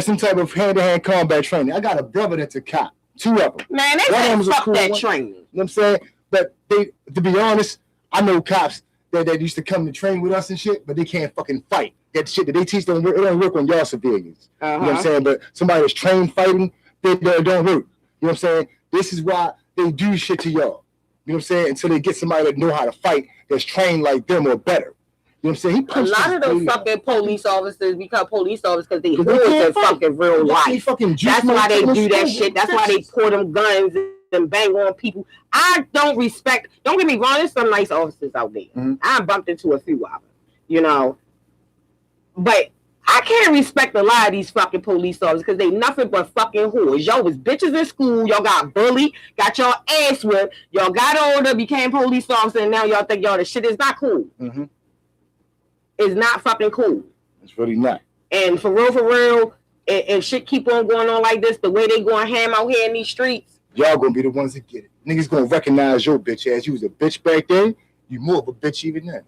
D: some type of hand-to-hand combat training. I got a brother that's a cop. 2 of them.
C: Man, they
D: One of them
C: said
D: was a
C: fuck
D: cool
C: that
D: one.
C: training.
D: You know what I'm saying? But to be honest, I know cops that used to come to train with us and shit, but they can't fucking fight. That shit that they teach them, it don't work on y'all civilians. You know what I'm saying? But somebody that's trained fighting, they don't work. You know what I'm saying? This is why they do shit to y'all. You know what I'm saying? Until they get somebody that know how to fight, that's trained like them or better. You know what I'm saying? He
C: A
D: punched
C: lot
D: this
C: of those
D: lady.
C: fucking police officers become police officers because they
D: Because they
C: hoods
D: can't
C: in
D: fight.
C: fucking real
D: They
C: life.
D: fucking juice
C: That's why
D: money
C: they
D: to the
C: do that
D: school
C: shit. That's why they
D: fixes.
C: pour them guns and bang on people. I don't respect. Don't get me wrong. There's some nice officers out there.
D: Mhm.
C: I bumped into a few of them. You know, But I can't respect a lot of these fucking police officers because they nothing but fucking whores. Y'all was bitches in school. Y'all got bullied, got y'all ass whipped. Y'all got older, became police officers, and now y'all think y'all the shit is not cool.
D: Mm-hmm.
C: It's not fucking cool.
D: It's really not.
C: And for real, and shit keep on going on like this, the way they going ham out here in these streets.
D: Y'all gonna be the ones that get it. Niggas gonna recognize your bitch ass. You was a bitch back then. You more of a bitch even now.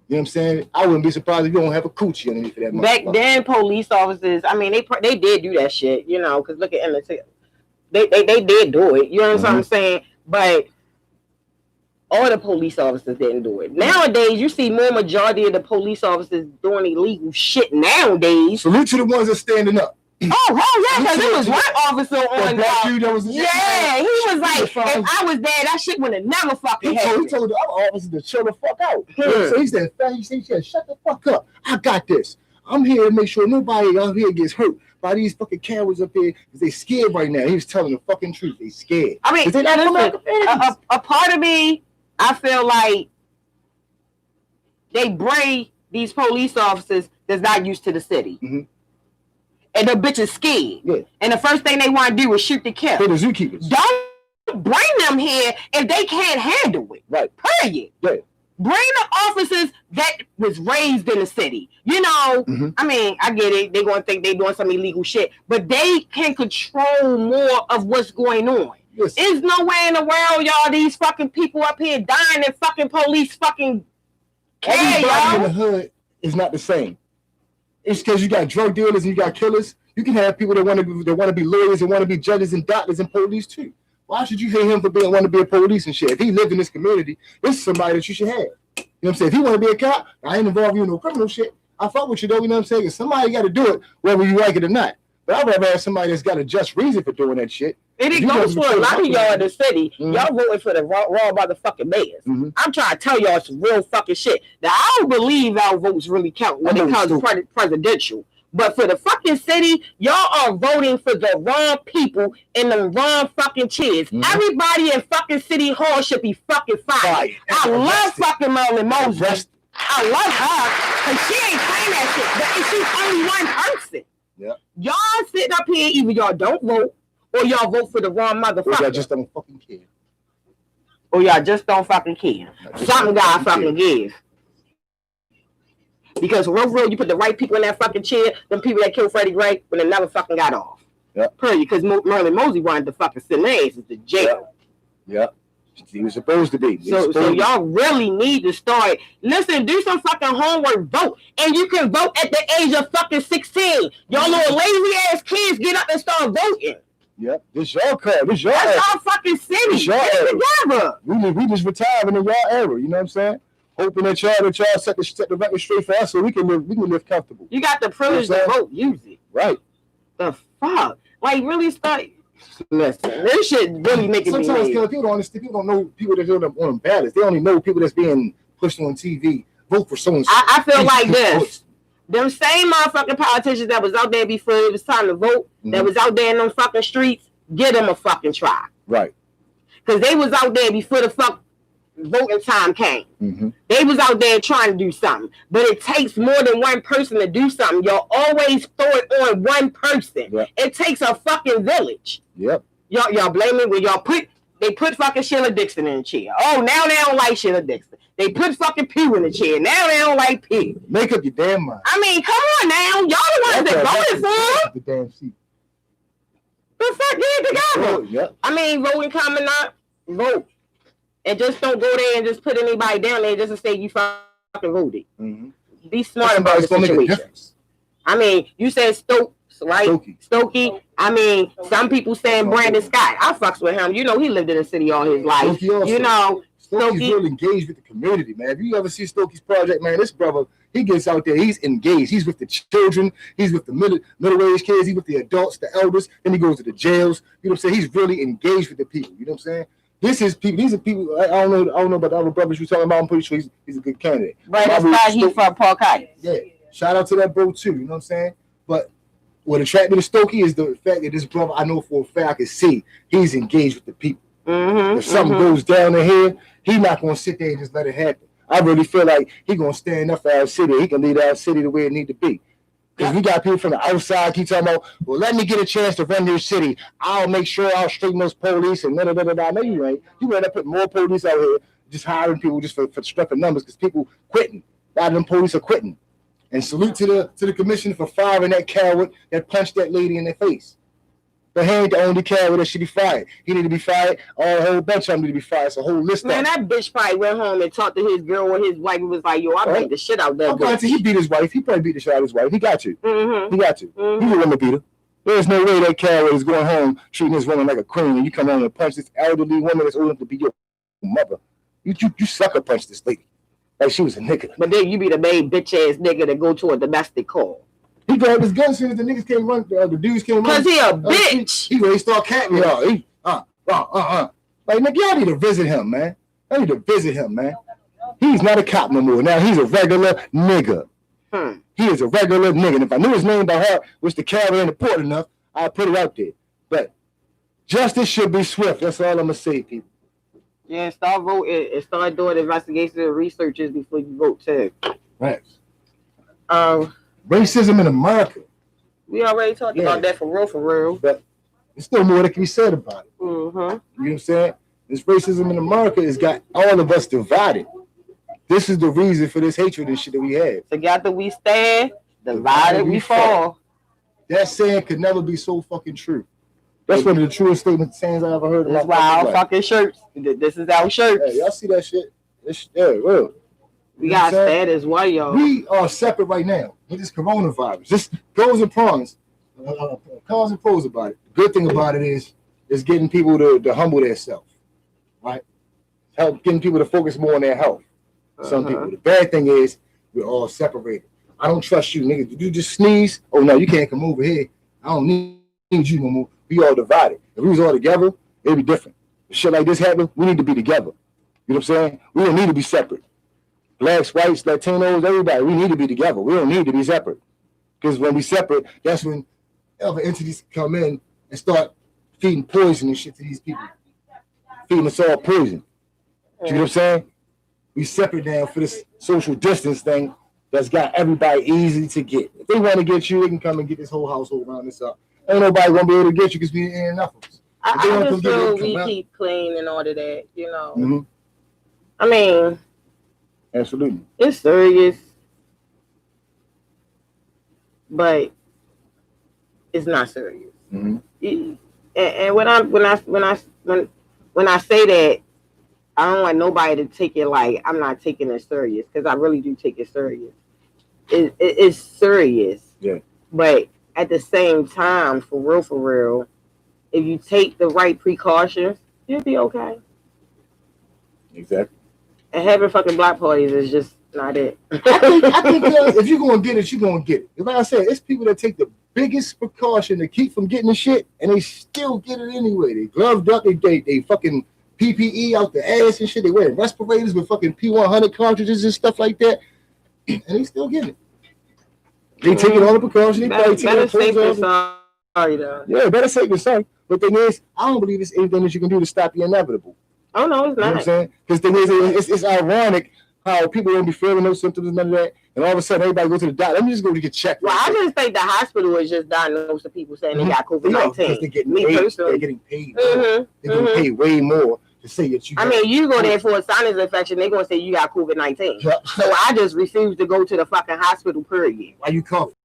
D: You know what I'm saying? I wouldn't be surprised if you don't have a coochie underneath of that.
C: Back then, police officers, I mean, they did do that shit, you know, because look at Emmett Till. They did do it. You know what I'm saying? But all the police officers didn't do it. Nowadays, you see more majority of the police officers doing illegal shit nowadays.
D: Salute to the ones that's standing up.
C: Oh, yeah, because there was one officer on
D: that was
C: yeah, he was like, if I was there, that shit would have never fucking happened.
D: He told the other officer to chill the fuck out. So he said, shut the fuck up. I got this. I'm here to make sure nobody out here gets hurt by these fucking cowards up here because they scared right now. He was telling the fucking truth. They scared.
C: I mean, a part of me, I feel like they bring these police officers that's not used to the city.
D: Mm-hmm.
C: And the bitch is scared.
D: Yeah.
C: And the first thing they want to do is shoot the kill.
D: For the zookeepers.
C: Don't bring them here if they can't handle it.
D: Right.
C: Period.
D: Yeah.
C: Bring the officers that was raised in the city. You know, I mean, I get it. They're going to think they're doing some illegal shit. But they can control more of what's going on.
D: Yes.
C: There's no way in the world, y'all, these fucking people up here dying and fucking police fucking care,
D: Everybody
C: y'all.
D: in the hood is not the same. It's because you got drug dealers and you got killers. You can have people that want to be lawyers and want to be judges and doctors and police too. Why should you hate him for want to be a police and shit? If he lived in this community, this is somebody that you should have. You know what I'm saying? If he want to be a cop, I ain't involved you in no criminal shit. I fuck with you though, you know what I'm saying? Somebody got to do it, whether you like it or not. But I'd rather have somebody that's got a just reason for doing that shit.
C: And it goes for a lot of y'all in the city. Y'all voting for the wrong motherfucking mayors. I'm trying to tell y'all some real fucking shit. Now, I don't believe our votes really count when it comes to presidential. But for the fucking city, y'all are voting for the wrong people in the wrong fucking chairs. Everybody in fucking City Hall should be fucking fired. I love fucking Marilyn Moses. I love her because she ain't playing that shit. But she's only one person.
D: Yep.
C: Y'all sitting up here, either y'all don't vote or y'all vote for the wrong motherfucker.
D: Or y'all just don't fucking care.
C: Or y'all just don't fucking care. Something gotta fucking give. Because real, you put the right people in that fucking chair, them people that killed Freddie Gray when they never fucking got off.
D: Yep.
C: Because Merlin Mosey wanted to fucking send their asses to jail.
D: Yep. He was supposed to be.
C: So y'all really need to start. Listen, do some fucking homework, vote. And you can vote at the age of fucking 16. Y'all little lazy ass kids get up and start voting.
D: Yep. This your car. This your
C: That's
D: era.
C: our fucking city.
D: This your era.
C: Together.
D: We just retiring in y'all era. You know what I'm saying? Hoping that y'all set the record straight for us so we can live comfortable.
C: You got the privilege to vote. Use it.
D: Right.
C: The fuck? Like really start. Listen, this shit really making me
D: sometimes
C: mad.
D: people don't understand. People don't know people that on them ballots. They only know people that's being pushed on TV. Vote for someone.
C: I feel like this. Them same motherfucking politicians that was out there before it was time to vote, that was out there in them fucking streets, give them a fucking try.
D: Right.
C: Because they was out there before the fuck voting time came. They was out there trying to do something. But it takes more than one person to do something. Y'all always throw it on one person.
D: Yep.
C: It takes a fucking village.
D: Yep.
C: Y'all blame me when they put fucking Sheila Dixon in the chair. Oh, now they don't like Sheila Dixon. They put fucking Pew in the chair. Now they don't like Pew.
D: Make up your damn mind.
C: I mean, come on now. Y'all the ones that voted for him.
D: The damn seat.
C: The fuck did together?
D: Yep.
C: I mean, voting coming up, vote. And just don't go there and just put anybody down there just to say you fucking voted. Be smart about the situation. I mean, you said Stokes, right? Stokey. I mean, some people saying Brandon Scott. I fucks with him. You know, he lived in the city all his life. You know,
D: Stokey's really engaged with the community, man. If you ever see Stokey's project, man, this brother, he gets out there. He's engaged. He's with the children. He's with the middle-aged kids. He's with the adults, the elders. Then he goes to the jails. You know what I'm saying? He's really engaged with the people. You know what I'm saying? These are people. I don't know about the other brothers you're talking about. I'm pretty sure he's a good candidate.
C: Right, that's why he's from Paul Cotton.
D: Yeah, shout out to that bro too. You know what I'm saying? But what attracted me to Stokey is the fact that this brother, I know for a fact, I can see he's engaged with the people. If something goes down in here, he's not gonna sit there and just let it happen. I really feel like he gonna stand up for our city. He can lead our city the way it need to be. Because we got people from the outside keep talking about, well, let me get a chance to run this city. I'll make sure I'll straighten those police and da da da da. No, you ain't. You end up putting more police out here, just hiring people just for stuffing numbers because people quitting. A lot of them police are quitting. And salute to the commissioner for firing that coward that punched that lady in the face. But he ain't the only coward that should be fired. He need to be fired. A whole bunch of them need to be fired. It's a whole list.
C: Man, that bitch probably went home and talked to his girl or his wife and was like, yo, I beat the shit out that bitch.
D: He beat his wife. He probably beat the shit out of his wife. He got to.
C: Mm-hmm.
D: He got to.
C: Mm-hmm.
D: He's a woman beater. There's no way that coward is going home treating this woman like a queen and you come home and punch this elderly woman that's old enough to be your mother. You sucker punch this lady like she was a nigga.
C: But then you be the main bitch ass nigga to go to a domestic call.
D: He grabbed his gun as soon as the niggas came run. The dudes came run.
C: Cause he a bitch.
D: He ready to start catting y'all. Like, nigga, y'all need to visit him, man. I need to visit him, man. He's not a cop no more. Now he's a regular nigga. He is a regular nigga. And if I knew his name by heart, which the carry ain't important enough, I'd put it out there. But justice should be swift. That's all I'm gonna say, people.
C: Yeah, start voting and start doing investigations and researches before you vote too.
D: Right. Racism in America.
C: We already talked about that for real.
D: But there's still more that can be said about it.
C: Mm-hmm.
D: You know what I'm saying? This racism in America has got all of us divided. This is the reason for this hatred and shit that we have.
C: Together we stand, divided we fall.
D: That saying could never be so fucking true. That's one of the truest sayings I ever heard.
C: That's why our fucking shirts. This is our shirts.
D: Hey, y'all see that shit? Real.
C: We got stand as one, y'all.
D: We are separate right now with this coronavirus. Just pros and cons. Cons and pros about it. The good thing about it is getting people to humble themselves, right? Getting people to focus more on their health. Some people. The bad thing is we're all separated. I don't trust you, nigga. Did you just sneeze? Oh no, you can't come over here. I don't need you no more. We all divided. If we was all together, it'd be different. If shit like this happen, we need to be together. You know what I'm saying? We don't need to be separate. Blacks, whites, Latinos, everybody, we need to be together. We don't need to be separate. Because when we separate, that's when other entities come in and start feeding poison and shit to these people. Feeding us all poison. You know what I'm saying? We separate now for this social distance thing that's got everybody easy to get. If they want to get you, they can come and get this whole household around this up. Ain't nobody gonna be able to get you because we ain't enough of us.
C: I just feel we keep clean and all of that, you know.
D: Mm-hmm.
C: I mean,
D: absolutely,
C: it's serious, but it's not serious.
D: Mm-hmm.
C: And when I say that, I don't want nobody to take it like I'm not taking it serious, because I really do take it serious. It's serious.
D: Yeah.
C: But at the same time, for real, if you take the right precautions, you'll be okay.
D: Exactly.
C: And having fucking block parties is just not it.
D: I think if you're gonna get it, you're gonna get it. Like I said, it's people that take the biggest precaution to keep from getting the shit, and they still get it anyway. They gloved up, they fucking PPE out the ass and shit. They wear respirators with fucking P100 cartridges and stuff like that, and they still get it. They taking all the precautions. They probably
C: better safe than sorry, though.
D: Yeah, better safe than sorry. But the thing is, I don't believe it's anything that you can do to stop the inevitable.
C: Oh no, it's not.
D: You know what I'm saying? Because the thing is, it's ironic how people don't be feeling no symptoms, none of that, and all of a sudden everybody go to the doctor. Let me just go to get checked.
C: Well, I just think the hospital is just diagnosing people saying they got COVID-19.
D: Because they're getting paid. They're getting paid. They're getting paid way more to say that you.
C: I mean, you go there for a sinus infection, they're gonna say you got COVID-19. Yeah. So I just refuse to go to the fucking hospital. Period.
D: Why you coughing?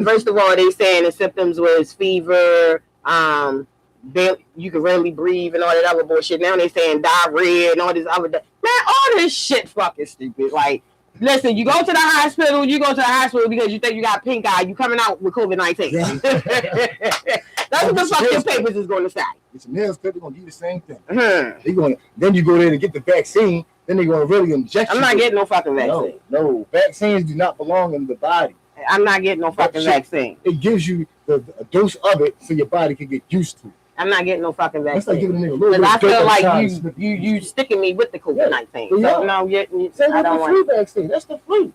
C: First of all, they saying the symptoms was fever, you can rarely breathe and all that other bullshit. Now they saying diarrhea and all this other man, all this shit fucking stupid. Like, listen, you go to the hospital because you think you got pink eye, you coming out with COVID-19. Yeah. That's what the fucking papers is going to say.
D: It's a nails cut, they're going to do the same thing. Then you go there to get the vaccine, then they're going to really inject you.
C: I'm not getting no fucking vaccine.
D: No, vaccines do not belong in the body.
C: I'm not getting no fucking vaccine.
D: It gives you a dose of it so your body can get used to it.
C: I'm not getting no fucking vaccine.
D: That's like giving a nigga a little bit
C: I feel like you sticking me with the COVID-19.
D: Yeah.
C: So no,
D: I don't want the flu vaccine. That's the flu.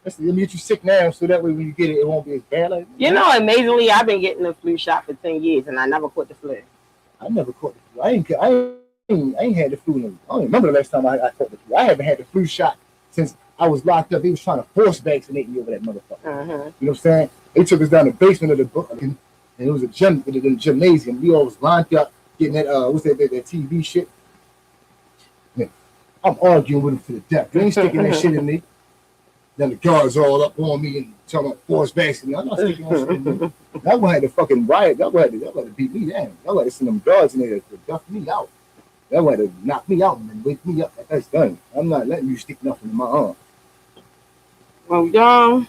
D: That's to get you sick now, so that way when you get it, it won't be as bad. Like,
C: you know, amazingly, I've been getting the flu shot for 10 years, and I never caught the flu.
D: I never caught the flu. I ain't ain't had the flu. I don't remember the last time I caught the flu. I haven't had the flu shot since I was locked up. They was trying to force vaccinate me over that motherfucker.
C: Uh-huh.
D: You know what I'm saying? They took us down the basement of the book, and it was a gymnasium. We all was lined up getting that what's that TV shit. Man, I'm arguing with him to the death. They ain't sticking that shit in me. Then the guards all up on me and talking about forced vaccine. I'm not sticking that shit in me. Y'all gonna have to fucking riot. Y'all gonna have to beat me down. Y'all gonna have to send them guards in there to duff me out. Y'all gonna have to knock me out and then wake me up. That's done. I'm not letting you stick nothing in my arm.
C: Well, y'all,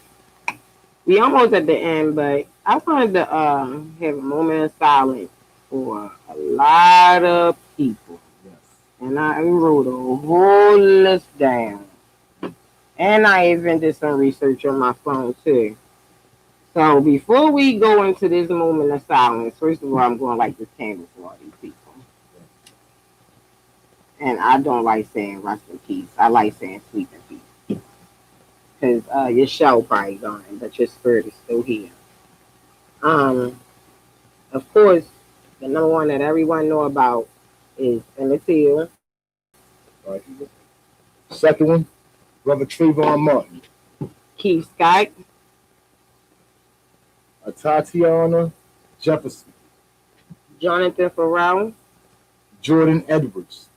C: we almost at the end, but I wanted to have a moment of silence for a lot of people.
D: Yes.
C: And I wrote a whole list down. And I even did some research on my phone too. So before we go into this moment of silence, first of all, I'm going to light this candle for all these people. And I don't like saying rest in peace. I like saying sleep in peace. Because your shell probably gone, but your spirit is still here. Of course, the number one that everyone know about is Emmett Till.
D: Right. Second one, Brother Trayvon Martin.
C: Keith Scott.
D: Tatiana Jefferson.
C: Jonathan Farrell.
D: Jordan Edwards.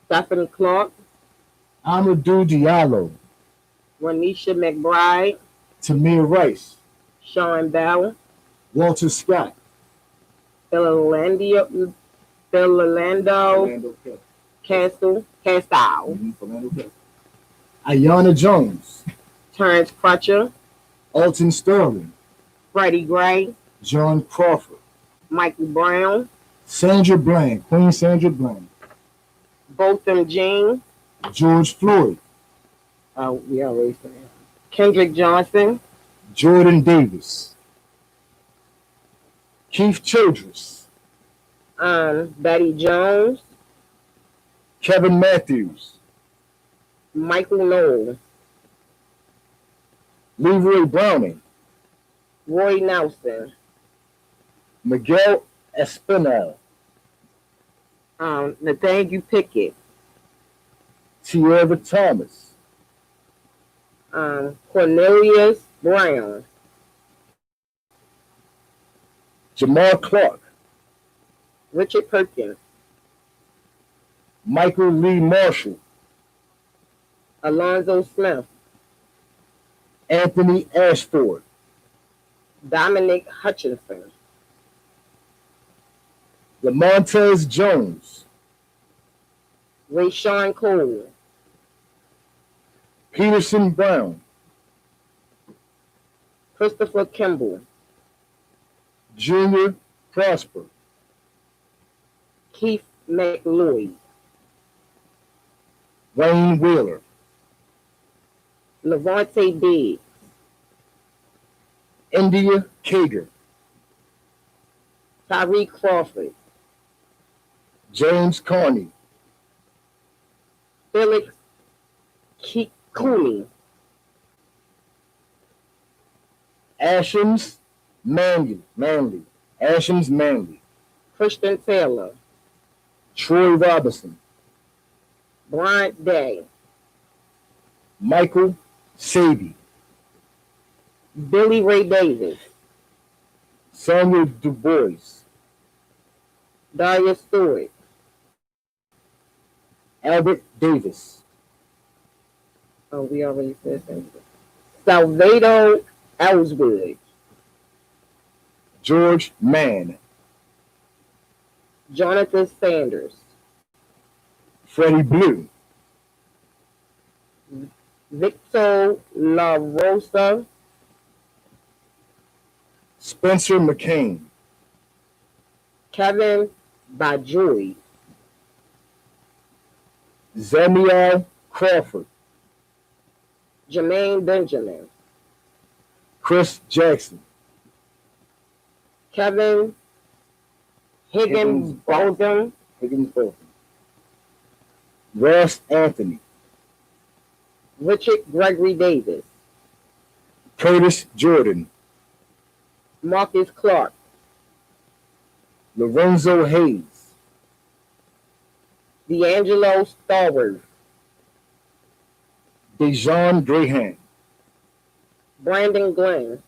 C: Stephanie Clark.
D: Amadou Diallo.
C: Renisha McBride.
D: Tamir Rice.
C: Sean Bell.
D: Walter Scott.
C: Philando Castile.
D: Ayanna Jones.
C: Terrence Crutcher.
D: Alton Sterling.
C: Freddie Gray.
D: John Crawford.
C: Michael Brown.
D: Sandra Bland. Queen Sandra Bland.
C: Botham Jean.
D: George Floyd.
C: We already said that. Kendrick Johnson.
D: Jordan Davis. Keith Childress.
C: Betty Jones.
D: Kevin Matthews.
C: Michael Knoll.
D: Leroy Browning.
C: Roy Nelson.
D: Miguel Espinal.
C: Nathaniel Pickett.
D: Tierra Thomas.
C: Cornelius Brown.
D: Jamal Clark.
C: Richard Perkins.
D: Michael Lee Marshall.
C: Alonzo Smith.
D: Anthony Ashford.
C: Dominic Hutchinson.
D: Lamontez Jones.
C: Rayshawn Cole.
D: Peterson Brown.
C: Christopher Kimball.
D: Junior Prosper.
C: Keith McLeod.
D: Wayne Wheeler.
C: Levante Biggs.
D: India Kager.
C: Tyreek Crawford.
D: James Carney.
C: Felix Cooley.
D: Ashams Manley. Ashams Manley.
C: Christian Taylor.
D: Troy Robinson.
C: Bryant Day.
D: Michael Saby.
C: Billy Ray Davis.
D: Samuel Du Bois.
C: Darius Stewart.
D: Albert Davis.
C: Oh, we already said something. Salvador Ellswood.
D: George Mann.
C: Jonathan Sanders.
D: Freddie Blue.
C: Victor La Rosa.
D: Spencer McCain.
C: Kevin Bajoy.
D: Zamiel Crawford.
C: Jermaine Benjamin.
D: Chris Jackson.
C: Kevin Higginbotham.
D: Ross Anthony.
C: Richard Gregory Davis.
D: Curtis Jordan.
C: Marcus Clark.
D: Lorenzo Hayes.
C: D'Angelo Starworth,
D: Dejon Graham,
C: Brandon Glenn,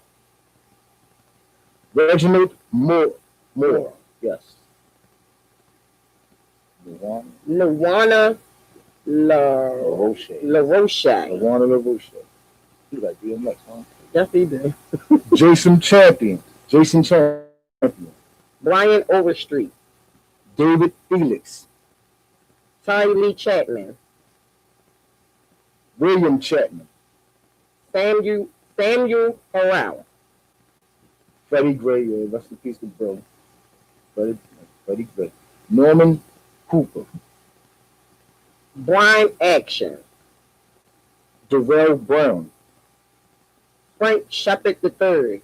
D: Reginald Moore. Yes.
C: Luana
D: LaRoche.
C: LaRoche.
D: Luana LaRoche. He like DMX, huh?
C: Yes, he did.
D: Jason Champion.
C: Brian Overstreet,
D: David Felix.
C: Ty Lee Chapman,
D: William Chapman.
C: Samuel Harrell,
D: Freddie Gray. Yeah, rest in peace to bro. Freddie Gray. Norman Cooper.
C: Brian Action,
D: Darrell Brown.
C: Frank Shepard III,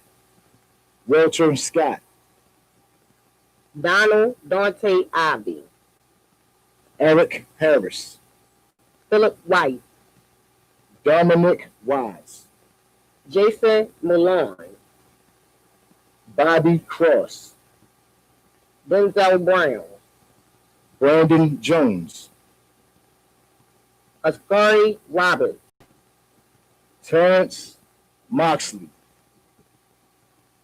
D: Walter Scott.
C: Donald Dante Ivy,
D: Eric Harris.
C: Philip White,
D: Dominic Wise.
C: Jason Malone,
D: Bobby Cross.
C: Denzel Brown,
D: Brandon Jones.
C: Ascari Roberts,
D: Terrence Moxley.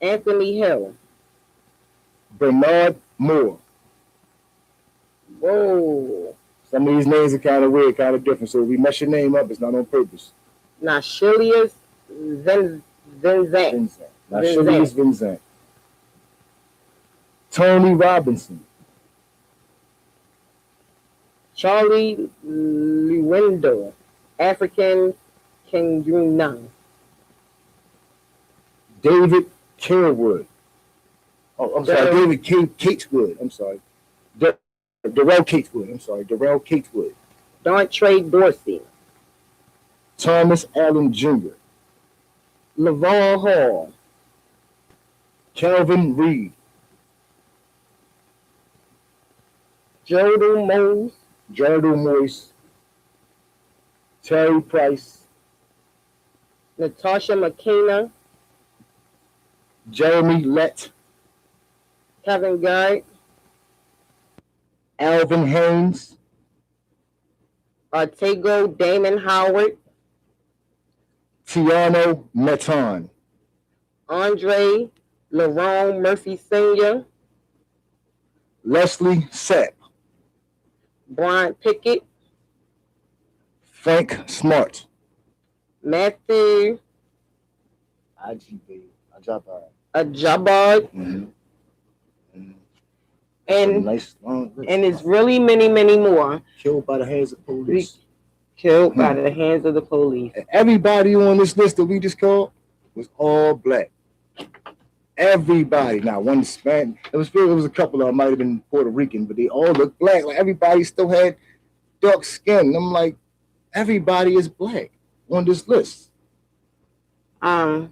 C: Anthony Hill.
D: Bernard Moore.
C: Whoa.
D: Some of these names are kind of weird, kind of different. So if we mess your name up, it's not on purpose.
C: Nashilius Vincent.
D: Nashilius Vincent. Tony Robinson.
C: Charlie Lewendo, African Kingdom.
D: David Carewood. Oh, I'm sorry, David Cateswood. I'm sorry. Darrell Cateswood. I'm sorry, Darrell Cateswood.
C: Dontre Dorsey,
D: Thomas Allen Jr.
C: Lavon Hall,
D: Calvin Reed.
C: Jodel
D: Moise. Terry Price.
C: Natasha McKenna,
D: Jeremy Lett.
C: Kevin Guy,
D: Alvin Haynes.
C: Artego Damon Howard,
D: Tiano Meton.
C: Andre Lerone Murphy Sr.,
D: Leslie Sapp.
C: Brian Pickett,
D: Frank Smart.
C: Matthew Ajabard, and
D: Nice long list.
C: and it's really many, many more
D: Killed by the hands of police.
C: killed by the hands of the police.
D: And everybody on this list that we just called was all black. Everybody. Now, one Spanish. It was a couple of them might have been Puerto Rican, but they all looked black. Like everybody still had dark skin. I'm like, everybody is black on this list.
C: To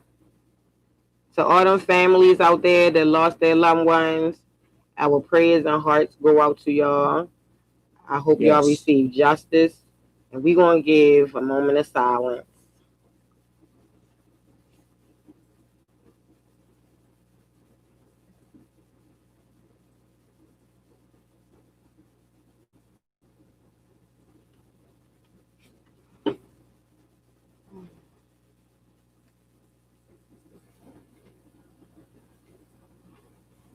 C: all them families out there that lost their loved ones, our prayers and hearts go out to y'all. I hope y'all receive justice. And we're going to give a moment of silence.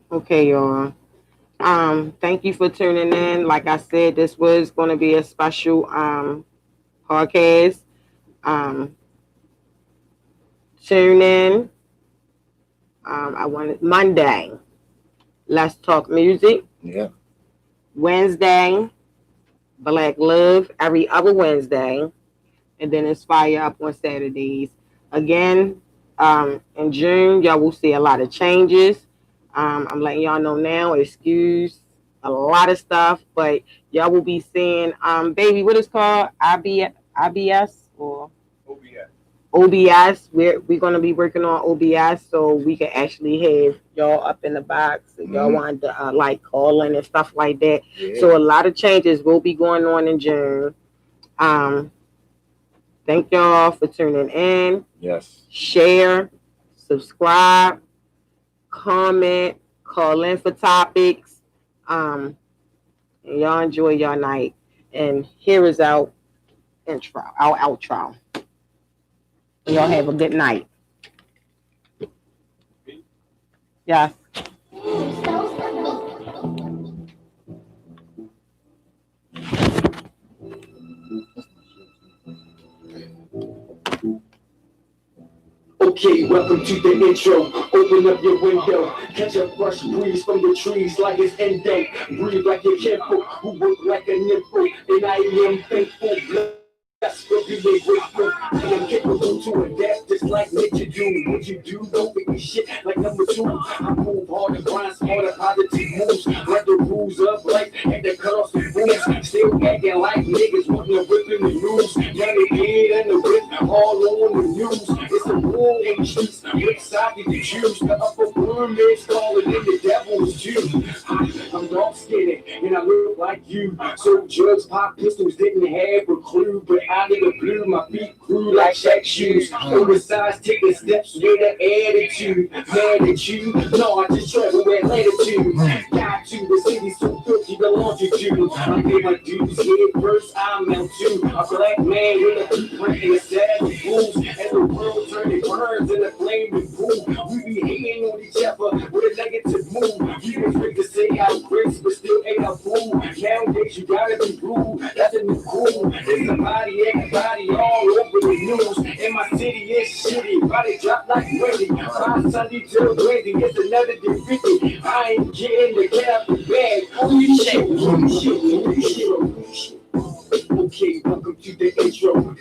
C: Okay, y'all. Thank you for tuning in. Like I said, this was going to be a special podcast. Tune in. I wanted Monday. Let's talk music.
D: Yeah.
C: Wednesday, Black Love every other Wednesday, and then it's Fire Up on Saturdays. Again, in June, y'all will see a lot of changes. I'm letting y'all know now, excuse a lot of stuff, but y'all will be seeing, baby, what is called? IBS or OBS. We're going to be working on OBS so we can actually have y'all up in the box if y'all want to like call in and stuff like that. Yeah. So a lot of changes will be going on in June. Thank y'all for tuning in.
D: Yes.
C: Share, subscribe, comment, call in for topics. And y'all enjoy your night. And here is our intro, our outro. Y'all have a good night. Yes.
A: Okay, welcome to the intro. Open up your window. Catch a fresh breeze from the trees like it's endo. Breathe like your kinfolk who work like a nympho. And I am thankful. That's what we make grateful. I am capable to adapt just like nature do. What you do, don't make me shit like number two. I move hard and grind smarter, positive moves. Let the rules of life and the cut off the rules. Still acting like niggas wanting to whip in the news. Now they get and the whip all on the news. It's a war in the streets. Which side did you choose? The upper pyramids calling in the devil's Jew. I'm dark skinned and I look like you. So drugs, pop pistols didn't have a clue. But I need a blue, my feet grew like Shaq shoes. Oversized, taking steps with an attitude. Mad at you? No, I just travel with latitude. Got to the city's 250, the longitude. I pay my dues here first, I'm out too. A black man with a blueprint and a set of rules. And the world turning burns in a flaming pool. We be hating on each other with a negative move. You was quick to say how grace, but still ain't a fool. Nowadays you gotta be rude, that's a new cool. It's somebody, everybody all over the news. And my city is shitty, body drop like Wendy. My Sunday till Wednesday, it's another day 50. I ain't getting the get out the bag. Holy shit, holy shit, holy shit, holy shit. Okay, welcome to the intro.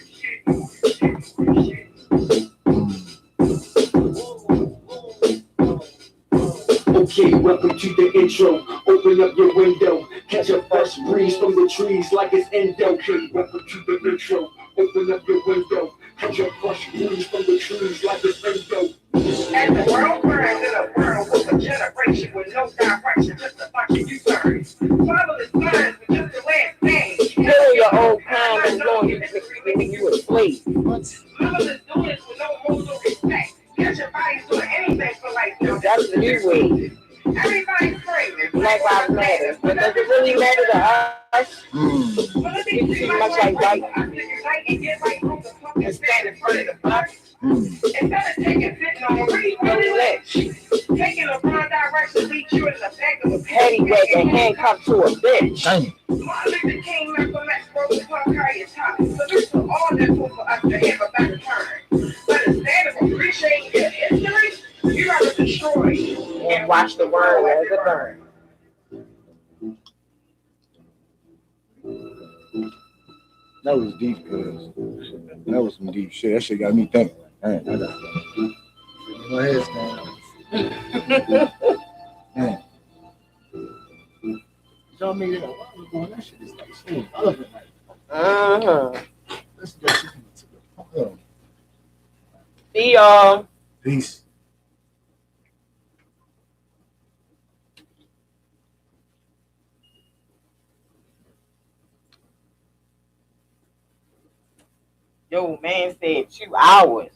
A: Okay, welcome to the intro. Open up your window. Catch a fresh breeze from the trees like it's endo. Okay, welcome to the intro. Open up your window. Catch a fresh breeze from the trees like it's endo.
B: As the world burns in a world with a generation with no direction, just a bunch of U-turns. Fatherless sons with just the last name.
C: Kill your old kind and blowing you when you asleep.
B: Motherless doings with no moral respect. Catching bodies doing anything for life.
C: That's the new way.
B: Everybody's screaming.
C: Black Lives Matter. But does it really matter to us? People too much like white.
B: Instead of taking fitting on a really rich. Taking a wrong direction leads you in the back of a
C: Heavyweight and handcuffed to a bitch.
D: Damn.
B: Martin Luther King, Malcolm X, Rosa Parks, Harriet Tubman. So this was all that for us to have a better turn. But instead of appreciating your history, you gotta destroy it.
C: And watch the world as it burns.
D: That was deep, cuz. That was some deep shit. That shit got me thinking. Man, I got my head's down. Man. Y'all made it a while ago. That shit is like so relevant. Let's go to the
C: See y'all.
D: Peace.
C: Yo, man said 2 hours.